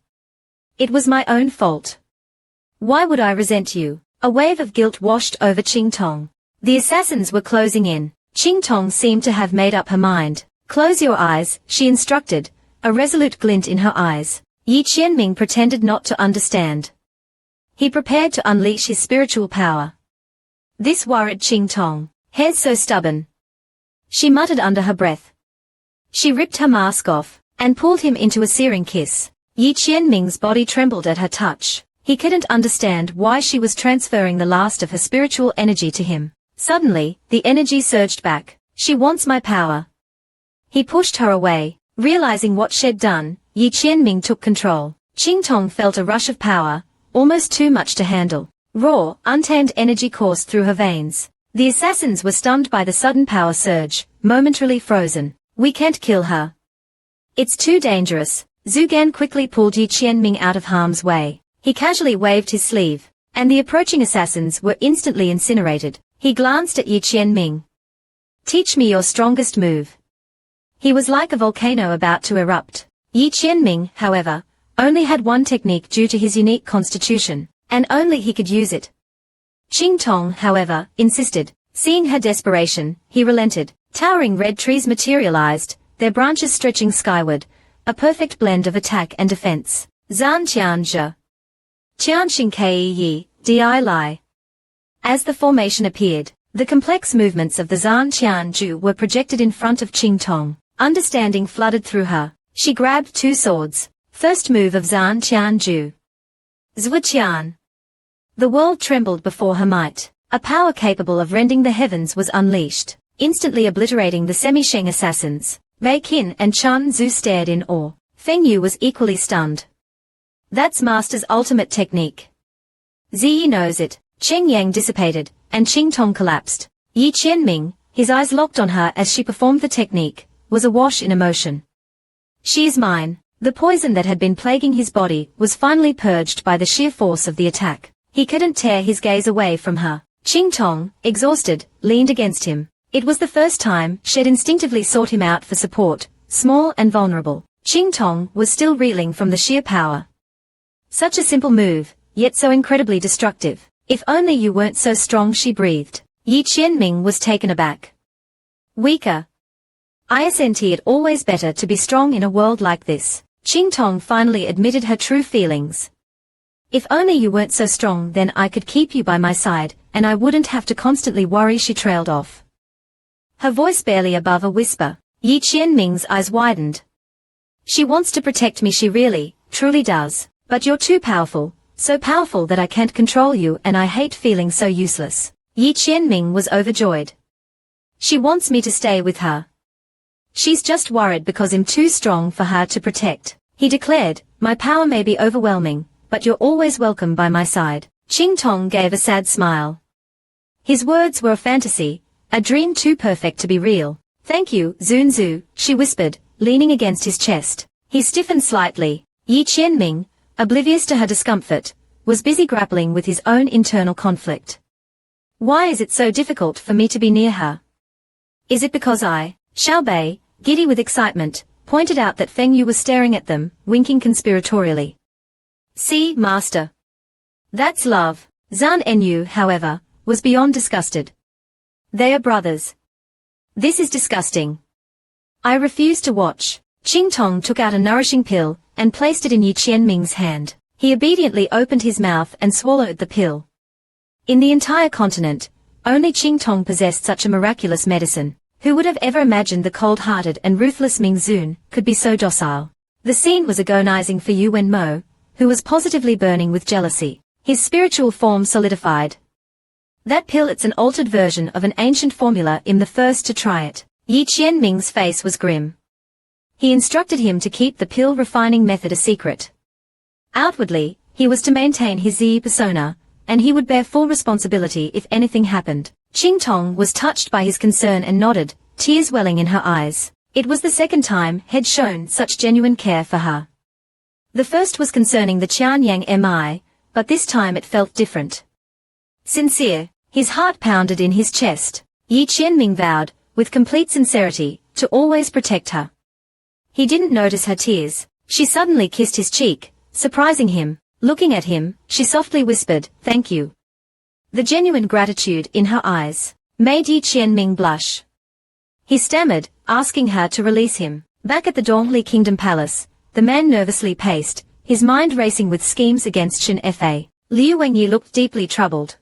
Speaker 1: "It was my own fault. Why would I resent you?" A wave of guilt washed over Qingtong. The assassins were closing in. Qingtong seemed to have made up her mind. "Close your eyes," she instructed, a resolute glint in her eyes. Yi Qianming pretended not to understand. He prepared to unleash his spiritual power. This worried Qingtong. "Hair's so stubborn," she muttered under her breath. She ripped her mask off, and pulled him into a searing kiss. Yi Qianming's body trembled at her touch. He couldn't understand why she was transferring the last of her spiritual energy to him. Suddenly, the energy surged back. "She wants my power." He pushed her away. Realizing what she'd done, Yi Qianming took control. Qingtong felt a rush of power, almost too much to handle. Raw, untamed energy coursed through her veins. The assassins were stunned by the sudden power surge, momentarily frozen. "We can't kill her. It's too dangerous." Zhu Gan quickly pulled Yi Qianming out of harm's way. He casually waved his sleeve, and the approaching assassins were instantly incinerated. He glanced at Yi Qianming. "Teach me your strongest move." He was like a volcano about to erupt. Yi Qianming, however, only had one technique due to his unique constitution, and only he could use it. Qingtong, however, insisted. Seeing her desperation, he relented. Towering red trees materialized, their branches stretching skyward, a perfect blend of attack and defense. Zan Qianzhe. Qianxing Kei Di Lai. As the formation appeared, the complex movements of the Zan Qianzhu were projected in front of Qingtong. Understanding flooded through her. She grabbed two swords. First move of Zan Qianzhu. Zhuqian. The world trembled before her might. A power capable of rending the heavens was unleashed, instantly obliterating the semi-Sheng assassins. Wei Qin and Chan Zhu stared in awe. Feng Yu was equally stunned. That's Master's ultimate technique. Ziyi knows it. Cheng Yang dissipated, and Qingtong collapsed. Yi Qianming, his eyes locked on her as she performed the technique, was awash in emotion. "She is mine." The poison that had been plaguing his body was finally purged by the sheer force of the attack. He couldn't tear his gaze away from her. Qingtong, exhausted, leaned against him. It was the first time she'd instinctively sought him out for support, small and vulnerable. Qingtong was still reeling from the sheer power. Such a simple move, yet so incredibly destructive. "If only you weren't so strong," she breathed. Yi Qianming was taken aback. "Weaker. Isn't it always better to be strong in a world like this?" Qingtong finally admitted her true feelings. "If only you weren't so strong, then I could keep you by my side, and I wouldn't have to constantly worry." She trailed off, her voice barely above a whisper. Yi Qianming's eyes widened. "She wants to protect me, she really, truly does. But you're too powerful, so powerful that I can't control you, and I hate feeling so useless." Yi Qianming was overjoyed. "She wants me to stay with her. She's just worried because I'm too strong for her to protect," he declared. "My power may be overwhelming, but you're always welcome by my side." Qingtong gave a sad smile. His words were a fantasy, a dream too perfect to be real. "Thank you, Zunzu," she whispered, leaning against his chest. He stiffened slightly. Yi Qianming, oblivious to her discomfort, was busy grappling with his own internal conflict. "Why is it so difficult for me to be near her? Is it because Xiao Bei, giddy with excitement, pointed out that Feng Yu was staring at them, winking conspiratorially. "See, Master. That's love." Zan Enyu, however, was beyond disgusted. "They are brothers. This is disgusting. I refuse to watch. Qingtong took out a nourishing pill and placed it in Yi Qianming's hand. He obediently opened his mouth and swallowed the pill. In the entire continent, only Qingtong possessed such a miraculous medicine. Who would have ever imagined the cold-hearted and ruthless Ming Zun could be so docile? The scene was agonizing for Yuan Mo, who was positively burning with jealousy. His spiritual form solidified. That pill, it's an altered version of an ancient formula. I'm the first to try it. Yi Qianming's face was grim. He instructed him to keep the pill refining method a secret. Outwardly, he was to maintain his Zi persona, and he would bear full responsibility if anything happened. Qingtong was touched by his concern and nodded, tears welling in her eyes. It was the second time he'd shown such genuine care for her. The first was concerning the Qianyang Mi, but this time it felt different. Sincere, his heart pounded in his chest. Yi Qianming vowed, with complete sincerity, to always protect her. He didn't notice her tears. She suddenly kissed his cheek, surprising him. Looking at him, she softly whispered, "Thank you." The genuine gratitude in her eyes made Yi Qianming blush. He stammered, asking her to release him. Back at the Dongli Kingdom Palace, the man nervously paced, his mind racing with schemes against Shen Fa. Liu Wenyi looked deeply troubled.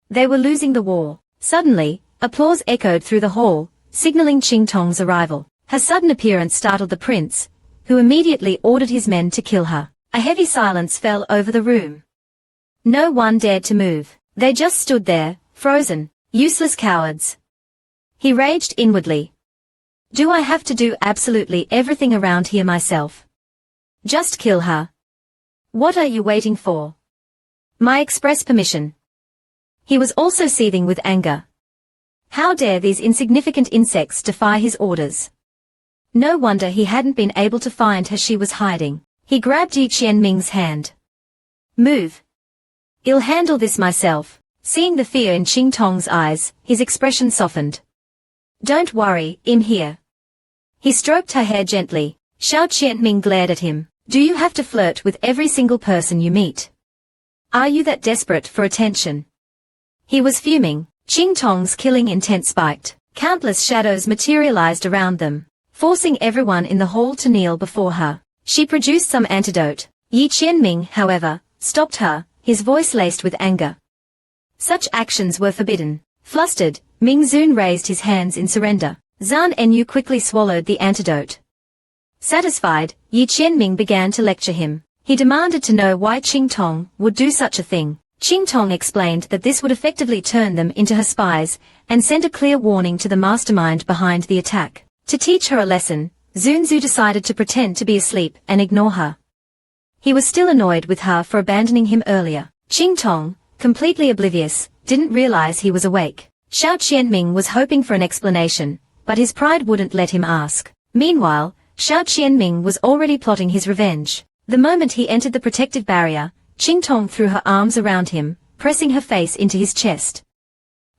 Speaker 1: They were losing the war. Suddenly, applause echoed through the hall, signaling Qingtong's arrival. Her sudden appearance startled the prince, who immediately ordered his men to kill her. A heavy silence fell over the room. No one dared to move. They just stood there, frozen, useless cowards. He raged inwardly. Do I have to do absolutely everything around here myself? Just kill her. What are you waiting for? My express permission. He was also seething with anger. How dare these insignificant insects defy his orders? No wonder he hadn't been able to find her. She was hiding. He grabbed Yi Qianming's hand. Move. I'll handle this myself. Seeing the fear in Qingtong's eyes, his expression softened. Don't worry, I'm here. He stroked her hair gently. Xiao Qianming glared at him. Do you have to flirt with every single person you meet? Are you that desperate for attention? He was fuming. Qingtong's killing intent spiked. Countless shadows materialized around them, forcing everyone in the hall to kneel before her. She produced some antidote. Yi Qianming, however, stopped her, his voice laced with anger. Such actions were forbidden. Flustered, Ming Zun raised his hands in surrender. Zhan Enyu quickly swallowed the antidote. Satisfied, Yi Qianming began to lecture him. He demanded to know why Qingtong would do such a thing. Qingtong explained that this would effectively turn them into her spies, and send a clear warning to the mastermind behind the attack. To teach her a lesson, Zunzu decided to pretend to be asleep and ignore her. He was still annoyed with her for abandoning him earlier. Qingtong, completely oblivious, didn't realize he was awake. Xiao Qianming was hoping for an explanation, but his pride wouldn't let him ask. Meanwhile, Xiao Qianming was already plotting his revenge. The moment he entered the protective barrier, Qingtong threw her arms around him, pressing her face into his chest.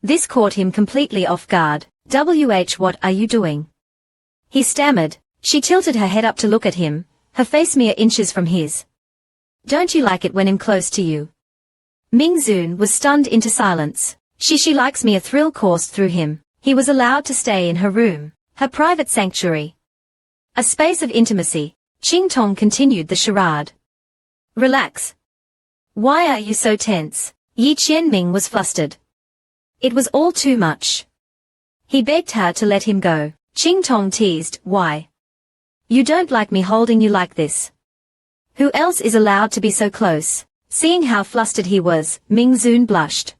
Speaker 1: This caught him completely off guard. What are you doing? He stammered. She tilted her head up to look at him, her face mere inches from his. Don't you like it when I'm close to you? Ming Zun was stunned into silence. She likes me. A thrill coursed through him. He was allowed to stay in her room, her private sanctuary. A space of intimacy. Qingtong continued the charade. Relax. Why are you so tense? Yi Qianming was flustered. It was all too much. He begged her to let him go. Qingtong teased, why? You don't like me holding you like this. Who else is allowed to be so close? Seeing how flustered he was, Ming Zun blushed.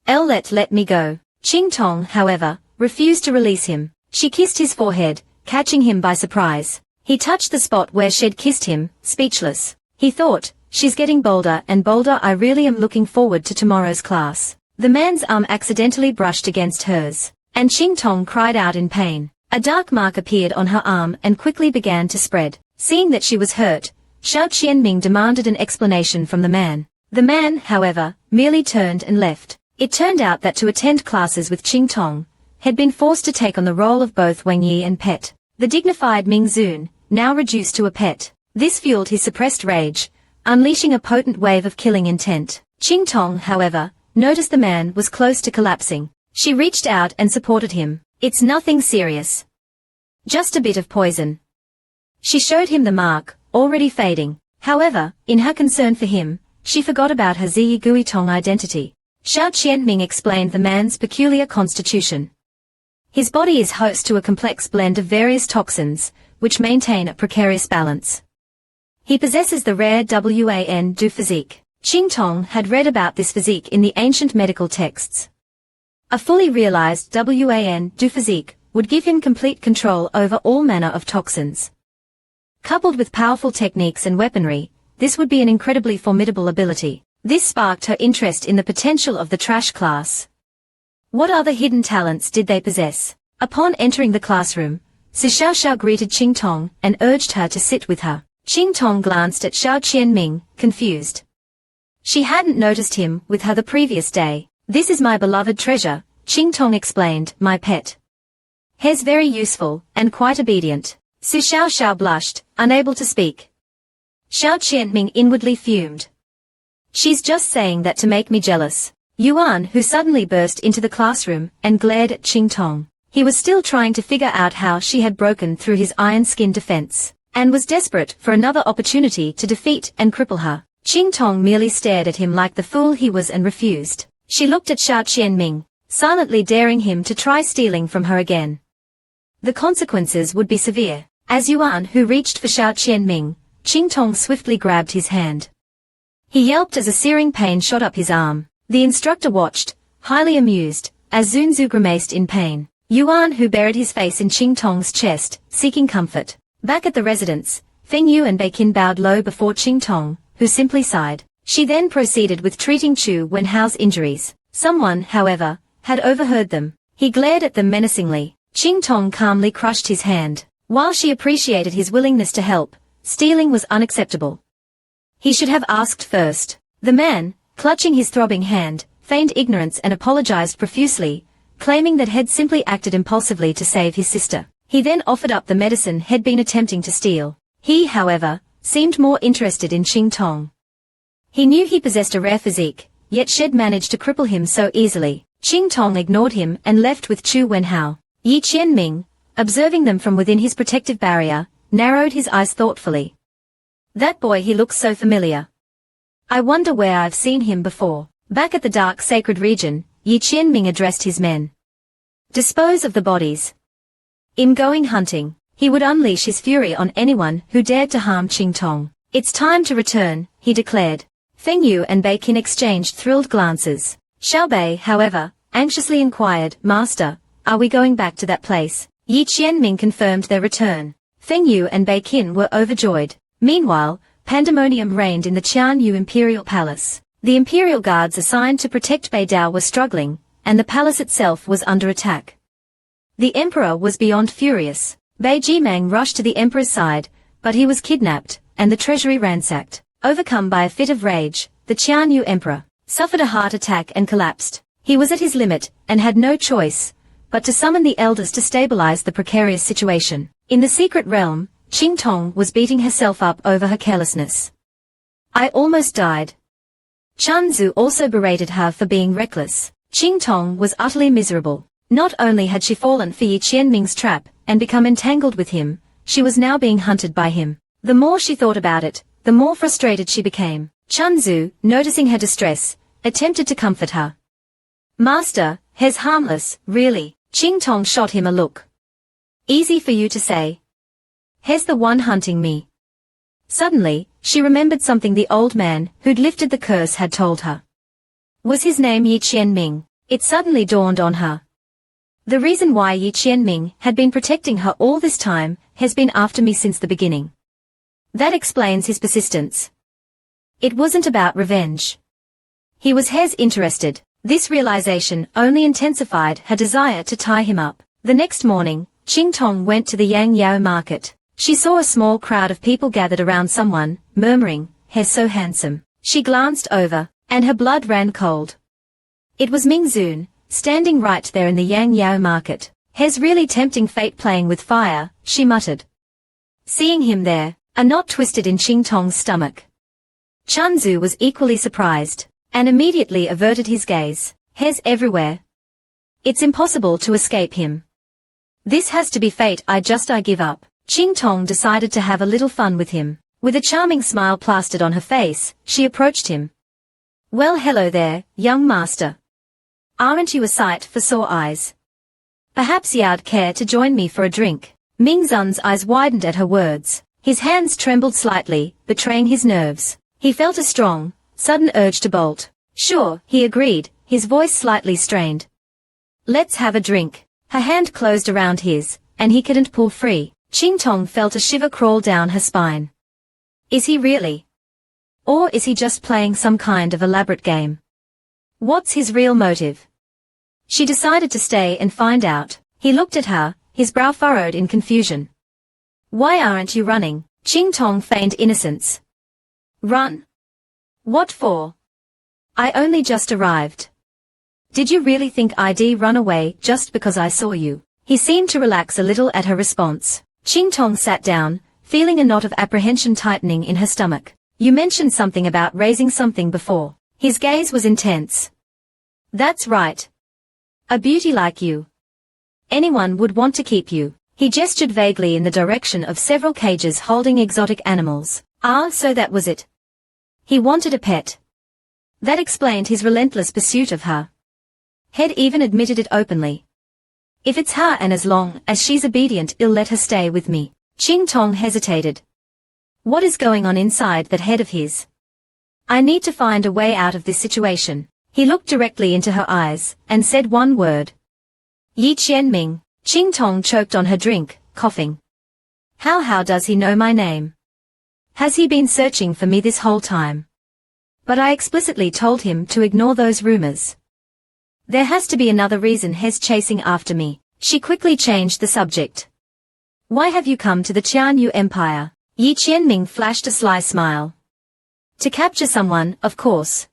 Speaker 1: Let me go. Qingtong, however, refused to release him. She kissed his forehead, catching him by surprise. He touched the spot where she'd kissed him, speechless. He thought, she's getting bolder and bolder. I really am looking forward to tomorrow's class. The man's arm accidentally brushed against hers, and Qingtong cried out in pain. A dark mark appeared on her arm and quickly began to spread. Seeing that she was hurt, Xiao Qianming demanded an explanation from the man. The man, however, merely turned and left. It turned out that to attend classes with Qingtong, had been forced to take on the role of both Wang Yi and pet. The dignified Ming Zun, now reduced to a pet. This fueled his suppressed rage, unleashing a potent wave of killing intent. Qingtong, however, noticed the man was close to collapsing. She reached out and supported him. It's nothing serious. Just a bit of poison. She showed him the mark, already fading. However, in her concern for him, she forgot about her Ziyiguitong identity. Xiao Qianming explained the man's peculiar constitution. His body is host to a complex blend of various toxins, which maintain a precarious balance. He possesses the rare Wan du physique. Qingtong had read about this physique in the ancient medical texts. A fully realized Wan du physique would give him complete control over all manner of toxins. Coupled with powerful techniques and weaponry, this would be an incredibly formidable ability. This sparked her interest in the potential of the trash class. What other hidden talents did they possess? Upon entering the classroom, Xiao Xiao greeted Qingtong and urged her to sit with her. Qingtong glanced at Xiao Qianming, confused. She hadn't noticed him with her the previous day. This is my beloved treasure, Qingtong explained, my pet. He's very useful, and quite obedient. Xiao Xiao blushed, unable to speak. Xiao Qianming inwardly fumed. She's just saying that to make me jealous. Yuan, who suddenly burst into the classroom and glared at Qingtong. He was still trying to figure out how she had broken through his iron skin defense, and was desperate for another opportunity to defeat and cripple her. Qingtong merely stared at him like the fool he was and refused. She looked at Xiao Qianming, silently daring him to try stealing from her again. The consequences would be severe. As Yuan, who reached for Xiao Qianming, Qingtong swiftly grabbed his hand. He yelped as a searing pain shot up his arm. The instructor watched, highly amused, as Zunzu grimaced in pain. Yuan, who buried his face in Qingtong's chest, seeking comfort. Back at the residence, Fengyu and Beiqin bowed low before Qingtong, who simply sighed. She then proceeded with treating Chu Wenhao's injuries. Someone, however, had overheard them. He glared at them menacingly. Qingtong calmly crushed his hand. While she appreciated his willingness to help, stealing was unacceptable. He should have asked first. The man, clutching his throbbing hand, feigned ignorance and apologized profusely, claiming that he'd simply acted impulsively to save his sister. He then offered up the medicine he'd been attempting to steal. He, however, seemed more interested in Qingtong. He knew he possessed a rare physique, yet she'd managed to cripple him so easily. Qingtong ignored him and left with Chu Wenhao. Yi Qianming, observing them from within his protective barrier, narrowed his eyes thoughtfully. That boy, he looks so familiar. I wonder where I've seen him before. Back at the dark sacred region, Yi Qianming addressed his men. Dispose of the bodies. In going hunting, he would unleash his fury on anyone who dared to harm Qingtong. It's time to return, he declared. Fengyu and Beiqin exchanged thrilled glances. Xiaobei, however, anxiously inquired, Master, are we going back to that place? Yi Qianming confirmed their return. Fengyu and Beiqin were overjoyed. Meanwhile, pandemonium reigned in the Qianyu Imperial Palace. The Imperial Guards assigned to protect Beidao were struggling, and the palace itself was under attack. The Emperor was beyond furious. Bei Jimang rushed to the Emperor's side, but he was kidnapped, and the treasury ransacked. Overcome by a fit of rage, the Qianyu Emperor suffered a heart attack and collapsed. He was at his limit, and had no choice but to summon the eldest to stabilize the precarious situation. In the secret realm, Qingtong was beating herself up over her carelessness. I almost died. Chanzu also berated her for being reckless. Qingtong was utterly miserable. Not only had she fallen for Yi Qianming's trap and become entangled with him, she was now being hunted by him. The more she thought about it, the more frustrated she became. Chanzu, noticing her distress, attempted to comfort her. Master, he's harmless, really. Qingtong shot him a look. Easy for you to say. He's the one hunting me. Suddenly, she remembered something the old man who'd lifted the curse had told her. Was his name Yi Qianming? It suddenly dawned on her. The reason why Yi Qianming had been protecting her all this time has been after me since the beginning. That explains his persistence. It wasn't about revenge. He was interested. This realization only intensified her desire to tie him up. The next morning, Qingtong went to the Yang Yao market. She saw a small crowd of people gathered around someone, murmuring, "He's so handsome." She glanced over, and her blood ran cold. It was Ming Zun, standing right there in the Yang Yao market. "He's really tempting fate playing with fire," she muttered. Seeing him there, a knot twisted in Qingtong's stomach. Chanzu was equally surprised, and immediately averted his gaze. "He's everywhere. It's impossible to escape him." This has to be fate. I give up. Qingtong decided to have a little fun with him. With a charming smile plastered on her face, she approached him. Well, hello there, young master. Aren't you a sight for sore eyes? Perhaps you'd care to join me for a drink. Mingzun's eyes widened at her words. His hands trembled slightly, betraying his nerves. He felt a strong, sudden urge to bolt. Sure, he agreed, his voice slightly strained. Let's have a drink. Her hand closed around his, and he couldn't pull free. Qingtong felt a shiver crawl down her spine. Is he really? Or is he just playing some kind of elaborate game? What's his real motive? She decided to stay and find out. He looked at her, his brow furrowed in confusion. Why aren't you running? Qingtong feigned innocence. Run? What for? I only just arrived. Did you really think I'd run away just because I saw you? He seemed to relax a little at her response. Qingtong sat down, feeling a knot of apprehension tightening in her stomach. You mentioned something about raising something before. His gaze was intense. That's right. A beauty like you. Anyone would want to keep you. He gestured vaguely in the direction of several cages holding exotic animals. Ah, so that was it. He wanted a pet. That explained his relentless pursuit of her. Head even admitted it openly. If it's her and as long as she's obedient, I'll let her stay with me. Qingtong hesitated. What is going on inside that head of his? I need to find a way out of this situation. He looked directly into her eyes, and said one word. Yi Qianming. Qingtong choked on her drink, coughing. How does he know my name? Has he been searching for me this whole time? But I explicitly told him to ignore those rumors. There has to be another reason he's chasing after me. She quickly changed the subject. Why have you come to the Qianyu Empire? Yi Qianming flashed a sly smile. To capture someone, of course.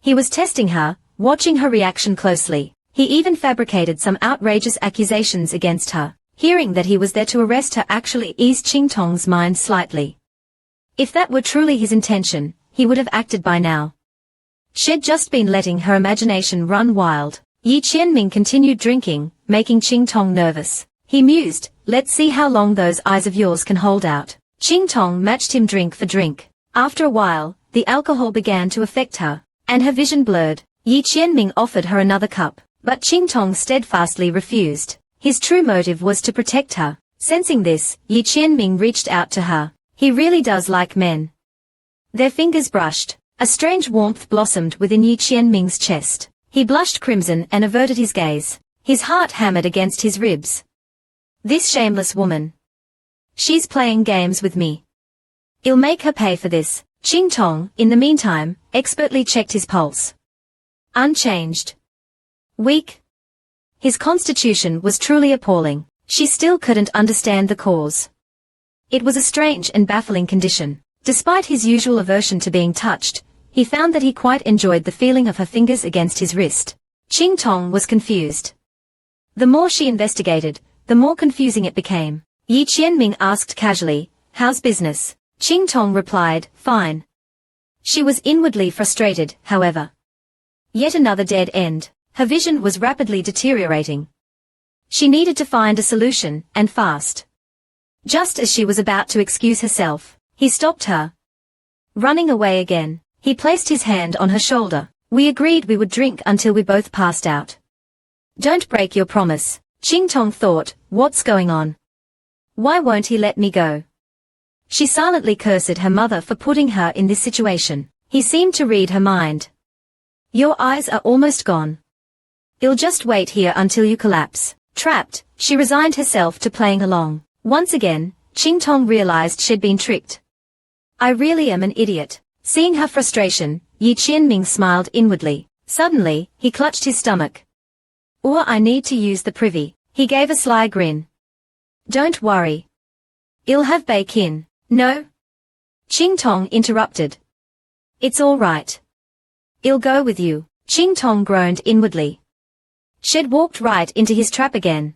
Speaker 1: He was testing her, watching her reaction closely. He even fabricated some outrageous accusations against her. Hearing that he was there to arrest her actually eased Qingtong's mind slightly. If that were truly his intention, he would have acted by now. She'd just been letting her imagination run wild. Yi Qianming continued drinking, making Qingtong nervous. He mused, let's see how long those eyes of yours can hold out. Qingtong matched him drink for drink. After a while, the alcohol began to affect her, and her vision blurred. Yi Qianming offered her another cup, but Qingtong steadfastly refused. His true motive was to protect her. Sensing this, Yi Qianming reached out to her. He really does like men. Their fingers brushed. A strange warmth blossomed within Yi Qianming's chest. He blushed crimson and averted his gaze. His heart hammered against his ribs. This shameless woman. She's playing games with me. I'll make her pay for this. Qingtong, in the meantime, expertly checked his pulse. Unchanged. Weak. His constitution was truly appalling. She still couldn't understand the cause. It was a strange and baffling condition. Despite his usual aversion to being touched, he found that he quite enjoyed the feeling of her fingers against his wrist. Qingtong was confused. The more she investigated, the more confusing it became. Yi Qianming asked casually, how's business? Qingtong replied, fine. She was inwardly frustrated, however. Yet another dead end. Her vision was rapidly deteriorating. She needed to find a solution, and fast. Just as she was about to excuse herself, he stopped her. Running away again, he placed his hand on her shoulder. We agreed we would drink until we both passed out. Don't break your promise. Qingtong thought, what's going on? Why won't he let me go? She silently cursed her mother for putting her in this situation. He seemed to read her mind. Your eyes are almost gone. I'll just wait here until you collapse. Trapped, she resigned herself to playing along. Once again, Qingtong realized she'd been tricked. I really am an idiot. Seeing her frustration, Yi Qianming smiled inwardly. Suddenly, he clutched his stomach. Or I need to use the privy. He gave a sly grin. Don't worry. I'll have bacon. No? Qingtong interrupted. It's all right. I'll go with you. Qingtong groaned inwardly. She'd walked right into his trap again.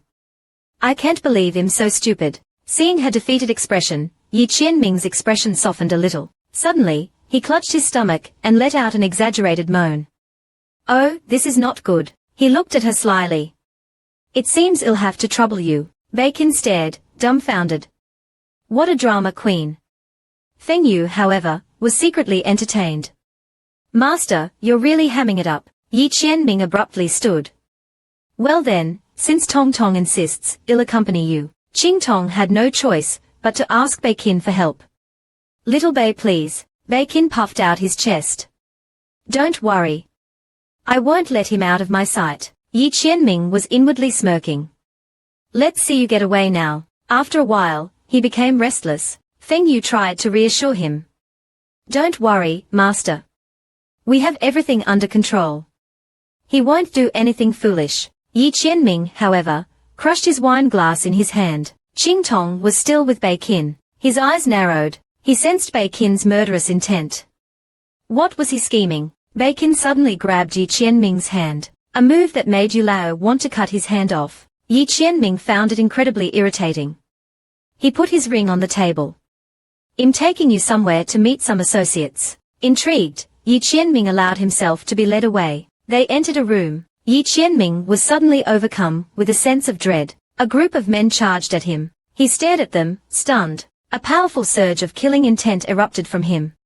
Speaker 1: I can't believe I'm so stupid. Seeing her defeated expression, Yi Qianming's expression softened a little. Suddenly, he clutched his stomach and let out an exaggerated moan. Oh, this is not good. He looked at her slyly. It seems I'll have to trouble you. Bacon stared, dumbfounded. What a drama queen. Feng Yu, however, was secretly entertained. Master, you're really hamming it up. Yi Qianming abruptly stood. Well then, since Tong Tong insists, I'll accompany you. Qingtong had no choice but to ask Bacon for help. Little Bei, please. Bacon puffed out his chest. Don't worry. I won't let him out of my sight. Yi Qianming was inwardly smirking. Let's see you get away now. After a while, he became restless. Feng Yu tried to reassure him. Don't worry, Master. We have everything under control. He won't do anything foolish. Yi Qianming, however, crushed his wine glass in his hand. Qingtong was still with Bacon. His eyes narrowed. He sensed Bacon's murderous intent. What was he scheming? Bacon suddenly grabbed Yi Qianming's hand, a move that made Yu Lao want to cut his hand off. Yi Qianming found it incredibly irritating. He put his ring on the table. I'm taking you somewhere to meet some associates. Intrigued, Yi Qianming allowed himself to be led away. They entered a room. Yi Qianming was suddenly overcome with a sense of dread. A group of men charged at him. He stared at them, stunned. A powerful surge of killing intent erupted from him.